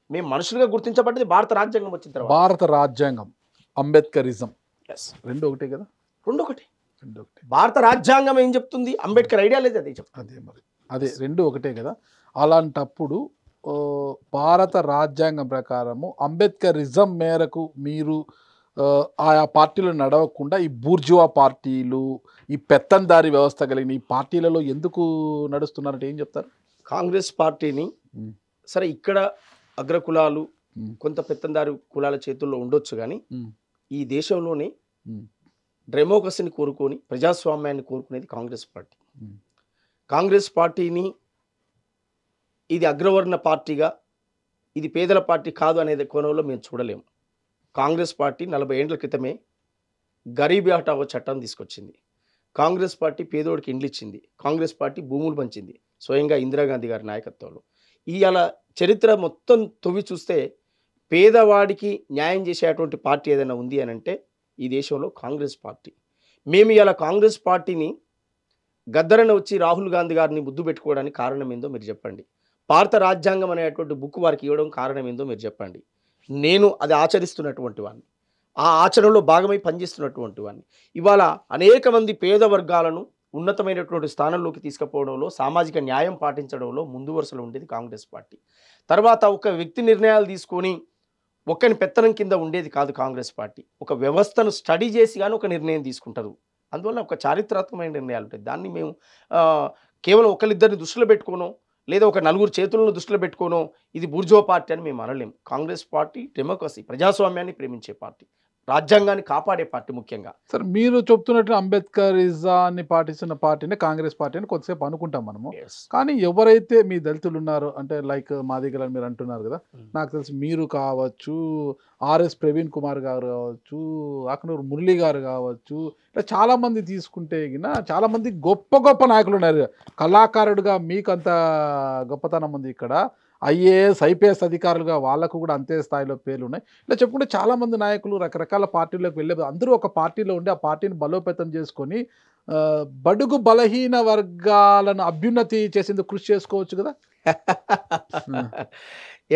S2: మేము మనుషులుగా గుర్తించబడ్డది భారత రాజ్యాంగం వచ్చిన తర్వాత.
S1: భారత రాజ్యాంగం, అంబేద్కరిజం రెండు ఒకటే కదా?
S2: రెండు ఒకటే. భారత రాజ్యాంగం ఏం చెప్తుంది, అంబేద్కర్ ఐడియా లేదు అదే చెప్తుంది.
S1: అదే మరి అదే రెండు ఒకటే కదా. అలాంటప్పుడు భారత రాజ్యాంగం ప్రకారము అంబేద్కరిజం మేరకు మీరు ఆయా పార్టీలు నడవకుండా ఈ బూర్జువా పార్టీలు, ఈ పెత్తందారి వ్యవస్థ కలిగిన ఈ పార్టీలలో ఎందుకు నడుస్తున్నారంటే ఏం చెప్తారు?
S2: కాంగ్రెస్ పార్టీని సరే ఇక్కడ అగ్రకులాలు కొంత పెత్తందారి కులాల చేతుల్లో ఉండొచ్చు, కానీ ఈ దేశంలోనే డెమోక్రసీని కోరుకొని ప్రజాస్వామ్యాన్ని కోరుకునేది కాంగ్రెస్ పార్టీ. కాంగ్రెస్ పార్టీని ఇది అగ్రవర్ణ పార్టీగా, ఇది పేదల పార్టీ కాదు అనేది కోణంలో మేము చూడలేము. కాంగ్రెస్ పార్టీ 40 ఏళ్ల క్రితమే గరీబీ హఠావో చట్టం తీసుకొచ్చింది. కాంగ్రెస్ పార్టీ పేదోడికి ఇండ్లు ఇచ్చింది. కాంగ్రెస్ పార్టీ భూములు పంచింది స్వయంగా ఇందిరాగాంధీ గారి నాయకత్వంలో. ఇవాళ చరిత్ర మొత్తం తొవ్వి చూస్తే పేదవాడికి న్యాయం చేసేటువంటి పార్టీ ఏదైనా ఉంది అని అంటే ఈ దేశంలో కాంగ్రెస్ పార్టీ. మేము ఇలా కాంగ్రెస్ పార్టీని గద్దరన వచ్చి రాహుల్ గాంధీ గారిని ముద్దు పెట్టుకోవడానికి కారణం ఏందో మీరు చెప్పండి. భారత రాజ్యాంగం అనేటువంటి బుక్ వారికి ఇవ్వడం కారణం ఏందో మీరు చెప్పండి. నేను అది ఆచరిస్తున్నటువంటి వాడిని, ఆ ఆచరణలో భాగమై పనిచేస్తున్నటువంటి వాడిని. ఇవాళ అనేక మంది పేద వర్గాలను ఉన్నతమైనటువంటి స్థానంలోకి తీసుకుపోవడంలో, సామాజిక న్యాయం పాటించడంలో ముందు వరుసలో ఉండేది కాంగ్రెస్ పార్టీ. తర్వాత ఒక వ్యక్తి నిర్ణయాలు తీసుకొని ఒక్కని పెత్తనం కింద ఉండేది కాదు కాంగ్రెస్ పార్టీ. ఒక వ్యవస్థను స్టడీ చేసి కానీ ఒక నిర్ణయం తీసుకుంటారు. అందువల్ల ఒక చారిత్రాత్మకమైన నిర్ణయాలు ఉంటాయి. దాన్ని మేము కేవలం ఒకరిద్దరిని దృష్టిలో పెట్టుకోనో లేదా ఒక నలుగురు చేతులను దృష్టిలో పెట్టుకోనో ఇది బూర్జువా పార్టీ అని మేము అనలేము. కాంగ్రెస్ పార్టీ డెమోక్రసీ, ప్రజాస్వామ్యాన్ని ప్రేమించే పార్టీ, రాజ్యాంగాన్ని కాపాడే పార్టీ ముఖ్యంగా.
S1: సార్ మీరు చెప్తున్నట్టు అంబేద్కరిజాన్ని పాటిస్తున్న పార్టీనే కాంగ్రెస్ పార్టీ అని కొద్దిసేపు అనుకుంటాం మనము. కానీ ఎవరైతే మీ దళితులు ఉన్నారో అంటే లైక్ మా దగ్గర మీరు అంటున్నారు కదా, నాకు తెలిసి మీరు కావచ్చు, ఆర్ఎస్ ప్రవీణ్ కుమార్ గారు కావచ్చు, ఆకనూరు మురళి గారు కావచ్చు, ఇలా చాలామంది తీసుకుంటే చాలామంది గొప్ప గొప్ప నాయకులు ఉన్నారు. కళాకారుడుగా మీకు అంత గొప్పతనం ఉంది ఇక్కడ. ఐఏఎస్ ఐపీఎస్ అధికారులుగా వాళ్ళకు కూడా అంతే స్థాయిలో పేర్లు ఉన్నాయి. ఇలా చెప్పుకుంటే చాలామంది నాయకులు రకరకాల పార్టీలకు వెళ్ళే అందరూ ఒక పార్టీలో ఉండి ఆ పార్టీని బలోపేతం చేసుకొని బడుగు బలహీన వర్గాలను అభ్యున్నతి చేసేందుకు కృషి చేసుకోవచ్చు కదా.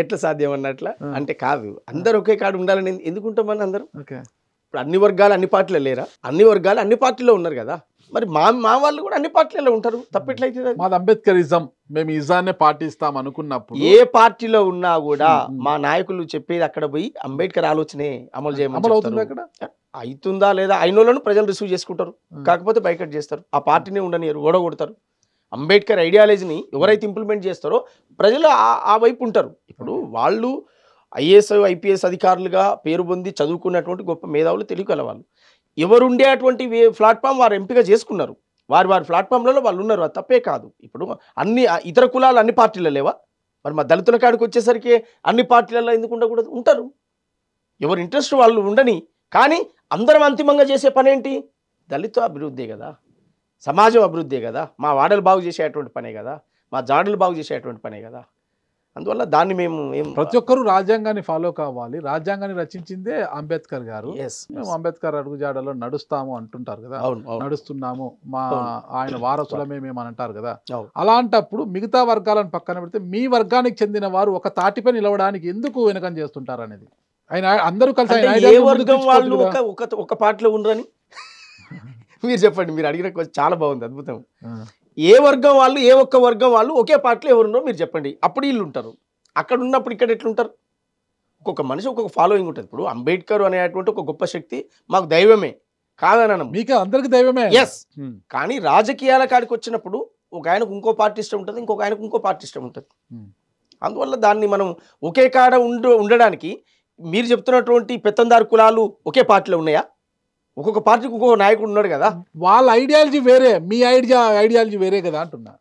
S2: ఎట్లా సాధ్యం అన్నట్ల అంటే కాదు, అందరు ఒకే కాడు ఉండాలని ఎందుకుంటామని అందరూ.
S1: ఓకే,
S2: ఇప్పుడు అన్ని వర్గాలు అన్ని పార్టీలో లేరా? అన్ని వర్గాలు అన్ని పార్టీలో ఉన్నారు కదా. మరి మా వాళ్ళు కూడా అన్ని పార్టీలలో ఉంటారు. తప్పెట్లయితే
S1: మాది అంబేద్కరిజం, మేము ఇజాన్నే పాటిస్తాం అనుకున్నప్పుడు
S2: ఏ పార్టీలో ఉన్నా కూడా మా నాయకులు చెప్పేది అక్కడ పోయి అంబేద్కర్ ఆలోచనే అమలు చేయమని
S1: అక్కడ
S2: అవుతుందా లేదా అయినోళ్ళను ప్రజలు రిసీవ్ చేసుకుంటారు. కాకపోతే బైకట్ చేస్తారు, ఆ పార్టీని ఉండనియరు, ఓడగొడతారు. అంబేద్కర్ ఐడియాలజీని ఎవరైతే ఇంప్లిమెంట్ చేస్తారో ప్రజలు ఆ వైపు ఉంటారు. ఇప్పుడు వాళ్ళు ఐఏఎస్ ఐపీఎస్ అధికారులుగా పేరు పొంది చదువుకున్నటువంటి గొప్ప మేధావులు, తెలివి కలవాళ్ళు. ఎవరుండేటువంటి ప్లాట్ఫామ్ వారు ఎంపిక చేసుకున్నారు. వారి ప్లాట్ఫామ్లలో వాళ్ళు ఉన్నారు. అది తప్పే కాదు. ఇప్పుడు అన్ని ఇతర కులాలు అన్ని పార్టీలలో లేవా? మరి మా దళితుల కాడికి వచ్చేసరికి అన్ని పార్టీలలో ఎందుకు ఉండకూడదు? ఉంటారు. ఎవరి ఇంట్రెస్ట్ వాళ్ళు ఉండని. కానీ అందరం అంతిమంగా చేసే పని ఏంటి? దళిత అభివృద్ధే కదా, సమాజం అభివృద్ధే కదా, మా వాడలు బాగు చేసేటువంటి పనే కదా, మా జాడలు బాగు చేసేటువంటి పనే కదా. అందువల్ల దాన్ని మేము
S1: ప్రతి ఒక్కరూ రాజ్యాంగాన్ని ఫాలో కావాలి. రాజ్యాంగాన్ని రచించిందే అంబేద్కర్ గారు. మేము అంబేద్కర్ అడుగుజాడలో నడుస్తాము అంటుంటారు కదా, నడుస్తున్నాము, ఆయన వారసులమే మేము అని అంటారు కదా. అలాంటప్పుడు మిగతా వర్గాలను పక్కన పెడితే మీ వర్గానికి చెందిన వారు ఒక తాటిపై నిలవడానికి ఎందుకు వెనకం చేస్తుంటారు అనేది ఆయన అందరూ కలిసి
S2: ఏ వర్గం వాళ్ళు ఒక పార్టీలో ఉండరని మీరు చెప్పండి. మీరు అడిగిన చాలా బాగుంది, అద్భుతం. ఏ వర్గం వాళ్ళు, ఏ ఒక్క వర్గం వాళ్ళు ఒకే పార్టీలో ఎవరున్నారో మీరు చెప్పండి. అప్పుడు వీళ్ళు ఉంటారు. అక్కడ ఉన్నప్పుడు ఇక్కడ ఎట్లుంటారు? ఒక్కొక్క మనిషి ఒక్కొక్క ఫాలోయింగ్ ఉంటుంది. ఇప్పుడు అంబేద్కర్ అనేటువంటి ఒక గొప్ప శక్తి మాకు దైవమే కాదనను,
S1: మీకు అందరికి దైవమే.
S2: ఎస్. కానీ రాజకీయాల కాడికి వచ్చినప్పుడు ఒక ఆయనకు ఇంకో పార్టీ ఇష్టం ఉంటుంది, ఇంకొక ఆయనకు ఇంకో పార్టీ ఇష్టం ఉంటుంది. అందువల్ల దాన్ని మనం ఒకే కాడ ఉండడానికి మీరు చెప్తున్నటువంటి పెత్తందారు కులాలు ఒకే పార్టీలో ఉన్నాయా? ఒక్కొక్క పార్టీకి ఒక్కొక్క నాయకుడు ఉన్నాడు కదా.
S1: వాళ్ళ ఐడియాలజీ వేరే, మీ ఐడియాలజీ వేరే కదా అంటున్నా.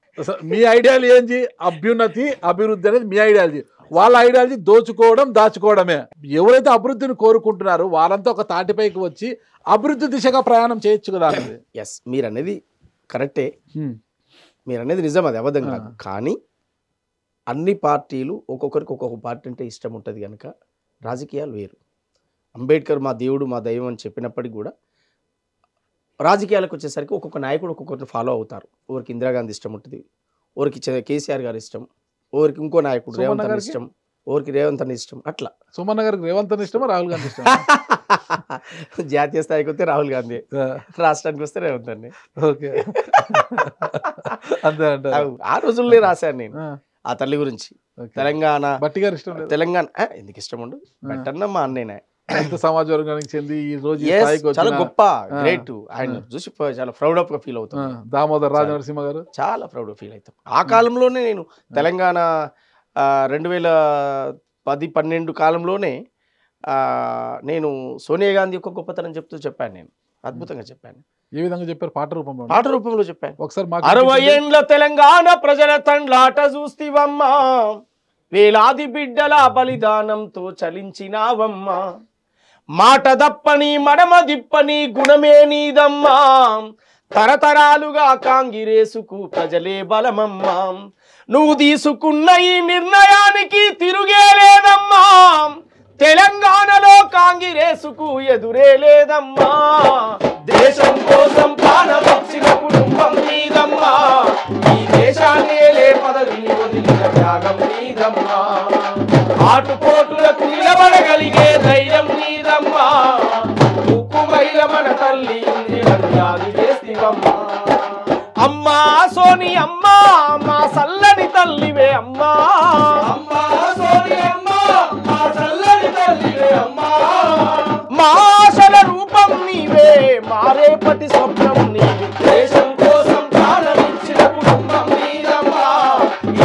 S1: మీ ఐడియాలజీ ఏంటి? అభ్యున్నతి, అభివృద్ధి అనేది మీ ఐడియాలజీ. వాళ్ళ ఐడియాలజీ దోచుకోవడం, దాచుకోవడమే. ఎవరైతే అభివృద్ధిని కోరుకుంటున్నారో వాళ్ళంతా ఒక తాటిపైకి వచ్చి అభివృద్ధి దిశగా ప్రయాణం చేయొచ్చు కదా.
S2: ఎస్, మీరు అనేది కరెక్టే, మీరు అనేది నిజం, అది అబద్ధం కాదు. కానీ అన్ని పార్టీలు ఒక్కొక్కరికి ఒక్కొక్క పార్టీ అంటే ఇష్టం ఉంటుంది కనుక రాజకీయాలు వేరు. అంబేద్కర్ మా దేవుడు, మా దైవం అని చెప్పినప్పటికీ కూడా రాజకీయాలకు వచ్చేసరికి ఒక్కొక్క నాయకుడు ఒక్కొక్కరిని ఫాలో అవుతారు. ఎవరికి ఇందిరాగాంధీ ఇష్టం ఉంటుంది, ఎవరికి కేసీఆర్ గారు ఇష్టం, ఎవరికి ఇంకో నాయకుడు రేవంత్ అన్న ఇష్టం, ఎవరికి రేవంత్ అన్న ఇష్టం. అట్లా
S1: సుమన్న గారికి రేవంత్ అన్న ఇష్టమా, రాహుల్ గాంధీ ఇష్టం?
S2: జాతీయ స్థాయికి వస్తే రాహుల్ గాంధీ, రాష్ట్రానికి వస్తే రేవంత్ అన్న.
S1: ఓకే, అంతే అంట.
S2: ఆ రోజుల్లో రాశాను నేను ఆ తల్లి గురించి. తెలంగాణ
S1: బట్టి గారు ఇష్టం లేదు?
S2: తెలంగాణ ఎందుకు ఇష్టం ఉండు, బట్టన్న మా అన్నయ్య
S1: సమాజ వర్గానికి చెంది ఈ రోజు
S2: చాలా గొప్ప, గ్రేట్. ఆయన చూసి చాలా ప్రౌడ్ ఆఫ్ గా ఫీల్ అవుతాం.
S1: దామోదర్ రాజనరసింహ గారు
S2: చాలా ప్రౌడ్ గా ఫీల్ అవుతాం. ఆ కాలంలోనే నేను తెలంగాణ 2010-12 కాలంలోనే నేను సోనియా గాంధీ యొక్క గొప్పతనం చెప్పాను. నేను అద్భుతంగా చెప్పాను.
S1: ఏ విధంగా చెప్పారు? పాట
S2: రూపంలో చెప్పాను.
S1: ఒకసారి
S2: 60 ఏండ్ల తెలంగాణ ప్రజల తండ్లాట చూస్తివమ్మా, వేలాది బిడ్డల బలిదానంతో చలించినావమ్మా, మాట దప్పని మడమ దిప్పని గుణమే నీదమ్మా, తరతరాలుగా కాంగిరేసుకు ప్రజలే బలమమ్మా, నువ్వు తీసుకున్న ఈ నిర్ణయానికి తిరుగే లేదమ్మా, తెలంగాణలో కాంగిరేసుకు ఎదురే లేదమ్మా, దేశం కోసం ప్రాణమిచ్చిన కుటుంబం నీదమ్మా, ఈ దేశాన్ని లే పదవిని వదిలిన త్యాగం నీదమ్మా, ఆటుపోటులకు నిలబడగలిగే ధైర్యం నీదమ్మా, ఉక్కుమైన మన తల్లి ఇందిరన్యాది చేస్తివమ్మా, అమ్మా సోని అమ్మా మా సల్లని తల్లివే అమ్మా, అమ్మా సోని అమ్మా మా సల్లని తల్లివే అమ్మా, మా ఆశల రూపం నీవే, మా రేపటి స్వప్నం నీవే, దేశం కోసం ప్రాణమిచ్చిన కుటుంబం నీదమ్మా,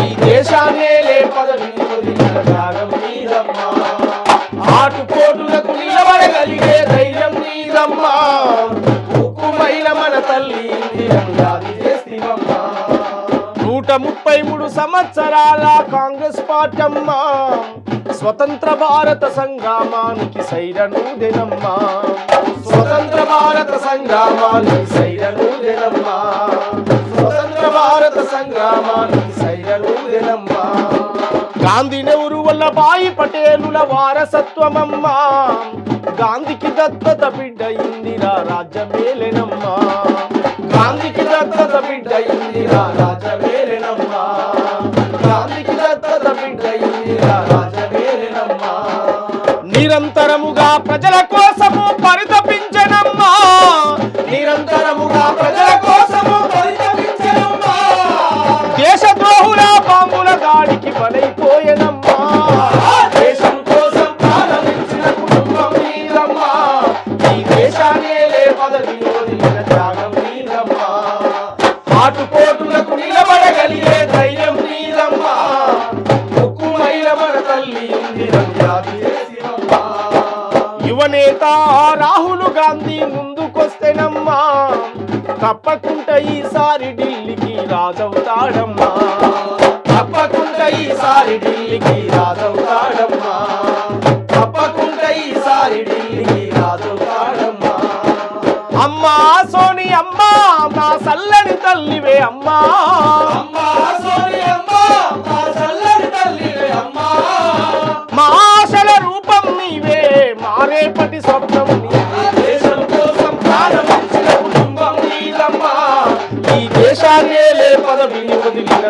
S2: ఈ దేశాన్నే లే పదవిని వదిలిన త్యాగం నీదమ్మా, ఆటుపోటులకు నిలబడగలిగే ధైర్యం నీదమ్మా, ఉక్కుమైన మన తల్లి ఇందిరన్యాది చేస్తివమ్మా, 133 సంవత్సరాల కాంగ్రెస్ పార్టీ స్వతంత్ర భారత సంగ్రామానికి సైరనూదెనమ్మా, స్వతంత్ర భారత సంగ్రామానికి సైరనూదెనమ్మా, స్వతంత్ర భారత సంగ్రామానికి సైరనూదెనమ్మా, గాంధీ నెహ్రూ వల్లభాయి పటేలుల వారసత్వమమ్మా, గాంధీకి దత్తత బిడ్డ ఇందిరా రాజ్యమేలెనమ్మా, గాంధీకి దత్తత బిడ్డ ఇందిరా రాజ్యమేలెనమ్మా, గాంధీకి దత్తత బిడ్డ ఇందిరా రాజ్యమేలెనమ్మా, నిరంతరముగా ప్రజల కోసము పరితపించనమ్మా, నిరంతరముగా ప్రజల కోసము పరితపించనమ్మా, దేశద్రోహుల బాంబుల దాడికి బలైపోయెనమ్మా, దేశం కోసం ప్రాణమిచ్చిన కుటుంబం నీదమ్మా, ఈ దేశాన్నే లే పదవిని వదిలిన త్యాగం నీదమ్మా, ఆటుపోటులకు నిలబడగలిగే ధైర్యం నీదమ్మా, ఉక్కుమైన మన తల్లి ఇందిరన్యాది చేసినమ్మా, యువనేత రాహుల్ గాంధీ ముందుకొస్తేనమ్మా, తప్పకుండా ఈసారి ఢిల్లీకి రాజవుతాడమ్మా, తప్పకుండా ఈసారి ఢిల్లీకి రాజవుతాడమ్మా, తప్పకుండా ఈసారి ఢిల్లీకి రాజవుతాడమ్మా, అమ్మా సోని అమ్మా మా సల్లని తల్లివే అమ్మా, అమ్మా సోని అమ్మా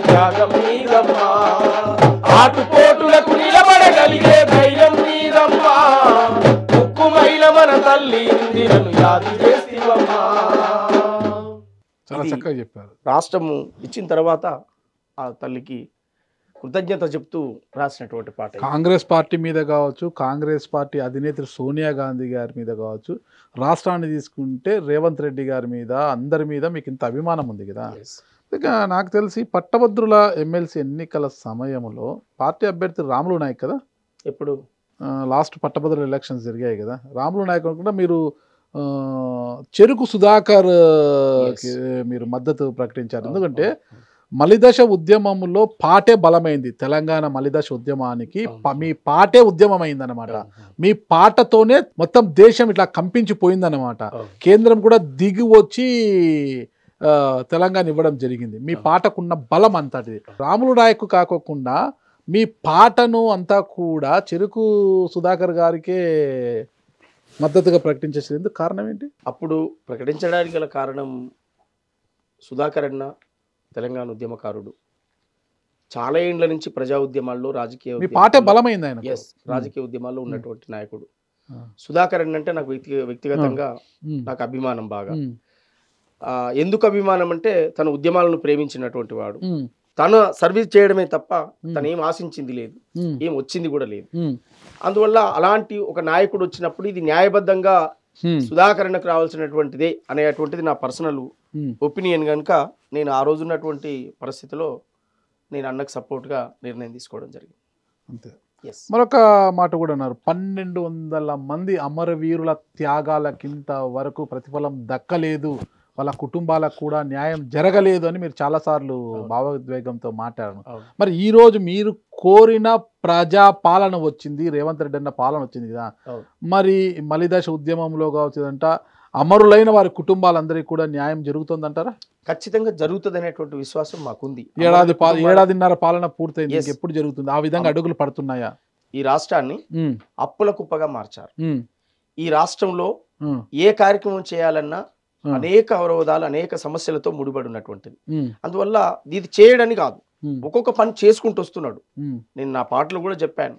S2: త్యాగం నీదమ్మా, ఆటుపోటులకు నిలబడగలిగే ధైర్యం నీదమ్మా, ఉక్కుమైన మన తల్లి ఇందిరను యాది చేసివమ్మా.
S1: చాలా చక్కగా చెప్పారు.
S2: రాష్ట్రము ఇచ్చిన తర్వాత ఆ తల్లికి కృతజ్ఞత చెప్తూ రాసినటువంటి పాట.
S1: కాంగ్రెస్ పార్టీ మీద కావచ్చు, కాంగ్రెస్ పార్టీ అధినేత్రి సోనియా గాంధీ గారి మీద కావచ్చు, రాష్ట్రాన్ని తీసుకుంటే రేవంత్ రెడ్డి గారి మీద, అందరి మీద మీకు ఇంత అభిమానం ఉంది కదా. ఇక నాకు తెలిసి పట్టభద్రుల ఎమ్మెల్సీ ఎన్నికల సమయంలో పార్టీ అభ్యర్థి రాములు నాయక్ కదా,
S2: ఎప్పుడు
S1: లాస్ట్ పట్టభద్రుల ఎలక్షన్స్ జరిగాయి కదా, రాములు నాయక్ అనుకుంటా మీరు చెరుకు సుధాకర్ మీరు మద్దతు ప్రకటించారు. ఎందుకంటే మలిదశ ఉద్యమంలో పాటే బలమైంది. తెలంగాణ మలిదశ ఉద్యమానికి మీ పాటే ఉద్యమం అయిందనమాట. మీ పాటతోనే మొత్తం దేశం ఇట్లా కంపించిపోయిందనమాట. కేంద్రం కూడా దిగి వచ్చి తెలంగాణ ఇవ్వడం జరిగింది. మీ పాటకున్న బలం అంతటిది. రాములు నాయక్ కాకోకుండా మీ పాటను అంతా కూడా చెరుకు సుధాకర్ గారికే మద్దతుగా ప్రకటించేసేందుకు కారణం ఏంటి?
S2: అప్పుడు ప్రకటించడానికి గల కారణం, సుధాకర్ అన్న తెలంగాణ ఉద్యమకారుడు, చాలా ఏండ్ల నుంచి ప్రజా ఉద్యమాల్లో, రాజకీయ
S1: పాటే బలమైంది ఆయన.
S2: రాజకీయ ఉద్యమాల్లో ఉన్నటువంటి నాయకుడు సుధాకర్ అన్న అంటే నాకు వ్యక్తిగతంగా నాకు అభిమానం బాగా. ఎందుకు అభిమానం అంటే తన ఉద్యమాలను ప్రేమించినటువంటి వాడు. తన సర్వీస్ చేయడమే తప్ప తను ఏం ఆశించింది లేదు, ఏం వచ్చింది కూడా లేదు. అందువల్ల అలాంటి ఒక నాయకుడు వచ్చినప్పుడు ఇది న్యాయబద్ధంగా సుధాకరణకు రావాల్సినటువంటిదే అనేటువంటిది నా పర్సనల్ ఒపీనియన్. కనుక నేను ఆ రోజు ఉన్నటువంటి పరిస్థితిలో నేను అన్నకు సపోర్ట్గా నిర్ణయం తీసుకోవడం జరిగింది.
S1: అంతే. మరొక మాట కూడా అన్నారు, 1200 మంది అమరవీరుల త్యాగాలకింత వరకు ప్రతిఫలం దక్కలేదు, వాళ్ళ కుటుంబాలకు కూడా న్యాయం జరగలేదు అని మీరు చాలాసార్లు భావోద్వేగంతో మాట్లాడారు. మరి ఈరోజు మీరు కోరిన ప్రజా పాలన వచ్చింది, రేవంత్ రెడ్డి అన్న పాలన వచ్చింది కదా, మరి మలిదశ ఉద్యమంలో కావచ్చుదంట అమరులైన వారి కుటుంబాలందరికీ కూడా న్యాయం జరుగుతుందంటారా?
S2: ఖచ్చితంగా జరుగుతుంది అనేటువంటి విశ్వాసం మాకుంది.
S1: ఏడాదిన్నర పాలన పూర్తయింది, ఎప్పుడు జరుగుతుంది? ఆ విధంగా అడుగులు పడుతున్నాయా?
S2: ఈ రాష్ట్రాన్ని అప్పుల కుప్పగా మార్చారు. ఈ రాష్ట్రంలో ఏ కార్యక్రమం చేయాలన్నా అనేక అవరోధాలు, అనేక సమస్యలతో ముడిపడి ఉన్నటువంటిది. అందువల్ల ఇది చేయడని కాదు, ఒక్కొక్క పని చేసుకుంటూ వస్తున్నాడు. నేను నా పాటలు కూడా చెప్పాను,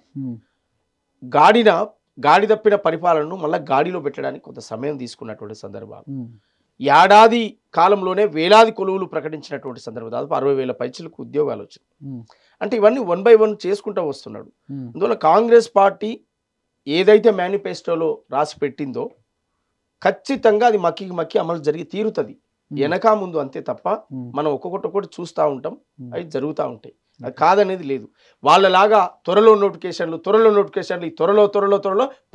S2: గాడి తప్పిన పరిపాలనను మళ్ళీ గాడిలో పెట్టడానికి కొంత సమయం తీసుకున్నటువంటి సందర్భాలు. ఏడాది కాలంలోనే వేలాది కొలువులు ప్రకటించినటువంటి సందర్భం, దాదాపు 60,000 పైచిలకు ఉద్యోగాలు వచ్చాయి. అంటే ఇవన్నీ 1 by 1 చేసుకుంటూ వస్తున్నాడు. అందువల్ల కాంగ్రెస్ పార్టీ ఏదైతే మేనిఫెస్టోలో రాసి పెట్టిందో ఖచ్చితంగా అది మక్కి అమలు జరిగి తీరుతుంది. వెనక ముందు అంతే తప్ప మనం ఒక్కొక్కటి చూస్తూ ఉంటాం, అవి జరుగుతూ ఉంటాయి. అది కాదనేది లేదు. వాళ్ళలాగా త్వరలో నోటిఫికేషన్లు ఈ త్వరలో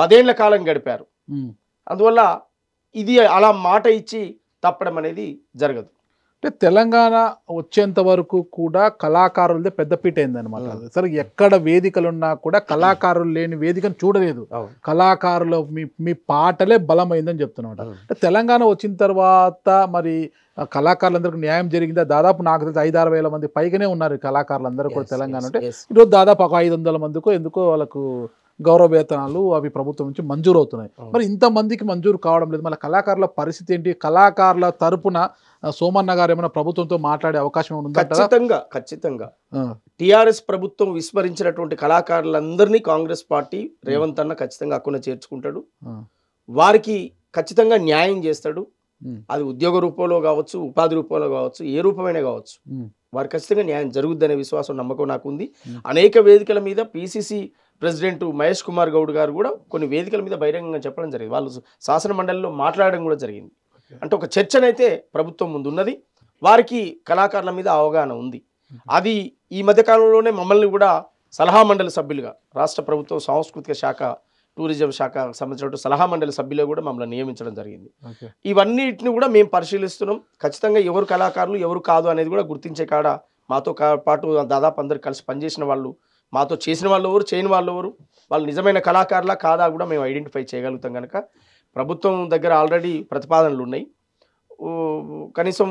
S2: 10 ఏళ్ల కాలం గడిపారు. అందువల్ల ఇది అలా మాట ఇచ్చి తప్పడం అనేది జరగదు.
S1: అంటే తెలంగాణ వచ్చేంత వరకు కూడా కళాకారులదే పెద్దపీట అయిందనమాట. సరే, ఎక్కడ వేదికలు ఉన్నా కూడా కళాకారులు లేని వేదికను చూడలేదు. కళాకారులు మీ పాటలే బలమైందని చెప్తున్నమాట. అంటే తెలంగాణ వచ్చిన తర్వాత మరి కళాకారులందరికీ న్యాయం జరిగిందా? దాదాపు నాకు తెలిసి 5-6 వేల మంది పైగానే ఉన్నారు కళాకారులందరూ కూడా తెలంగాణ. అంటే ఈరోజు దాదాపు ఒక 500 మందికో ఎందుకో వాళ్ళకు గౌరవ వేతనాలు అవి ప్రభుత్వం నుంచి మంజూరు అవుతున్నాయి. మరి ఇంతమందికి మంజూరు కావడం లేదు. మళ్ళీ కళాకారుల పరిస్థితి ఏంటి? కళాకారుల తరపున సోమన్న గారు ఏమైనా ప్రభుత్వంతో మాట్లాడే అవకాశం ఉందా?
S2: ఖచ్చితంగా టిఆర్ఎస్ ప్రభుత్వం విస్మరించినటువంటి కళాకారులందరినీ కాంగ్రెస్ పార్టీ రేవంత్ అన్న ఖచ్చితంగా హక్కున చేర్చుకుంటాడు. వారికి ఖచ్చితంగా న్యాయం చేస్తాడు. అది ఉద్యోగ రూపంలో కావచ్చు, ఉపాధి రూపంలో కావచ్చు, ఏ రూపమైనా కావచ్చు, వారికి ఖచ్చితంగా న్యాయం జరుగుద్దనే విశ్వాసం, నమ్మకం నాకు ఉంది. అనేక వేదికల మీద పిసిసి ప్రెసిడెంట్ మహేష్ కుమార్ గౌడ్ గారు కూడా కొన్ని వేదికల మీద బహిరంగంగా చెప్పడం జరిగింది. వాళ్ళు శాసన మండలిలో మాట్లాడడం కూడా జరిగింది. అంటే ఒక చర్చనైతే ప్రభుత్వం ముందు ఉన్నది. వారికి కళాకారుల మీద అవగాహన ఉంది. అది ఈ మధ్యకాలంలోనే మమ్మల్ని కూడా సలహా మండలి సభ్యులుగా రాష్ట్ర ప్రభుత్వం సాంస్కృతిక శాఖ, టూరిజం శాఖ సంబంధించిన సలహా మండలి సభ్యులు కూడా మమ్మల్ని నియమించడం జరిగింది. ఇవన్నిటిని కూడా మేము పరిశీలిస్తున్నాం. ఖచ్చితంగా ఎవరు కళాకారులు ఎవరు కాదు అనేది కూడా గుర్తించే కాడ మాతో పాటు దాదాపు అందరు కలిసి పనిచేసిన వాళ్ళు, మాతో చేసిన వాళ్ళు ఎవరు, చేయని వాళ్ళు ఎవరు, వాళ్ళు నిజమైన కళాకారులా కాదా కూడా మేము ఐడెంటిఫై చేయగలుగుతాం. కనుక ప్రభుత్వం దగ్గర ఆల్రెడీ ప్రతిపాదనలు ఉన్నాయి. కనీసం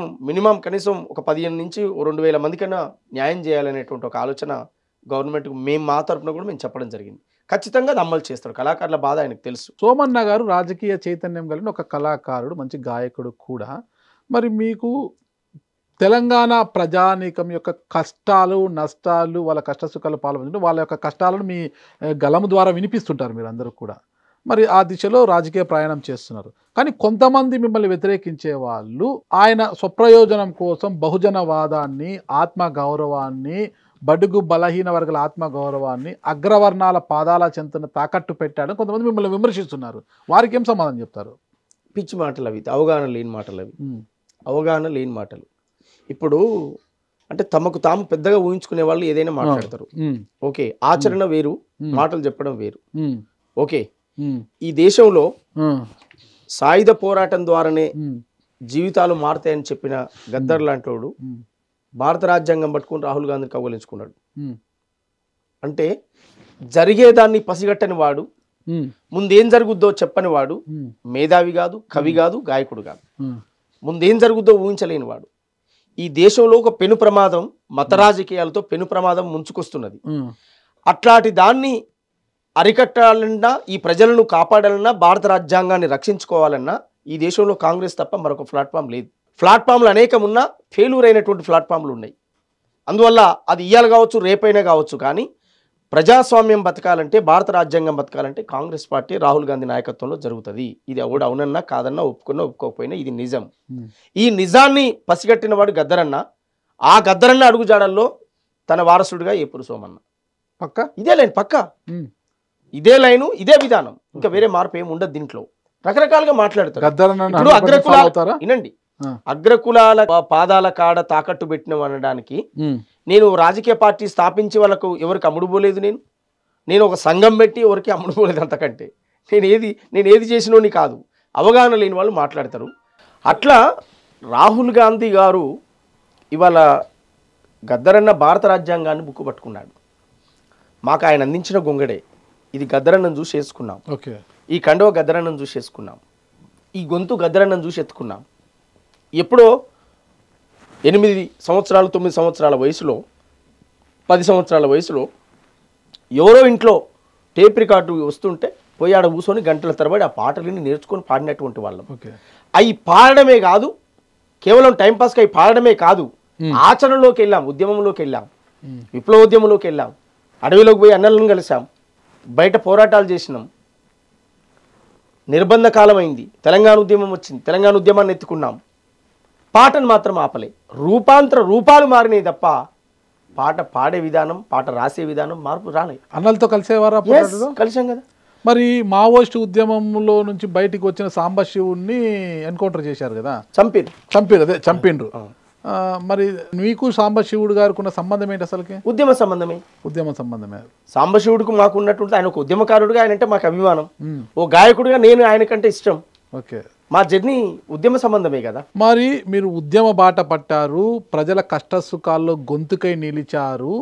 S2: ఒక 15 నుంచి 2,000 మందికైనా న్యాయం చేయాలనేటువంటి ఒక ఆలోచన గవర్నమెంట్కి మేము మా తరఫున కూడా మేము చెప్పడం జరిగింది. ఖచ్చితంగా అది అమలు చేస్తాడు. కళాకారుల బాధ ఆయనకు తెలుసు.
S1: సోమన్న గారు రాజకీయ చైతన్యం కలిగిన ఒక కళాకారుడు, మంచి గాయకుడు కూడా. మరి మీకు తెలంగాణ ప్రజానీకం యొక్క కష్టాలు నష్టాలు వాళ్ళ కష్టసుఖాలు పాల్గొంటుంటే వాళ్ళ యొక్క కష్టాలను మీ గలము ద్వారా వినిపిస్తుంటారు మీరు అందరూ కూడా. మరి ఆ దిశలో రాజకీయ ప్రయాణం చేస్తున్నారు. కానీ కొంతమంది మిమ్మల్ని వ్యతిరేకించే వాళ్ళు ఆయన స్వప్రయోజనం కోసం బహుజనవాదాన్ని, ఆత్మగౌరవాన్ని, బడుగు బలహీన వర్గాల ఆత్మగౌరవాన్ని అగ్రవర్ణాల పాదాల చెంతను తాకట్టు పెట్టాడని కొంతమంది మిమ్మల్ని విమర్శిస్తున్నారు. వారికి ఏం సమాధానం చెప్తారు?
S2: పిచ్చి మాటలు అవి, అవగాహన లేని మాటలు అవి, అవగాహన లేని మాటలు. ఇప్పుడు అంటే తమకు తాము పెద్దగా ఊహించుకునే వాళ్ళు ఏదైనా మాట్లాడతారు. ఓకే, ఆచరణ వేరు, మాటలు చెప్పడం వేరు. ఓకే, ఈ దేశంలో సాయుధ పోరాటం ద్వారానే జీవితాలు మారుతాయని చెప్పిన గద్దర్ లాంటి వాడు భారత రాజ్యాంగం పట్టుకుని రాహుల్ గాంధీని కౌగలించుకున్నాడు. అంటే జరిగేదాన్ని పసిగట్టని వాడు, ముందేం జరుగుద్దో చెప్పని వాడు, మేధావి కాదు, కవి కాదు, గాయకుడు కాదు. ముందేం జరుగుద్దో ఊహించలేని వాడు. ఈ దేశంలో ఒక పెను ప్రమాదం, మత రాజకీయాలతో పెను ప్రమాదం ముంచుకొస్తున్నది. అట్లాంటి దాన్ని అరికట్టాలన్నా, ఈ ప్రజలను కాపాడాలన్నా, భారత రాజ్యాంగాన్ని రక్షించుకోవాలన్నా ఈ దేశంలో కాంగ్రెస్ తప్ప మరొక ప్లాట్ఫామ్ లేదు. ప్లాట్ఫామ్లు అనేకం ఉన్నా ఫెయిల్యూర్ అయినటువంటి ప్లాట్ఫామ్లు ఉన్నాయి. అందువల్ల అది ఇయ్యాలి కావచ్చు, రేపైనా కావచ్చు, కానీ ప్రజాస్వామ్యం బతకాలంటే, భారత రాజ్యాంగం బతకాలంటే కాంగ్రెస్ పార్టీ రాహుల్ గాంధీ నాయకత్వంలో జరుగుతుంది. ఇది ఎవడు అవునన్నా కాదన్నా, ఒప్పుకున్నా ఒప్పుకోకపోయినా ఇది నిజం. ఈ నిజాన్ని పసిగట్టిన వాడు గద్దరన్న. ఆ గద్దరన్న అడుగుజాడల్లో తన వారసుడిగా ఏపూరు సోమన్న.
S1: పక్క
S2: ఇదే లైన్, పక్క ఇదే లైను, ఇదే విధానం. ఇంకా వేరే మార్పు ఏమి ఉండదు దీంట్లో. రకరకాలుగా మాట్లాడతారు. ఇప్పుడు అగ్రకులాలు వినండి, అగ్రకులాల పాదాల కాడ తాకట్టు పెట్టిన అనడానికి నేను రాజకీయ పార్టీ స్థాపించి వాళ్ళకు ఎవరికి అమ్ముడుపోలేదు. నేను ఒక సంఘం పెట్టి ఎవరికి అమ్ముడుపోలేదు. అంతకంటే నేను ఏది చేసినోని కాదు. అవగాహన లేని వాళ్ళు మాట్లాడతారు. అట్లా రాహుల్ గాంధీ గారు ఇవాళ గద్దరన్న భారత రాజ్యాంగాన్ని బుక్కు పట్టుకున్నాడు. మాకు ఆయన అందించిన గొంగడే ఇది. గద్దరన్నను చూసి వేసుకున్నాం, ఈ కండవ గద్దరన్నను చూసి వేసుకున్నాం, ఈ గొంతు గద్దరన్నను చూసి ఎత్తుకున్నాం. ఎప్పుడో 8 సంవత్సరాలు 9 సంవత్సరాల వయసులో, 10 సంవత్సరాల వయసులో ఎవరో ఇంట్లో టేప్ రికార్డు వస్తుంటే పోయి ఆడ కూర్చొని గంటల తరబడి ఆ పాటలని నేర్చుకొని పాడినటువంటి వాళ్ళం. అవి పాడడమే కాదు, కేవలం టైంపాస్కి అవి పాడడమే కాదు, ఆచరణలోకి వెళ్ళాం, ఉద్యమంలోకి వెళ్ళాం, విప్లవోద్యమంలోకి వెళ్ళాం, అడవిలోకి పోయి అన్నలను కలిసాం, బయట పోరాటాలు చేసినాం. నిర్బంధ కాలం అయింది, తెలంగాణ ఉద్యమం వచ్చింది, తెలంగాణ ఉద్యమాన్ని ఎత్తుకున్నాం. పాటను మాత్రం ఆపలే. రూపాలు మారినాయి తప్ప పాట పాడే విధానం, పాట రాసే విధానం మార్పు రాలేదు.
S1: అన్నలతో కలిసేవారా?
S2: కలిసాం కదా.
S1: మరి మావోయిస్ట్ ఉద్యమంలో నుంచి బయటికి వచ్చిన సాంబశివుడిని ఎన్కౌంటర్ చేశారు కదా, చంపిండ్రు. మరి మీకు సాంబశివుడు గారికి ఉన్న సంబంధం ఏంటి అసలుకి? ఉద్యమ సంబంధమే. సాంబశివుడికి
S2: మాకు ఉన్నటువంటి ఆయన ఒక ఉద్యమకారుడుగా ఆయన అంటే మాకు అభిమానం, ఓ గాయకుడిగా నేను ఆయన కంటే ఇష్టం.
S1: ఓకే,
S2: మా జర్నీ ఉద్యమ సంబంధమే కదా.
S1: మరి మీరు ఉద్యమ బాట పట్టారు, ప్రజల కష్టసుఖాల్లో గొంతుకై నిలిచారు.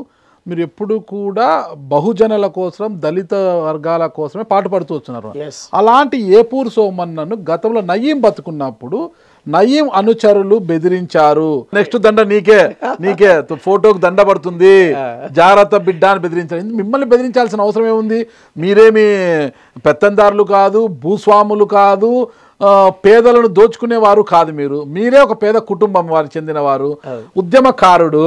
S1: మీరు ఎప్పుడు కూడా బహుజనుల కోసం, దళిత వర్గాల కోసమే పాటుపడుతూ వస్తున్నారు. అలాంటి ఏపూరు సోమన్నను గతంలో నయీం బతుకున్నప్పుడు నయీం అనుచరులు బెదిరించారు. నెక్స్ట్ దండ నీకే ఫోటోకి దండ పడుతుంది, జాగ్రత్త బిడ్డ అని బెదిరించారు. మిమ్మల్ని బెదిరించాల్సిన అవసరం ఏముంది? మీరేమి పెత్తందారులు కాదు, భూస్వాములు కాదు, పేదలను దోచుకునేవారు కాదు. మీరే ఒక పేద కుటుంబం వారు చెందినవారు, ఉద్యమకారుడు,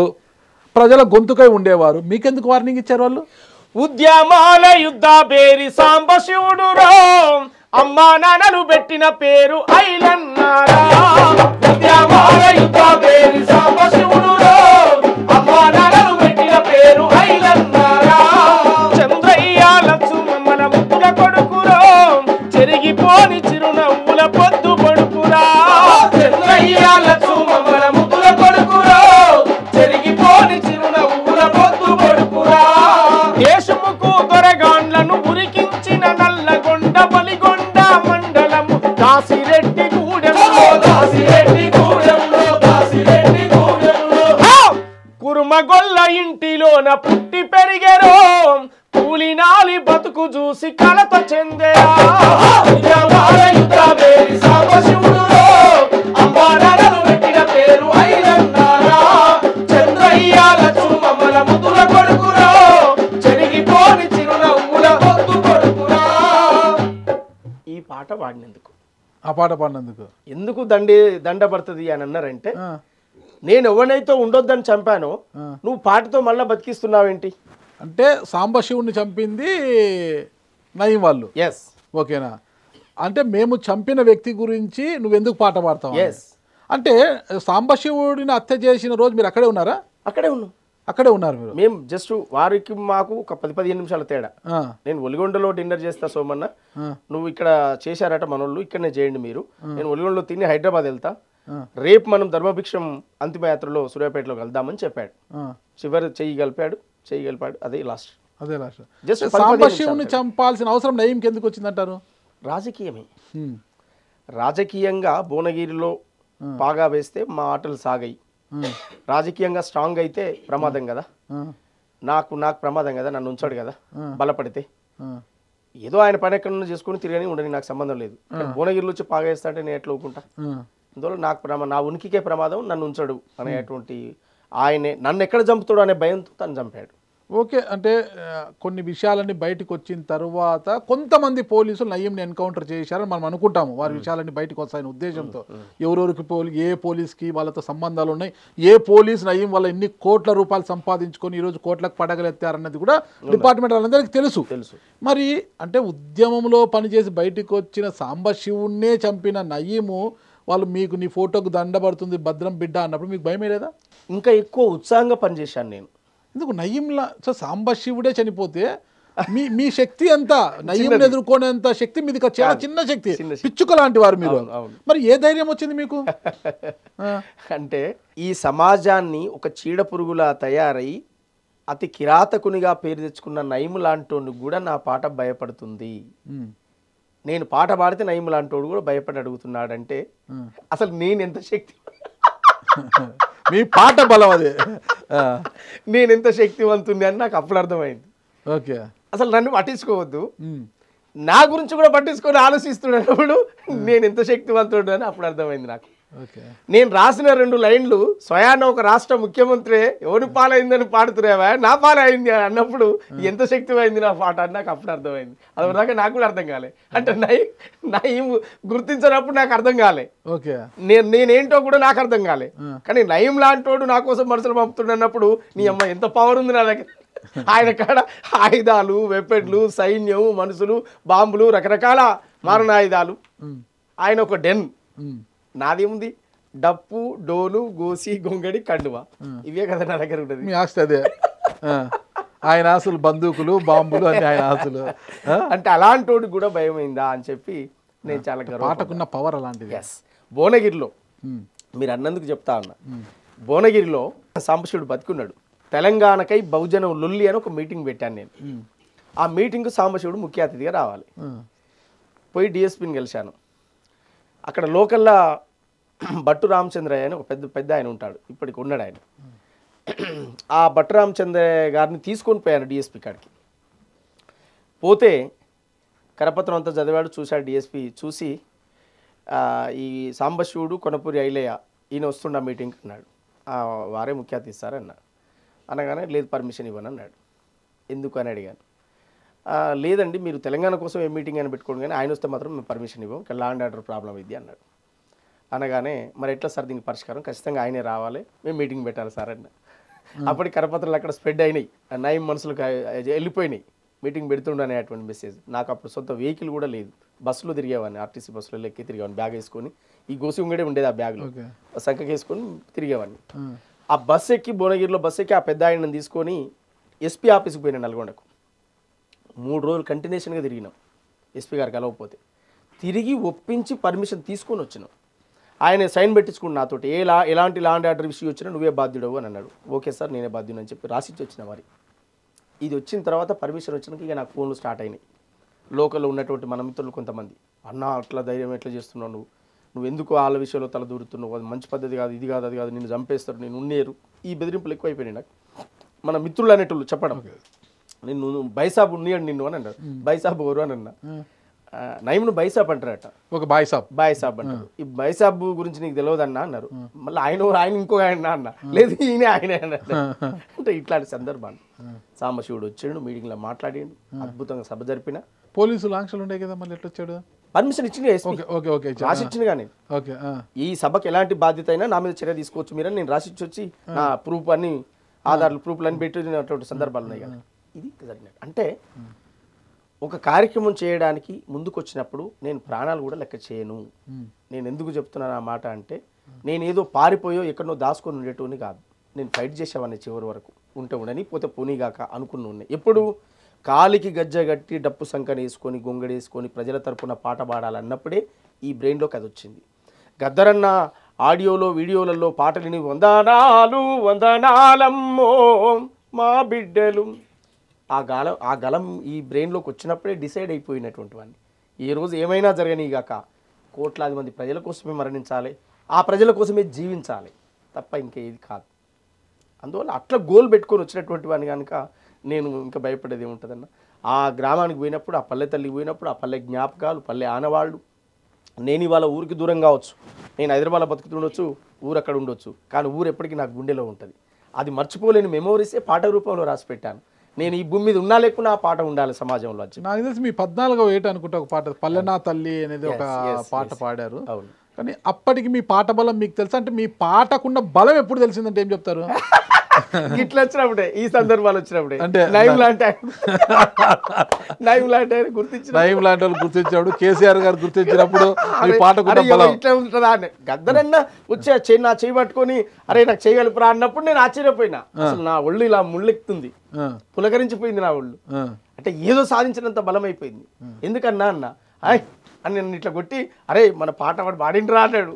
S1: ప్రజల గొంతుకై ఉండేవారు. మీకెందుకు వార్నింగ్ ఇచ్చారు వాళ్ళు?
S2: ఉద్యమాల యుద్ధ పేరి సాంబశివుడు రా, అమ్మా నాన్నలు పెట్టిన పేరు ఐలన్నారా. ఉద్యమాల యుద్ధ పేరి సాంబశివుడు రా, అమ్మా నాన్నలు పెట్టిన పేరు ఐలన్నారా. చంద్రయ్య లక్ష్మమ్మల ముద్దుల కొడుకురో, చెరిగిపోని చిరునవ్వుల పొద్దు పడుకురా. చంద్రయ్య లక్ష్మమ్మల ముద్దుల కొడుకురో, చెరిగిపోని చిరునవ్వుల పొద్దు పడుకురా. దేశముకు దొరగాండ్లను ఉరికించిన నల్లగొండ బలిగొండ మండలము కురుమగొల్ల ఇంటిలోన పుట్టి పెరిగెరో, కూలినాలి బతుకు చూసి కలత చెందేరా. చంద్రయ్య లక్ష్మమ్మల ముద్దుల కొడుకురా, చెరిగిపోని చిరునవ్వుల పొద్దు కొడుకురా. ఈ పాట పాడినందుకు,
S1: ఆ పాట పాడినందుకు
S2: ఎందుకు దండ పడుతుంది అని అన్నారంటే, నేను ఎవరినైతే ఉండొద్దని చంపానో నువ్వు పాటతో మళ్ళీ బతికిస్తున్నావేంటి?
S1: అంటే సాంబశివుడిని చంపింది నయం వాళ్ళు.
S2: ఎస్.
S1: ఓకేనా? అంటే మేము చంపిన వ్యక్తి గురించి నువ్వెందుకు పాట పాడతావు?
S2: ఎస్.
S1: అంటే సాంబశివుడిని హత్య చేసిన రోజు మీరు అక్కడే ఉన్నారా?
S2: అక్కడే ఉన్నాం.
S1: అక్కడే ఉన్నారు మీరు?
S2: మేము జస్ట్ వారికి మాకు ఒక 10-15 నిమిషాల తేడా. నేను ఒలిగొండలో డిన్నర్ చేస్తా సోమన్న, నువ్వు ఇక్కడ చేశారట మనోళ్ళు, ఇక్కడనే చేయండి మీరు, నేను ఒలిగొండలో తిని హైదరాబాద్ వెళ్తా, రేపు మనం ధర్మభిక్షం అంతిమయాత్రలో సూర్యాపేటలో కలుద్దామని చెప్పాడు. చివరి చెయ్యి కలిపాడు. అదే లాస్ట్.
S1: జస్ట్ సాంబశివుని చంపాల్సిన అవసరం నయీంకి ఎందుకు వచ్చిందంటారు?
S2: రాజకీయమే. రాజకీయంగా భువనగిరిలో బాగా వేస్తే మా ఆటలు సాగాయి. రాజకీయంగా స్ట్రాంగ్ అయితే ప్రమాదం కదా, నాకు ప్రమాదం కదా, నన్ను ఉంచాడు కదా బలపడితే. ఏదో ఆయన పని ఎక్కడ చేసుకుని తిరిగి ఉండని, నాకు సంబంధం లేదు. భువనగిరిలో వచ్చి పాగా వేస్తాంటే నేను ఎట్లా ఊరుకుంటా? అందువల్ల నా ఉనికికే ప్రమాదం, నన్ను ఉంచడు అనేటువంటి ఆయనే నన్ను ఎక్కడ చంపుతాడు అనే భయంతో తను చంపాడు.
S1: ఓకే. అంటే కొన్ని విషయాలన్నీ బయటకు వచ్చిన తర్వాత కొంతమంది పోలీసులు నయీంని ఎన్కౌంటర్ చేశారని మనం అనుకుంటాము. వారి విషయాలన్నీ బయటకు వస్తాయనే ఉద్దేశంతో ఎవరెవరికి ఏ పోలీస్కి వాళ్ళతో సంబంధాలు ఉన్నాయి, ఏ పోలీస్ నయీం వల్ల ఎన్ని కోట్ల రూపాయలు సంపాదించుకొని ఈరోజు కోట్లకు పడగలెత్తారన్నది కూడా డిపార్ట్మెంట్ వాళ్ళందరికీ తెలుసు. మరి అంటే ఉద్యమంలో పనిచేసి బయటకు వచ్చిన సాంబశివుణ్ణే చంపిన నయీము వాళ్ళు మీకు నీ ఫోటోకు దండబడుతుంది భద్రం బిడ్డ అన్నప్పుడు మీకు భయమే లేదా?
S2: ఇంకా ఎక్కువ ఉత్సాహంగా పనిచేశాను నేను.
S1: ఎందుకు నయీంలా సాంబశివుడే చనిపోతే మీ శక్తి అంతా నయీంని ఎదుర్కొనేంత శక్తి మీది చాలా చిన్న శక్తి, పిచ్చుక లాంటి వారు మీరు. మరి ఏ ధైర్యం వచ్చింది మీకు?
S2: అంటే ఈ సమాజాన్ని ఒక చీడ పురుగులా తయారై అతి కిరాతకునిగా పేరు తెచ్చుకున్న నయీం లాంటోడు కూడా నా పాట భయపడుతుంది. నేను పాట పాడితే నయీం లాంటోడు కూడా భయపడి అడుగుతున్నాడంటే అసలు నేను ఎంత శక్తి,
S1: మీ పాట బలం అదే,
S2: నేను ఎంత శక్తివంతుంది అని నాకు అప్పుడు అర్థమైంది.
S1: ఓకే.
S2: అసలు నన్ను పట్టించుకోవద్దు, నా గురించి కూడా పట్టించుకొని ఆలోచిస్తున్నప్పుడు నేను ఎంత శక్తివంతుడు అని అప్పుడు అర్థమైంది నాకు. నేను రాసిన 2 లైన్లు స్వయాన ఒక రాష్ట్ర ముఖ్యమంత్రి ఎవరి పాలైందని పాడుతున్నావా, నా పాలైంది అన్నప్పుడు ఎంత శక్తివైంది నా పాట అని నాకు అప్పుడు అర్థమైంది. అదిదాకా నాకు కూడా అర్థం కాలే. అంటే నయీం గుర్తించినప్పుడు నాకు అర్థం కాలే, నేనేంటో కూడా నాకు అర్థం కాలే. కానీ నయీం లాంటోడు నా కోసం మనుషులు పంపుతున్నప్పుడు నీ అమ్మ ఎంత పవర్ ఉంది నా దగ్గర. ఆయన కాడ ఆయుధాలు, వెపన్లు, సైన్యం, మనుషులు, బాంబులు, రకరకాల మారణాయుధాలు. ఆయన ఒక డెన్. నాదేముంది? డప్పు, డోలు, గోసి, గొంగడి, కండువా, ఇవే కదా నా దగ్గర ఉంటుంది.
S1: మీ ఆస్తి అదే. ఆయన ఆస్తులు బందూకులు, బాంబులు అన్ని ఆయన ఆస్తులు.
S2: అంటే అలాంటోడు కూడా భయమైందా అని చెప్పి నేను చాలా
S1: పాటకున్న పవర్ అలాంటిది.
S2: ఎస్. భువనగిరిలో మీరు అన్నందుకు చెప్తా ఉన్నా, భువనగిరిలో సాంబశివుడు బతికున్నాడు. తెలంగాణకై బహుజనం లొల్లి అని ఒక మీటింగ్ పెట్టాను నేను. ఆ మీటింగ్కు సాంబశివుడు ముఖ్య అతిథిగా రావాలి. పోయి డిఎస్పీని కలిశాను. అక్కడ లోకల్లా భట్టు రామచంద్రయ్య అని ఒక పెద్ద ఆయన ఉంటాడు, ఇప్పటికి ఉన్నాడు ఆయన. ఆ భట్టు రామచంద్రయ్య గారిని తీసుకొని పోయాను డిఎస్పీ కాడికి. పోతే కరపత్రం అంతా చదివాడు, చూశాడు. డిఎస్పీ చూసి ఈ సాంబశివుడు కొనపూరి ఐలయ్య ఈయన వస్తుండ మీటింగ్కి అన్నాడు. వారే ముఖ్య అతిథి సార్ అన్నాడు. అనగానే లేదు పర్మిషన్ ఇవ్వను అన్నాడు. ఎందుకు అని అడిగాను. లేదండి మీరు తెలంగాణ కోసం ఏ మీటింగ్ అని పెట్టుకోండి, కానీ ఆయన వస్తే మాత్రం మేము పర్మిషన్ ఇవ్వం, ఇక్కడ లా అండ్ ఆర్డర్ ప్రాబ్లం ఇది అన్నాడు. అనగానే మరి ఎట్లా సార్ దీనికి పరిష్కారం? ఖచ్చితంగా ఆయనే రావాలి, మేము మీటింగ్ పెట్టాలి సార్ అన్న. అప్పటికి కరపత్రాలు అక్కడ స్ప్రెడ్ అయినాయి, నయీం మనసులకు వెళ్ళిపోయినాయి, మీటింగ్ పెడుతుండనే అటువంటి మెసేజ్. నాకు అప్పుడు సొంత వెహికల్ కూడా లేదు, బస్సులో తిరిగేవాడిని, ఆర్టీసీ బస్సులో ఎక్కి తిరిగేవాడిని, బ్యాగ్ వేసుకొని. ఈ గోసి ఉంగడే ఉండేది ఆ బ్యాగ్లో, సంఖకి వేసుకొని తిరిగేవాడిని. ఆ బస్సు ఎక్కి భువనగిరిలో బస్సు ఎక్కి ఆ పెద్ద ఆయనను తీసుకొని ఎస్పీ ఆఫీస్కి పోయినా నల్గొండకు. 3 రోజులు కంటిన్యూషన్గా తిరిగినాం, ఎస్పీ గారు కలవకపోతే. తిరిగి ఒప్పించి పర్మిషన్ తీసుకొని వచ్చినాం. ఆయన సైన్ పెట్టించుకుని నాతోటి ఎలాంటి లా అండ్ ఆర్డర్ ఇష్యూ వచ్చినా నువ్వే బాధ్యుడవు అని అన్నాడు. ఓకే సార్ నేనే బాధ్యుడు అని చెప్పి రాసిచ్చి వచ్చిన. మరి ఇది వచ్చిన తర్వాత పర్మిషన్ వచ్చినాక ఇక నాకు ఫోన్లు స్టార్ట్ అయినాయి. లోకల్లో ఉన్నటువంటి మన మిత్రులు కొంతమంది, అన్న అట్లా ధైర్యం ఎట్లా చేస్తున్నావు, నువ్వు ఎందుకు వాళ్ళ విషయంలో తల దూరుతున్నావు, అది మంచి పద్ధతి కాదు, ఇది కాదు అది కాదు, నిన్ను చంపేస్తారు, నేను ఉన్నేరు. ఈ బెదిరింపులు ఎక్కువైపోయినాయి నాకు. మన మిత్రులు అనేటోళ్ళు చెప్పడం, నిన్ను బైసాబ్ ఉన్నాడు నిన్ను అని అన్నారు. బైసాబ్ ఎవరు అని అన్నా. నయీంను బైసాబ్ అంటారట.
S1: ఒక బాయ్సాబ్
S2: అంటారు. ఈ బైసాబ్ గురించి నీకు తెలియదన్నా అన్నారు. మళ్ళీ ఆయన ఇంకో ఆయన అన్న, లేదు ఈయన ఆయనే అన్నాడు. అంటే ఇట్లాంటి సందర్భాలు. సాంబశివుడు వచ్చాడు, మీటింగ్లో మాట్లాడాడు, అద్భుతంగా సభ జరిపిన.
S1: పోలీసులు ఆంక్షలు ఉండే కదా, మళ్ళీ ఎట్లా వచ్చాడు?
S2: పర్మిషన్ ఇచ్చింది ఎస్పీ,
S1: ఓకే ఓకే
S2: రాసి ఇచ్చింది. కానీ
S1: ఓకే
S2: ఈ సభకి ఎలాంటి బాధ్యత అయినా నా మీద చర్య తీసుకోవచ్చు మీరని నేను రాసి ఇచ్చి నా ప్రూఫ్ అన్ని ఆధార్లు ప్రూఫ్లు అని పెట్టినటువంటి సందర్భాలు ఉన్నాయి కదా. ఇది జరిగినట్టు అంటే ఒక కార్యక్రమం చేయడానికి ముందుకు వచ్చినప్పుడు నేను ప్రాణాలు కూడా లెక్క చేయను. నేను ఎందుకు చెప్తున్నాను ఆ మాట అంటే నేను ఏదో పారిపోయో ఎక్కడనో దాచుకొని ఉండేటోని కాదు. నేను ఫైట్ చేసేవాడిని చివరి వరకు. ఉంటే ఉండని పోతే పోనీగాక అనుకుని ఉన్నాయి. ఎప్పుడు కాలికి గజ్జ కట్టి డప్పు సంకన వేసుకొని గొంగడేసుకొని ప్రజల తరపున పాట పాడాలన్నప్పుడే ఈ బ్రెయిన్లోకి అది వచ్చింది. గద్దరన్న ఆడియోలో వీడియోలలో పాటలిని వందనాలు వందనాలమ్మో మా బిడ్డలు ఆ గలం ఈ బ్రెయిన్లోకి వచ్చినప్పుడే డిసైడ్ అయిపోయినటువంటి వాడిని. ఈ రోజు ఏమైనా జరగనీగాక కోట్లాది మంది ప్రజల కోసమే మరణించాలి, ఆ ప్రజల కోసమే జీవించాలి తప్ప ఇంకేది కాదు. అందువల్ల అట్లా గోల్ పెట్టుకొని వచ్చినటువంటి వాడిని కనుక నేను ఇంకా భయపడేది ఏముంటుందన్న. ఆ గ్రామానికి పోయినప్పుడు, ఆ పల్లె తల్లికి పోయినప్పుడు, ఆ పల్లె జ్ఞాపకాలు, పల్లె ఆనవాళ్ళు. నేను ఇవాళ ఊరికి దూరం కావచ్చు, నేను హైదరాబాద్లో బతుకుతుండొచ్చు, ఊరు అక్కడ ఉండొచ్చు, కానీ ఊరు ఎప్పటికీ నాకు గుండెలో ఉంటుంది. అది మర్చిపోలేని మెమోరీసే పాట రూపంలో రాసి పెట్టాను. నేను ఈ భూమి మీద ఉన్నా లేకున్నా ఆ పాట ఉండాలి సమాజంలో.
S1: నాకు తెలిసి మీ 14వ ఏట అనుకుంటా ఒక పాట పల్లెనా తల్లి అనేది ఒక పాట పాడారు.
S2: అవును.
S1: కానీ అప్పటికి మీ పాట బలం మీకు తెలుసా? అంటే మీ పాటకున్న బలం ఎప్పుడు తెలిసిందంటే ఏం చెప్తారు?
S2: ఇట్లా వచ్చినప్పుడే, ఈ సందర్భాలు వచ్చినప్పుడే.
S1: అంటే
S2: నయం లాంటి గుర్తించిన
S1: నయం లాంటి వాళ్ళు గుర్తించినప్పుడు, కేసీఆర్ గారు గుర్తించినప్పుడు మీ పాటకున్న బలం
S2: ఇట్లా ఉంటుందా అని గద్దరన్న వచ్చి నా చేయి పట్టుకొని అరే నాకు చేయగలుపురా అన్నప్పుడు నేను ఆశ్చర్యపోయినా. అసలు నా ఒళ్ళు ఇలా ముళ్ళెక్కుతుంది, పులకరించిపోయింది నా ఒళ్ళు. అంటే ఏదో సాధించినంత బలం అయిపోయింది. ఎందుకన్నా అన్న అని నన్ను ఇట్లా కొట్టి అరే మన పాట వాడు పాడిండ్రా అన్నాడు.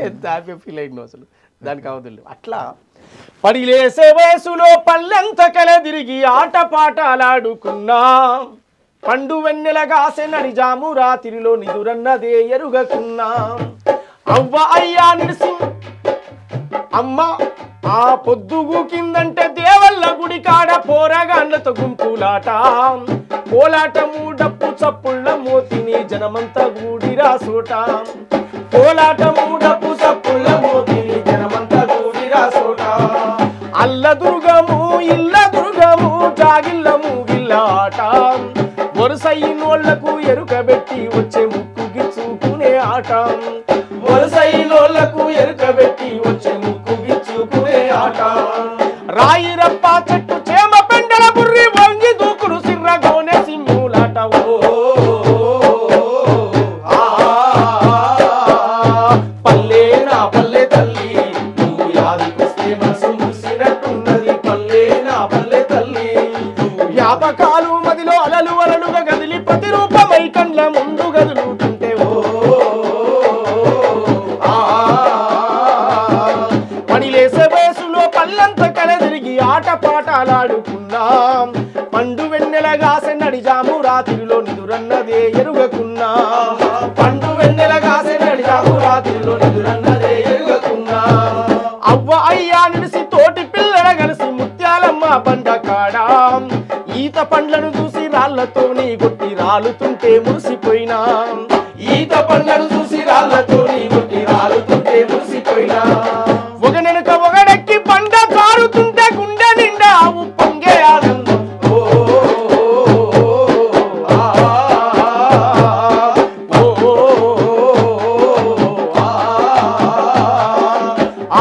S2: ఎంత హ్యాపీ ఫీల్ అయిందో అసలు దానికి అవదులు. అట్లా పడిలేసే వయసులో పల్లెంత కలదిరిగి ఆట పాటలాడుకున్నాం, పండు వెన్నెలగాసె నడిజాము రాత్రిలో నిదురన్నదే ఎరుగకున్నాం. అవ్వ అయ్యా నిడిసి అమ్మ ఆ పొద్దుగు కిందంటే దేవల్ల గుడి కాడ పోరగాండ్లతో గుంపులాట, కోలాటము డప్పు చప్పుళ్ళ మోతిని జనమంతా గూడిరా సోట, కోలాటము డప్పు చప్పుళ్ళ మోతిని జనమంతా గూడిరా సోట. అల్ల దుర్గము ఇల్ల దుర్గము జాగిల్ల మూగిల్లాట, వరుసైనోళ్లకు ఎరుకబెట్టి వచ్చే ముక్కు గిచ్చుకునే ఆట, వరుసైనోళ్లకు ఎరుకబెట్టి వచ్చే ముక్కు గిచ్చుకునే ఆట. రాయి రప్ప చెట్టు చేమ పెండల బుర్రి వంగి దూకుడు సిర్ర గోనె సింహులాట. పల్లె నా పల్లె తల్లి నువ్వు యాదికొస్తే మనసు ముసినట్టున్నది, పల్లె నా పల్లె తల్లి జ్ఞాపకాలు మదిలో అలలు అలలుగా గదిలి ప్రతిరూపమై కండ్ల ముందు గదులుతుంటే పడిలేసే వయసులో పల్లంత కలదిరిగి ఆట పాటలాడుకున్నాం, పండు వెన్నెలగాసె నడిజాము రాత్రిలో నిదురన్నదే ఎరుగకున్నా, పండు వెన్నెలగాసె నడిజాము రాత్రిలో నిదురన్నదే ఎరుగకున్నా. అవ్వ అయ్యా నిడిసి తోటి పిల్లల కలిసి ముత్యాలమ్మ బండ కాడా, ఈత పండ్లను చూసి రాళ్లతోని కొట్టి రాలుతుంటే మురిసిపోయినా, ఈత పండ్లను చూసి రాళ్లతోని కొట్టి రాలుతుంటే మురిసిపోయినా. ఒకనెనుక ఒకడెక్కి పంట జారుతుంటే గుండె నిండా పొంగే ఆనందం.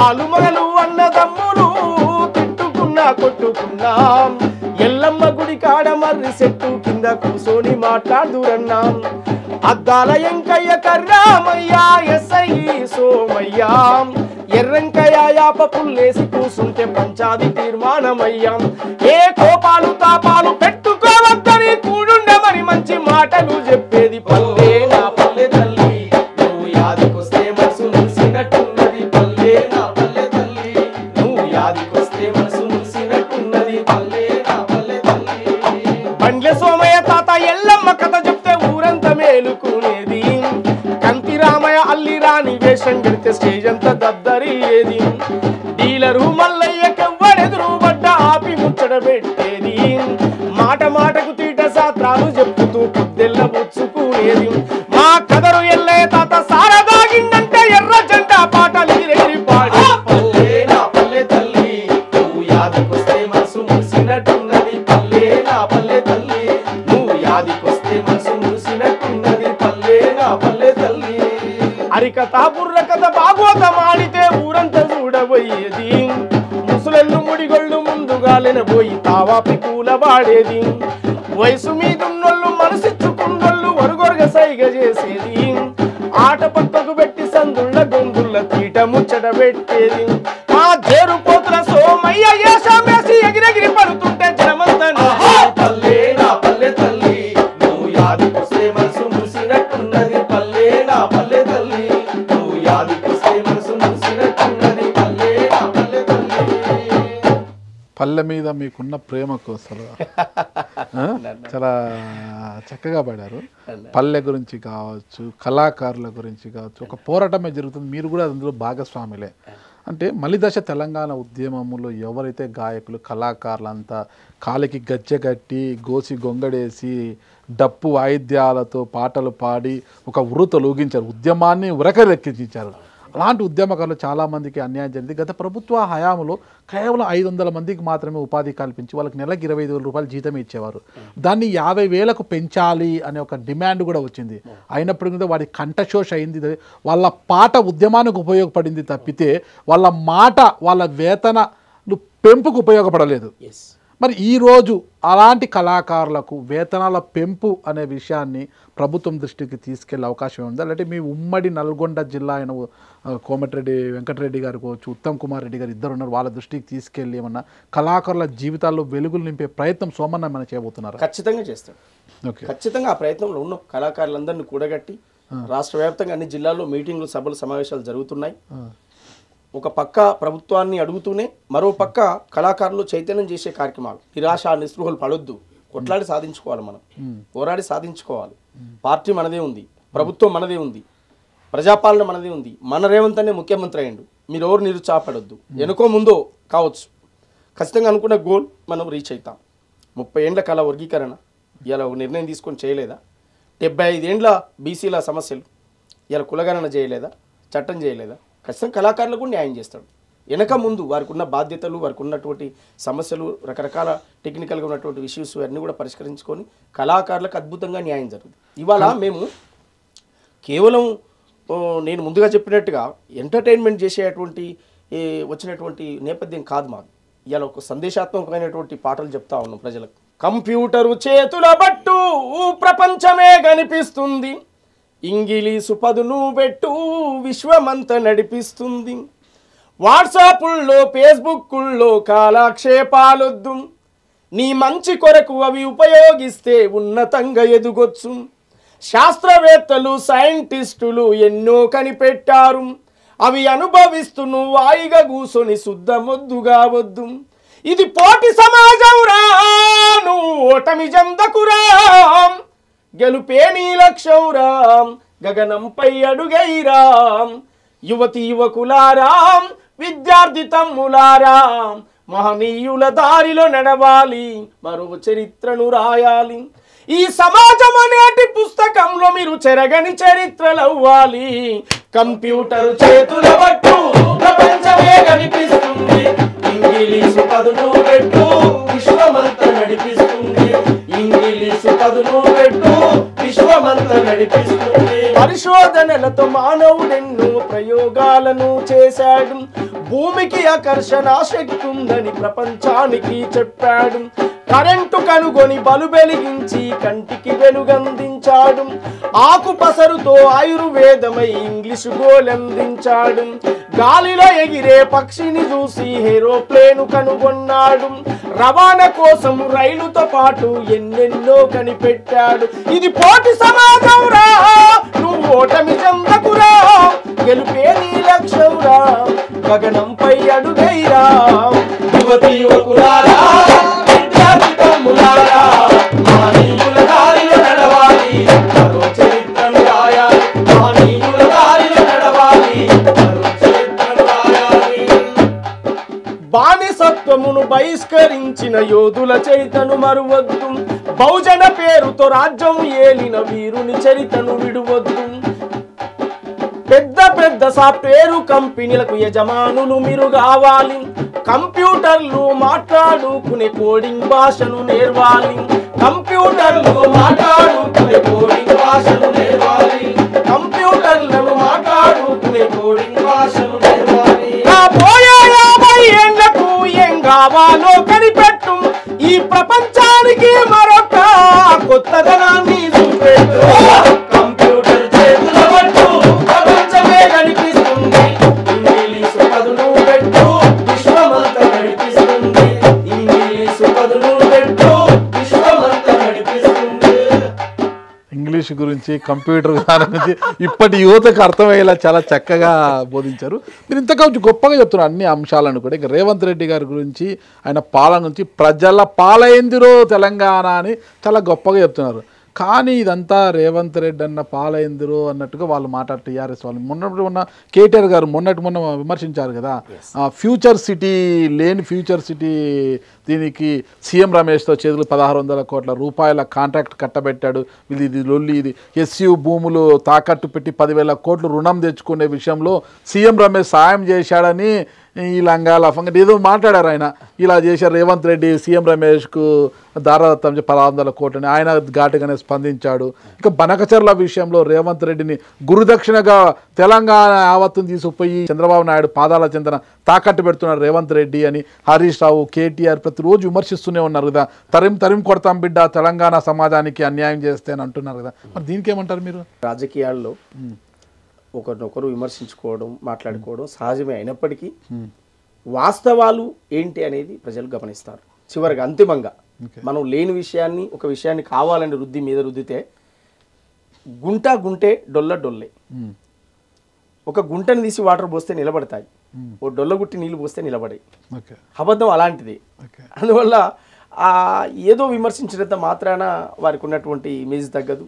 S2: ఆలు మొగలు అన్నదమ్ములు తిట్టుకున్నా కొట్టుకున్నాం, ఎల్లమ్మ గుడి కాడ మర్రి చెట్టు కింద కూసోని మాట్లాడురన్నాం. అద్దాల ఎంకయ్య కర్రామయ్య ఎస్ఐ సోమయ్య ఎర్రంకయ్య యాప పుల్లేసి కూసుంటే పంచాది తీర్మానమయ్యాం. ఏ కోపాలు తాపాలు పెట్టుకోవద్దని కూడుండమని మంచి మాటలు చెప్పేది పల్లె నా పల్లె తల్లి నువ్వు యాదికొస్తే మనసు మురిసినట్టున్నది, పల్లె నా పల్లె తల్లి నువ్వు యాదికొస్తే మనసు మురిసినట్టున్నది, పల్లె నా పల్లె తల్లి. బండ్ల సోమయ్య తాత ఎల్లమ్మ కథ చెప్తే ఊరంతా మేలుకునేది, కంతి రామయ్య అల్లి రాని వేషం గడితే స్టేజ్ అంతా దద్దరియేది, డీలరు మల్లయ్యకెవ్వడెదురు పడ్డ ఆపి ముచ్చట పెట్టేది, మాట మాటకు తీట శాస్త్రాలు చెప్పుతూ పొద్దెల్ల పుచ్చుకునేది. మా కదరు ఎల్లయ్య తాత సారదాగిందంటే ఎర్ర జెండా పాటలు ఎగిరి పాడి పల్లె నా పల్లె తల్లి నువ్వు యాదికొస్తే మనసు మురిసినట్టున్నది, పల్లె నా పల్లె తల్లి నువ్వు యాదికొస్తే మనసు మురిసినట్టున్నది, కథ బుర్ర కథ భాగవతం ఆడితే ఊరంతా చూడబోయేది ముసలెళ్ళు ముడిగొళ్ళు ముందుగాలిన పోయి తావాపి కూల వాడేది వయసు మీదున్నోళ్ళు మనసిచ్చుకున్నోళ్ళు వరుగొరగ సైగ చేసేది ఆట పక్కకు పెట్టి సందుళ్ళ గొంతుళ్ళ తీట ముచ్చట పెట్టేది ఆ జేరుపోతుల సోమయ్య ఏషామేసి ఎగిరెగిరి పడుతుంటే జనమంతా పల్లె నా పల్లె తల్లి నువ్వు యాదికొస్తే మనసు ముసినట్టున్నది పల్లె నా పల్లె తల్లి నువ్వు యాదికొస్తే మనసు ముసినట్టున్నది పల్లె నా పల్లె తల్లి.
S1: పల్లె మీద మీకున్న ప్రేమకు అసలు చాలా చక్కగా పాడారు. పల్లె గురించి కావచ్చు, కళాకారుల గురించి కావచ్చు, ఒక పోరాటమే జరుగుతుంది, మీరు కూడా అందులో భాగస్వాములే. అంటే మలిదశ తెలంగాణ ఉద్యమంలో ఎవరైతే గాయకులు కళాకారులంతా కాలికి గజ్జె కట్టి గోసి గొంగడేసి డప్పు వాయిద్యాలతో పాటలు పాడి ఒక ఉర్రుతో ఊగించారు, ఉద్యమాన్ని ఉరకలెక్కించారు. అలాంటి ఉద్యమకారులు చాలామందికి అన్యాయం జరిగింది. గత ప్రభుత్వ హయాంలో కేవలం 500 మందికి మాత్రమే ఉపాధి కల్పించి వాళ్ళకి నెలకి 25,000 రూపాయలు జీతం ఇచ్చేవారు. దాన్ని 50,000కు పెంచాలి అనే ఒక డిమాండ్ కూడా వచ్చింది. అయినప్పటికీ కూడా వాడి కంఠశోష అయింది. వాళ్ళ పాట ఉద్యమానికి ఉపయోగపడింది తప్పితే వాళ్ళ మాట వాళ్ళ వేతనాలు పెంపుకు ఉపయోగపడలేదు. మరి ఈరోజు అలాంటి కళాకారులకు వేతనాల పెంపు అనే విషయాన్ని ప్రభుత్వం దృష్టికి తీసుకెళ్లే అవకాశం ఉందా? అంటే మీ ఉమ్మడి నల్గొండ జిల్లా అయిన కోమటిరెడ్డి వెంకటరెడ్డి గారు కావచ్చు, ఉత్తమ్ కుమార్ రెడ్డి గారు ఇద్దరు ఉన్నారు, వాళ్ళ దృష్టికి తీసుకెళ్ళి ఏమన్నా కళాకారుల జీవితాల్లో వెలుగులు నింపే ప్రయత్నం సోమన్న ఏమైనా చేయబోతున్నారు?
S2: ఖచ్చితంగా చేస్తాడు. ఖచ్చితంగా ఆ ప్రయత్నంలో ఉన్న కళాకారులందరినీ కూడగట్టి రాష్ట్ర వ్యాప్తంగా అన్ని జిల్లాల్లో మీటింగ్లు సభలు సమావేశాలు జరుగుతున్నాయి. ఒక పక్క ప్రభుత్వాన్ని అడుగుతూనే మరో పక్క కళాకారులు చైతన్యం చేసే కార్యక్రమాలు. నిరాశ నిస్పృహలు పడొద్దు, కొట్లాడి సాధించుకోవాలి, మనం పోరాడి సాధించుకోవాలి. పార్టీ మనదే ఉంది, ప్రభుత్వం మనదే ఉంది, ప్రజాపాలన మనదే ఉంది. మన రేవంత్ అనే ముఖ్యమంత్రి అయ్యిండు, మీరు ఎవరు నిరుత్సాహపడొద్దు. వెనుకో ముందో కావచ్చు, ఖచ్చితంగా అనుకున్న గోల్ మనం రీచ్ అవుతాం. 30 ఏండ్ల కళ వర్గీకరణ ఇలా ఒక నిర్ణయం తీసుకొని చేయలేదా? 75 ఏండ్ల బీసీల సమస్యలు ఇలా కులగణన చేయలేదా? చట్టం చేయలేదా? ఖచ్చితంగా కళాకారులకు న్యాయం చేస్తాడు. వెనక ముందు వారికి ఉన్న బాధ్యతలు, వారికి ఉన్నటువంటి సమస్యలు, రకరకాల టెక్నికల్గా ఉన్నటువంటి ఇష్యూస్ అన్నీ కూడా పరిష్కరించుకొని కళాకారులకు అద్భుతంగా న్యాయం జరుగుతుంది. ఇవాళ మేము కేవలం నేను ముందుగా చెప్పినట్టుగా ఎంటర్టైన్మెంట్ చేసేటువంటి వచ్చినటువంటి నేపథ్యం కాదు మాది. ఇవాళ ఒక సందేశాత్మకమైనటువంటి పాటలు చెప్తా ఉన్నాం ప్రజలకు. కంప్యూటరు చేతుల బట్టు ప్రపంచమే కనిపిస్తుంది, ఇంగిలీసు పదును పెట్టు విశ్వమంతా నడిపిస్తుంది, వాట్సాపుల్లో ఫేస్బుక్కుల్లో కాలక్షేపాలొద్దు, నీ మంచి కొరకు అవి ఉపయోగిస్తే ఉన్నతంగా ఎదుగొచ్చు, శాస్త్రవేత్తలు సైంటిస్టులు ఎన్నో కనిపెట్టారు, అవి అనుభవిస్తూ నువ్వు హాయిగా కూసొని శుద్ధమొద్దుగా వద్దు, ఇది పోటీ సమాజం రా, నువ్వు ఓటమి చెందకురా, గెలుపే నీ లక్ష్యం రాం, గగనంపై అడుగైరాం, యువతి యువకులారాం, విద్యార్థి తమ్ములారాం, మహనీయుల దారిలో నడవాలి, మరో చరిత్రను రాయాలి, ఈ సమాజం అనేటి పుస్తకంలో మీరు చెరగని చరిత్రలవ్వాలి, కంప్యూటర్ చేతుల పట్టు ప్రపంచమే కనిపిస్తుంది, ఇంగ్లీషు పదును పెట్టు విశ్వమంతా నడిపిస్తుంది, ఇంగ్లీషు పదును పెట్టు విశ్వమంతా నడిపిస్తుంది. పరిశోధనలతో మానవుడెన్నో ప్రయోగాలను చేశాడు, భూమికి ఆకర్షణ శక్తి ఉందని ప్రపంచానికి చెప్పాడు, కరెంటు కనుగొని బలు వెలిగించి కంటికి వెలుగందించాడు, ఆకు పసరుతో ఆయుర్వేదమై ఇంగ్లీషు గోలందించాడు, గాలిలో ఎగిరే పక్షిని చూసి ఏరోప్లేను కనుగొన్నాడు, రవాణా కోసం రైలుతో పాటు ఎన్నెన్నో కనిపెట్టాడు, ఇది పోటీ సమాజం రా, నువ్వు ఓటమి చెందకురా, గెలుపే నీ లక్ష్యం రా, గగనంపై అడుగైరా, యువతి యువకులారా, విద్యార్థి తమ్ములారా, మహనీయుల దారిలో నడవాలి, మరో చరిత్రను రాయాలి, మహనీయుల దారిలో నడవాలి, మరో చరిత్రను రాయాలి. బానిసత్వమును బహిష్కరించిన యోధుల చరితను మరువద్దు, బహుజన పేరుతో రాజ్యం ఏలిన వీరుని చరితను విడువద్దు, పెద్ద పెద్ద సాఫ్ట్వేర్ కంపెనీలకు యజమానులు మీరు కావాలి, కంప్యూటర్లు మాట్లాడుకునే కోడింగ్ భాషను నేర్వాలి, కంప్యూటర్లు మాట్లాడుకునే కోడింగ్ భాషను నేర్వాలి, కంప్యూటర్లను మాట్లాడుకునే ప్రపంచానికి మరొక కొత్తదనాన్ని చూపెట్టు కంప్యూటర్ చేతుల పట్టు ప్రపంచమే కనిపిస్తుంది ఇంగ్లీషు పదులు పెట్టు విశ్వమంతా నడిపిస్తుంది ఇంగ్లీషు పదులు పెట్టు విశ్వమంతా నడిపిస్తుంది.
S1: ఇంగ్లీష్ గురించి కంప్యూటర్ విధానం గురించి ఇప్పటి యువతకు అర్థమయ్యేలా చాలా చక్కగా బోధించారు. మీరు ఇంతగా గొప్పగా చెప్తున్నారు అన్ని అంశాలను కూడా. ఇక రేవంత్ రెడ్డి గారి గురించి ఆయన పాలన నుంచి ప్రజల పాలైందిరో తెలంగాణ అని చాలా గొప్పగా చెప్తున్నారు. కానీ ఇదంతా రేవంత్ రెడ్డి అన్న పాలైందిరో అన్నట్టుగా వాళ్ళు మాట్లాడు టీఆర్ఎస్ వాళ్ళు. మొన్న కేటీఆర్ గారు మొన్న విమర్శించారు కదా, ఫ్యూచర్ సిటీ లేని ఫ్యూచర్ సిటీ దీనికి సీఎం రమేష్తో చేతులు 1600 కోట్ల రూపాయల కాంట్రాక్ట్ కట్టబెట్టాడు. ఇది లొల్లి, ఇది ఎస్యూ భూములు తాకట్టు పెట్టి 10,000 కోట్లు రుణం తెచ్చుకునే విషయంలో సీఎం రమేష్ సాయం చేశాడని ఈ లంగాల ఫంగటి ఏదో మాట్లాడారు ఆయన. ఇలా చేశారు రేవంత్ రెడ్డి సీఎం రమేష్కు దారాదత్తం 1600 కోట్లని ఆయన ఘాటుగానే స్పందించాడు. ఇక బనకచర్ల విషయంలో రేవంత్ రెడ్డిని గురుదక్షిణగా తెలంగాణ యావత్తును తీసుకుపోయి చంద్రబాబు నాయుడు పాదాల చెంతన తాకట్టు పెడుతున్నారు రేవంత్ రెడ్డి అని హరీష్ రావు, కేటీఆర్ ప్రతిరోజు విమర్శిస్తూనే ఉన్నారు కదా. తరిం కొడతాం బిడ్డ తెలంగాణ సమాజానికి అన్యాయం చేస్తే అని అంటున్నారు కదా. మరి దీనికి ఏమంటారు మీరు?
S2: రాజకీయాల్లో ఒకరినొకరు విమర్శించుకోవడం మాట్లాడుకోవడం సహజమే అయినప్పటికీ వాస్తవాలు ఏంటి అనేది ప్రజలు గమనిస్తారు. చివరిగా అంతిమంగా మనం లేని విషయాన్ని ఒక విషయాన్ని కావాలని రుద్ది మీద రుద్దితే గుంటే డొల్లే. ఒక గుంటని తీసి వాటర్ పోస్తే నిలబడతాయి, ఓ డొల్లగుట్టి నీళ్ళు పోస్తే నిలబడాయి. అబద్ధం అలాంటిది. అందువల్ల ఏదో విమర్శించినంత మాత్రాన వారికి ఉన్నటువంటి ఇమేజ్ తగ్గదు,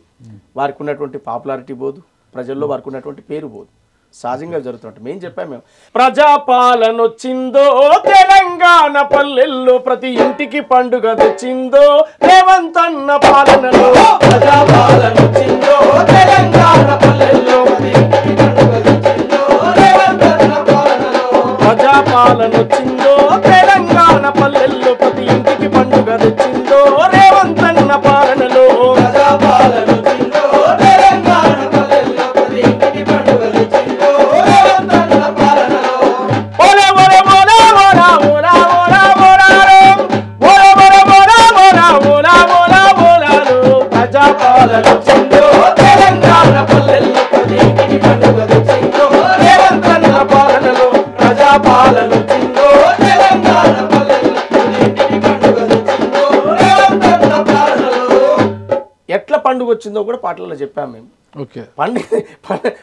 S2: వారికి ఉన్నటువంటి పాపులారిటీ పోదు, ప్రజల్లో వారికి ఉన్నటువంటి పేరు పోదు. సహజంగా జరుగుతుంటాం. మేము చెప్పాము, ప్రజాపాలన వచ్చిందో తెలంగాణ పల్లెల్లో ప్రతి ఇంటికి పండుగ తెచ్చిందో రేవంత్ అన్న పాలనలో. ప్రజాపాలన వచ్చిందో తెలంగాణ పల్లెల్లో ప్రతి ఇంటికి పండుగ తెచ్చిందో రేవంత్ అన్న పాలనలో. ప్రజాపాలన వచ్చిందో తెలంగాణ పల్లెల్లో ప్రతి ఇంటికి పండుగ తెచ్చిందో రేవంత్ అన్న పాలనలో. ప్రజాపాలన వచ్చిందో తెలంగాణ పల్లెల్లో ప్రతి ఇంటికి పండుగ తెచ్చిందో రేవంత్ అన్న పాలనలో. ఓలా ఓలా ఓలా ఓలా ఓలా ఓలా ఓలా ఓలా ఓలా ఓలా ప్రజాపాలన వచ్చిందో తెలంగాణ పల్లెల్లో ప్రతి ఇంటికి పండుగ తెచ్చిందో రేవంత్ అన్న పాలనలో. ప్రజాపాలన వచ్చిందో తెలంగాణ పల్లెల్లో ప్రతి ఇంటికి పండుగ తెచ్చిందో రేవంత్ అన్న పాలనలో. ఎట్లా పండుగ వచ్చిందో కూడా పాటల్లో చెప్పాము మేము.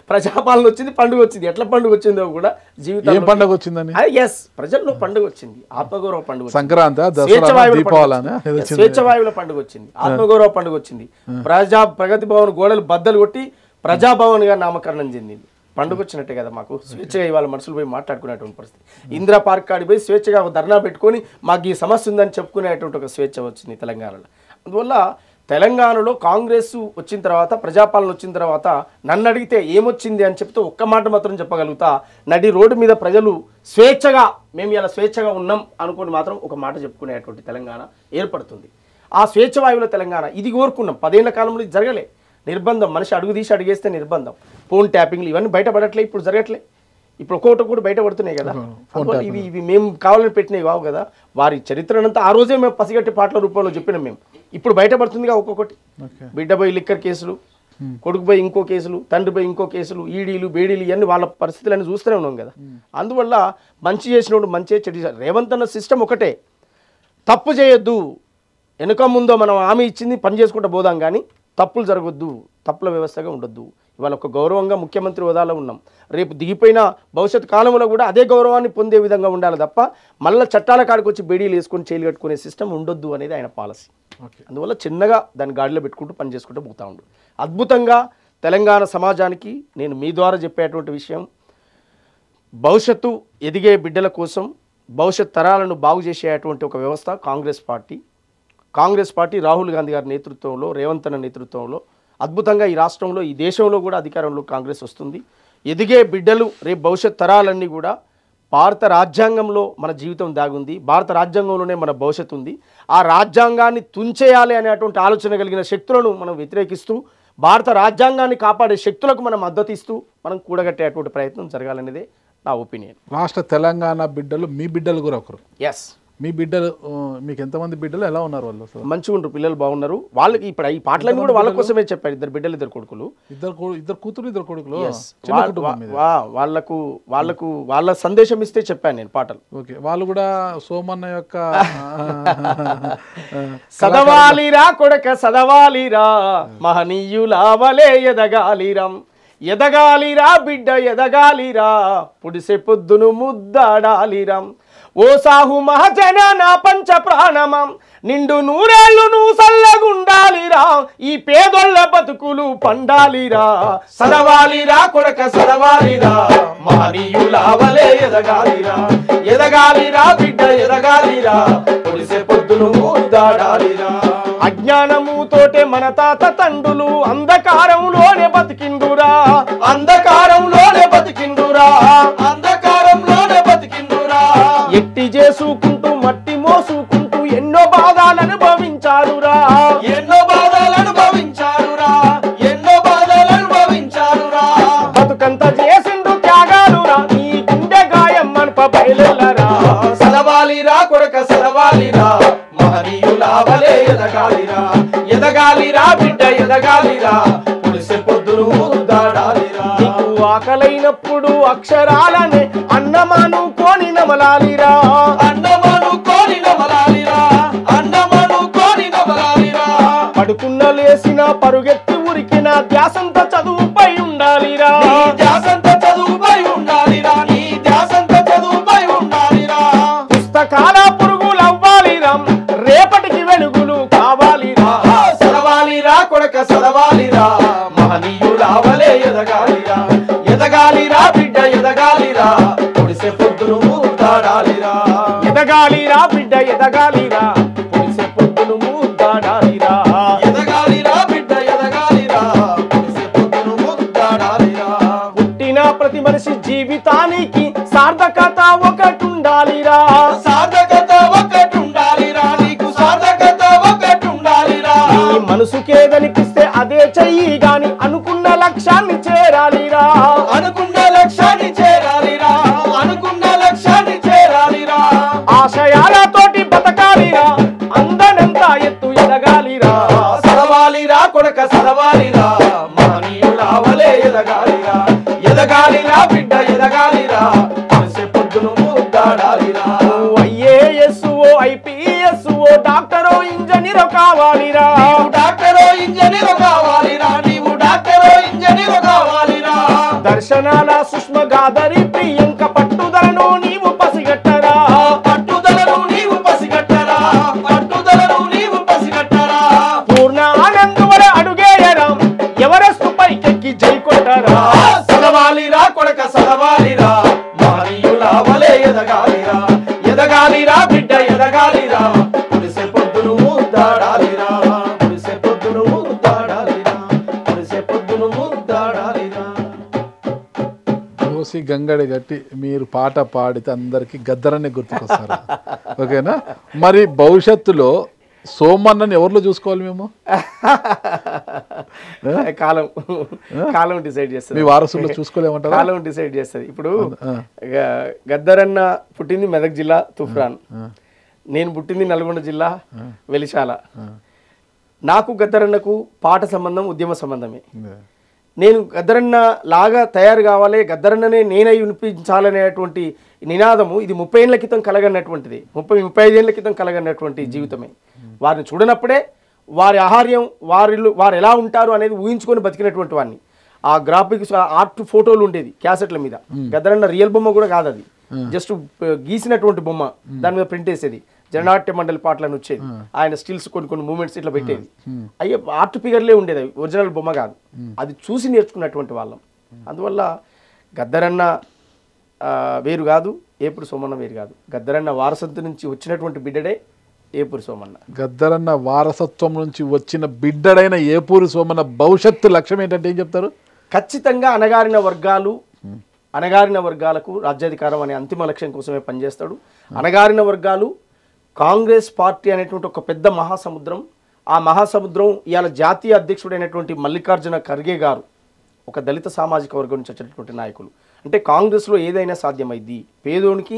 S2: ప్రజాపాలన వచ్చింది, పండుగ వచ్చింది. ఎట్లా పండుగ వచ్చిందో కూడా జీవితం
S1: పండుగ వచ్చిందని
S2: ప్రజల్లో పండుగ వచ్చింది. ఆత్మగౌరవ పండుగ,
S1: సంక్రాంతి,
S2: స్వేచ్ఛవాయువుల పండుగ వచ్చింది, ఆత్మగౌరవ పండుగ వచ్చింది. ప్రగతి భవన్ గోడలు బద్దలు కొట్టి ప్రజాభవన్ గా నామకరణం చెందింది. పండుగ వచ్చినట్టే కదా మాకు. స్వేచ్ఛగా ఇవాళ మనుషులు పోయి మాట్లాడుకునేటువంటి పరిస్థితి. ఇందిరా పార్క్ కాడికి పోయి స్వేచ్ఛగా ధర్నా పెట్టుకొని మాకు ఈ సమస్య ఉందని చెప్పుకునేటువంటి ఒక స్వేచ్ఛ వచ్చింది తెలంగాణలో. అందువల్ల తెలంగాణలో కాంగ్రెస్ వచ్చిన తర్వాత, ప్రజాపాలన వచ్చిన తర్వాత నన్ను అడిగితే ఏమొచ్చింది అని చెప్తే ఒక్క మాట మాత్రం చెప్పగలుగుతా. నడి రోడ్డు మీద ప్రజలు స్వేచ్ఛగా మేము ఇలా స్వేచ్ఛగా ఉన్నాం అనుకుని మాత్రం ఒక మాట చెప్పుకునేటువంటి తెలంగాణ ఏర్పడుతుంది. ఆ స్వేచ్ఛ వాయువుల తెలంగాణ ఇది కోరుకున్నాం. 10 ఏళ్ల కాలంలో ఇది జరగలే. నిర్బంధం, మనిషి అడుగు తీసి అడిగేస్తే నిర్బంధం, ఫోన్ ట్యాపింగ్లు ఇవన్నీ బయటపడట్లే, ఇప్పుడు జరగట్లే. ఇప్పుడు ఒక్కొక్కటి కూడా బయటపడుతున్నాయి కదా. ఇవి మేము కావాలని పెట్టినవి కావు కదా. వారి చరిత్రనంతా ఆ రోజే మేము పసిగట్టి పాటల రూపంలో చెప్పినాం మేము. ఇప్పుడు బయటపడుతుందిగా ఒక్కొక్కటి. బిడ్డ పోయి లిక్కర్ కేసులు, కొడుకు పోయి ఇంకో కేసులు, తండ్రి పోయి ఇంకో కేసులు, ఈడీలు బేడీలు ఇవన్నీ వాళ్ళ పరిస్థితులన్నీ చూస్తూనే ఉన్నాం కదా. అందువల్ల మంచి చేసినప్పుడు మంచి చెడు. రేవంత్ అన్న సిస్టమ్ ఒకటే, తప్పు చేయొద్దు, వెనుక ముందో మనం హామీ ఇచ్చింది పని చేసుకుంటూ పోదాం, కానీ తప్పులు జరగొద్దు, తప్పుల వ్యవస్థగా ఉండొద్దు. ఇవాళ ఒక గౌరవంగా ముఖ్యమంత్రి హోదాలో ఉన్నాం. రేపు దిగిపోయిన భవిష్యత్ కాలంలో కూడా అదే గౌరవాన్ని పొందే విధంగా ఉండాలి తప్ప మళ్ళీ చట్టాల కాడికి వచ్చి బేడీలు వేసుకొని చేయలు కట్టుకునే సిస్టమ్ ఉండొద్దు అనేది ఆయన పాలసీ. అందువల్ల చిన్నగా దాన్ని గాడిలో పెట్టుకుంటూ పని చేసుకుంటూ పోతా ఉండు. అద్భుతంగా తెలంగాణ సమాజానికి నేను మీ ద్వారా చెప్పేటువంటి విషయం, భవిష్యత్తు ఎదిగే బిడ్డల కోసం భవిష్యత్ తరాలను బాగు చేసేటువంటి ఒక వ్యవస్థ కాంగ్రెస్ పార్టీ. కాంగ్రెస్ పార్టీ రాహుల్ గాంధీ గారి నేతృత్వంలో, రేవంత్ అన్న నేతృత్వంలో అద్భుతంగా ఈ రాష్ట్రంలో, ఈ దేశంలో కూడా అధికారంలో కాంగ్రెస్ వస్తుంది. ఎదిగే బిడ్డలు, రేపు భవిష్యత్ తరాలన్నీ కూడా భారత రాజ్యాంగంలో మన జీవితం దాగుంది, భారత రాజ్యాంగంలోనే మన భవిష్యత్తు ఉంది. ఆ రాజ్యాంగాన్ని తుంచేయాలి అనేటువంటి ఆలోచన కలిగిన శక్తులను మనం వ్యతిరేకిస్తూ, భారత రాజ్యాంగాన్ని కాపాడే శక్తులకు మనం మద్దతు ఇస్తూ మనం కూడగట్టేటువంటి ప్రయత్నం జరగాలనేదే నా ఒపీనియన్.
S1: రాష్ట్ర తెలంగాణ బిడ్డలు మీ బిడ్డలు కూడా ఒకరు.
S2: ఎస్,
S1: మీ బిడ్డలు మీకు ఎంతమంది బిడ్డలు ఎలా ఉన్నారు వాళ్ళు అసలు?
S2: మంచిగా ఉంటారు, పిల్లలు బాగున్నారు. వాళ్ళకి ఇప్పుడు ఈ పాటలన్నీ కూడా వాళ్ళ కోసమే చెప్పారు. ఇద్దరు బిడ్డలు, ఇద్దరు కొడుకులు,
S1: ఇద్దరు కూతురు, ఇద్దరు కొడుకులు.
S2: వాళ్ళకు వాళ్ళ సందేశం ఇస్తే చెప్పాను నేను పాటలు.
S1: ఓకే, వాళ్ళు కూడా సోమన్న యొక్క
S2: సదవాలిరా కొడక సదవాలిరా, మహనీయులావలే ఎదగాలిరం, ఎదగాలిరా బిడ్డ ఎదగాలిరా, పుడిసె పొద్దును ముద్దాడాలిరం. ఓ సాహు మహజన నా పంచ ప్రాణమం, నిండు నూరేళ్ళు నువ్వు సల్లగుండాలిరా, ఈ పేదొళ్ళ బతుకులు పండాలిరా. సదవాలిరా కొడక సదవాలిరా, మహనీయులావలే ఎదగాలిరా, ఎదగాలిరా బిడ్డ ఎదగాలిరా, పొడిసే పొద్దును ముద్దాడాలిరా. అజ్ఞానముతోటే మన తాత తండ్రులు అంధకారంలోనే బతికిండురా, అంధకారంలోనే బతికిండురా, అంధకారంలోనే బతికిండురా. ఎట్టి చేసుకుంటూ మట్టి మోసుకుంటూ ఎన్నో బాధలు అనుభవించారురా, ఎన్నో బాధలు అనుభవించారురా, ఎన్నో బాధలు అనుభవించారురా. బతుకంత చేసిండు త్యాగాలురా, నీ గుండె గాయం మనప బయలురా. సదవాలిరా కొడక సదవాలిరా, మహనీయులావలే ఎదగాలిరా, ఎదగాలిరా బిడ్డ ఎదగాలిరా, పుడిసె పొద్దును ముద్దాడాలిరా. నీకు ఆకలైనప్పుడు అక్షరాలనే అన్నమాను కోని నమలాలిరా, అన్నమాను కోని నమలాలిరా, అన్నమాను కోని నమలాలిరా. పడుకున్న లేసిన పరుగెత్తి ఉరికిన ధ్యాసంత చదువుపై ఉండాలిరా, ధ్యాసంత చదువుపై ఉండాలిరా, నీ ధ్యాసంత చదువుపై ఉండాలిరా. పుస్తకాల పురుగులవ్వాలిరా, రేపటికి వెలుగులు కావాలిరా. సదవాలిరా కొడక సదవాలిరా, మహనీయులావలే ఎదగాలిరా, ఎదగాలిరా బిడ్డ ఎదగాలిరా, పొడిసె పొద్దును ముద్దాడాలిరా, ఎదగాలిరా బిడ్డ ఎదగాలిరా, పొడిసె పొద్దును ముద్దాడాలిరా, ఎదగాలిరా బిడ్డ ఎదగాలిరా, పొడిసె పొద్దును ముద్దాడాలిరా. పుట్టిన ప్రతి మనిషి జీవితానికి సార్థకత ఒకటి ఉండాలిరా, సార్థకత ఒకటి ఉండాలిరా, నీకు సార్థకత ఒకటి ఉండాలిరా. నీ మనసుకేదనిపిస్తే అదే చెయ్యి గాని అనుకున్న లక్ష్యాన్ని చేరాలిరా, అనుకున్న లక్ష్యాన్ని చేరాలిరా, అనుకున్న లక్ష్యాన్ని చేరాలిరా. ఆశయాలతోటి బతకాలిరా, అందనంత ఎత్తు ఎదగాలిరా. సదవాలిరా కొడక సదవాలిరా, మహనీయులావలే ఎదగాలిరా, ఎదగాలిరా బిడ్డ ఎదగాలిరా, పొడిసె పొద్దును ముద్దాడాలిరా. IAS IPS డాక్టరో ఇంజనీరో కావాలిరా, డాక్టరో ఇంజనీరో కావాలిరా, నీవు డాక్టరో ఇంజనీరో కావాలిరా. దర్శనాల సుష్మ గాదరి ప్రియంక పట్టుదలను నీవు పసిగట్టరా, పట్టుదలను నీవు పసిగట్టరా, పట్టుదలను నీవు పసిగట్టరా. పూర్ణ ఆనందవర అడుగేయరా, ఎవరెస్ట్ పైకెక్కి జై కొట్టరా. సదవాలిరా కొడక సదవాలిరా, మహనీయులావలే ఎదగాలిరా, ఎదగాలిరా బిడ్డ ఎదగాలిరా, పొడిసె పొద్దును ముద్దాడాలిరా, పొడిసె పొద్దును ముద్దాడాలిరా, పొడిసె పొద్దును ముద్దాడాలిరా.
S1: కోసి గంగడి గట్టి మీరు పాట పాడితే అందరికి గద్దరనే గుర్తుకొస్తారు. ఓకేనా? మరి భవిష్యత్తులో సోమన్నని ఎవరిలో చూసుకోవాలి మేము?
S2: కాలం డిసైడ్ చేస్తుంది.
S1: మీ వారసుల్లో చూసుకోలేమంటారా?
S2: కాలం డిసైడ్ చేస్తుంది. ఇప్పుడు గద్దరన్న పుట్టింది మెదక్ జిల్లా తుఫ్రాన్, నేను పుట్టింది నల్గొండ జిల్లా వెలిశాల. నాకు గద్దరన్నకు పాట సంబంధం ఉద్యమ సంబంధమే. నేను గద్దరన్న లాగా తయారు కావాలి, గద్దరన్ననే నేనై వినిపించాలనేటువంటి నినాదము ఇది 30 ఏళ్ల క్రితం కలగన్నటువంటిది, 30-35 ఏళ్ల క్రితం కలగన్నటువంటి జీవితమే. వారిని చూడనప్పుడే వారి ఆహార్యం, వారు ఎలా ఉంటారు అనేది ఊహించుకొని బతికినటువంటి వాడిని. ఆ గ్రాఫిక్స్ ఆర్ట్ ఫోటోలు ఉండేది క్యాసెట్ల మీద. గద్దరన్న రియల్ బొమ్మ కూడా కాదు, అది జస్ట్ గీసినటువంటి బొమ్మ, దాని మీద ప్రింట్ వేసేది. జననాట్య మండలి పాటలను వచ్చేది, ఆయన స్టిల్స్ కొన్ని మూమెంట్స్ ఇట్లా పెట్టేది. అయ్యే ఆర్ట్ ఫిగర్లే ఉండేది, అవి ఒరిజినల్ బొమ్మ కాదు. అది చూసి నేర్చుకున్నటువంటి వాళ్ళం. అందువల్ల గద్దరన్న వేరు కాదు, ఏపుడు సోమన్న వేరు కాదు. గద్దరన్న వారసత్వం నుంచి వచ్చినటువంటి బిడ్డడే ఏపూరి సోమన్న.
S1: గద్దరన్న వారసత్వం నుంచి వచ్చిన బిడ్డడైన ఏపూరి సోమన్న భవిష్యత్తు లక్ష్యం ఏంటంటే ఏం చెప్తారు?
S2: ఖచ్చితంగా అణగారిన వర్గాలకు రాజ్యాధికారం అనే అంతిమ లక్ష్యం కోసమే పనిచేస్తాడు. అణగారిన వర్గాలు కాంగ్రెస్ పార్టీ అనేటువంటి ఒక పెద్ద మహాసముద్రం. ఆ మహాసముద్రం ఇవాళ జాతీయ అధ్యక్షుడైనటువంటి మల్లికార్జున ఖర్గే గారు ఒక దళిత సామాజిక వర్గం నుంచి వచ్చినటువంటి నాయకులు. అంటే కాంగ్రెస్లో ఏదైనా సాధ్యమైంది, పేదోనికి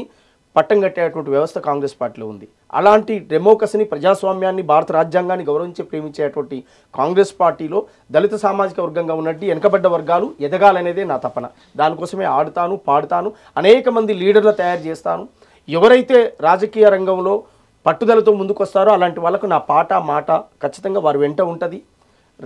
S2: పట్టం కట్టేటువంటి వ్యవస్థ కాంగ్రెస్ పార్టీలో ఉంది. అలాంటి డెమోక్రసీని, ప్రజాస్వామ్యాన్ని, భారత రాజ్యాంగాన్ని గౌరవించి ప్రేమించేటువంటి కాంగ్రెస్ పార్టీలో దళిత సామాజిక వర్గంగా ఉన్నట్టు వెనకబడ్డ వర్గాలు ఎదగాలనేదే నా తపన. దానికోసమే ఆడుతాను, పాడుతాను, అనేక మంది లీడర్లు తయారు చేస్తాను. ఎవరైతే రాజకీయ రంగంలో పట్టుదలతో ముందుకొస్తారో అలాంటి వాళ్ళకు నా పాట మాట ఖచ్చితంగా వారి వెంట ఉంటుంది.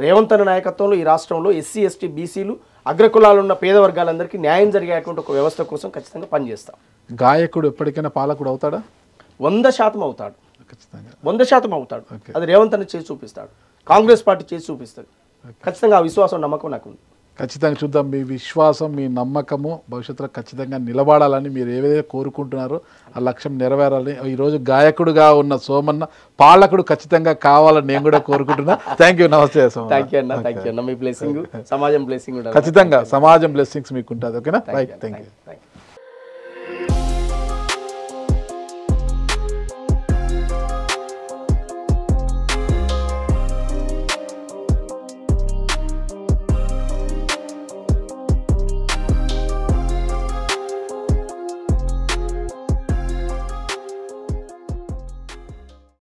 S2: రేవంత్ అన్న నాయకత్వంలో ఈ రాష్ట్రంలో ఎస్సీ, ఎస్టీ, బీసీలు, అగ్రకులాలు ఉన్న పేద వర్గాలందరికీ న్యాయం జరిగేటువంటి ఒక వ్యవస్థ కోసం ఖచ్చితంగా పనిచేస్తాం.
S1: గాయకుడు ఎప్పటికైనా పాలకుడు అవుతాడా?
S2: 100% అవుతాడు,
S1: ఖచ్చితంగా
S2: 100% అవుతాడు. అది రేవంత్ అన్న చేసి చూపిస్తాడు, కాంగ్రెస్ పార్టీ చేసి చూపిస్తుంది. ఖచ్చితంగా ఆ విశ్వాసం, నమ్మకం నాకు ఉంది.
S1: ఖచ్చితంగా చూద్దాం. మీ విశ్వాసం, మీ నమ్మకము భవిష్యత్తులో ఖచ్చితంగా నిలబడాలని మీరు ఏదైతే కోరుకుంటున్నారో ఆ లక్ష్యం నెరవేరాలని. ఈరోజు గాయకుడుగా ఉన్న సోమన్న పాలకుడు ఖచ్చితంగా కావాలని నేను కూడా కోరుకుంటున్నా. Thank you. నమస్తే సోమన్న.
S2: థ్యాంక్ యూ అన్న. మీ బ్లెస్సింగ్, సమాజం బ్లెస్సింగ్
S1: ఖచ్చితంగా సమాజం బ్లెస్సింగ్స్ మీకు ఉంటుంది. ఓకేనా? రైట్. Thank you.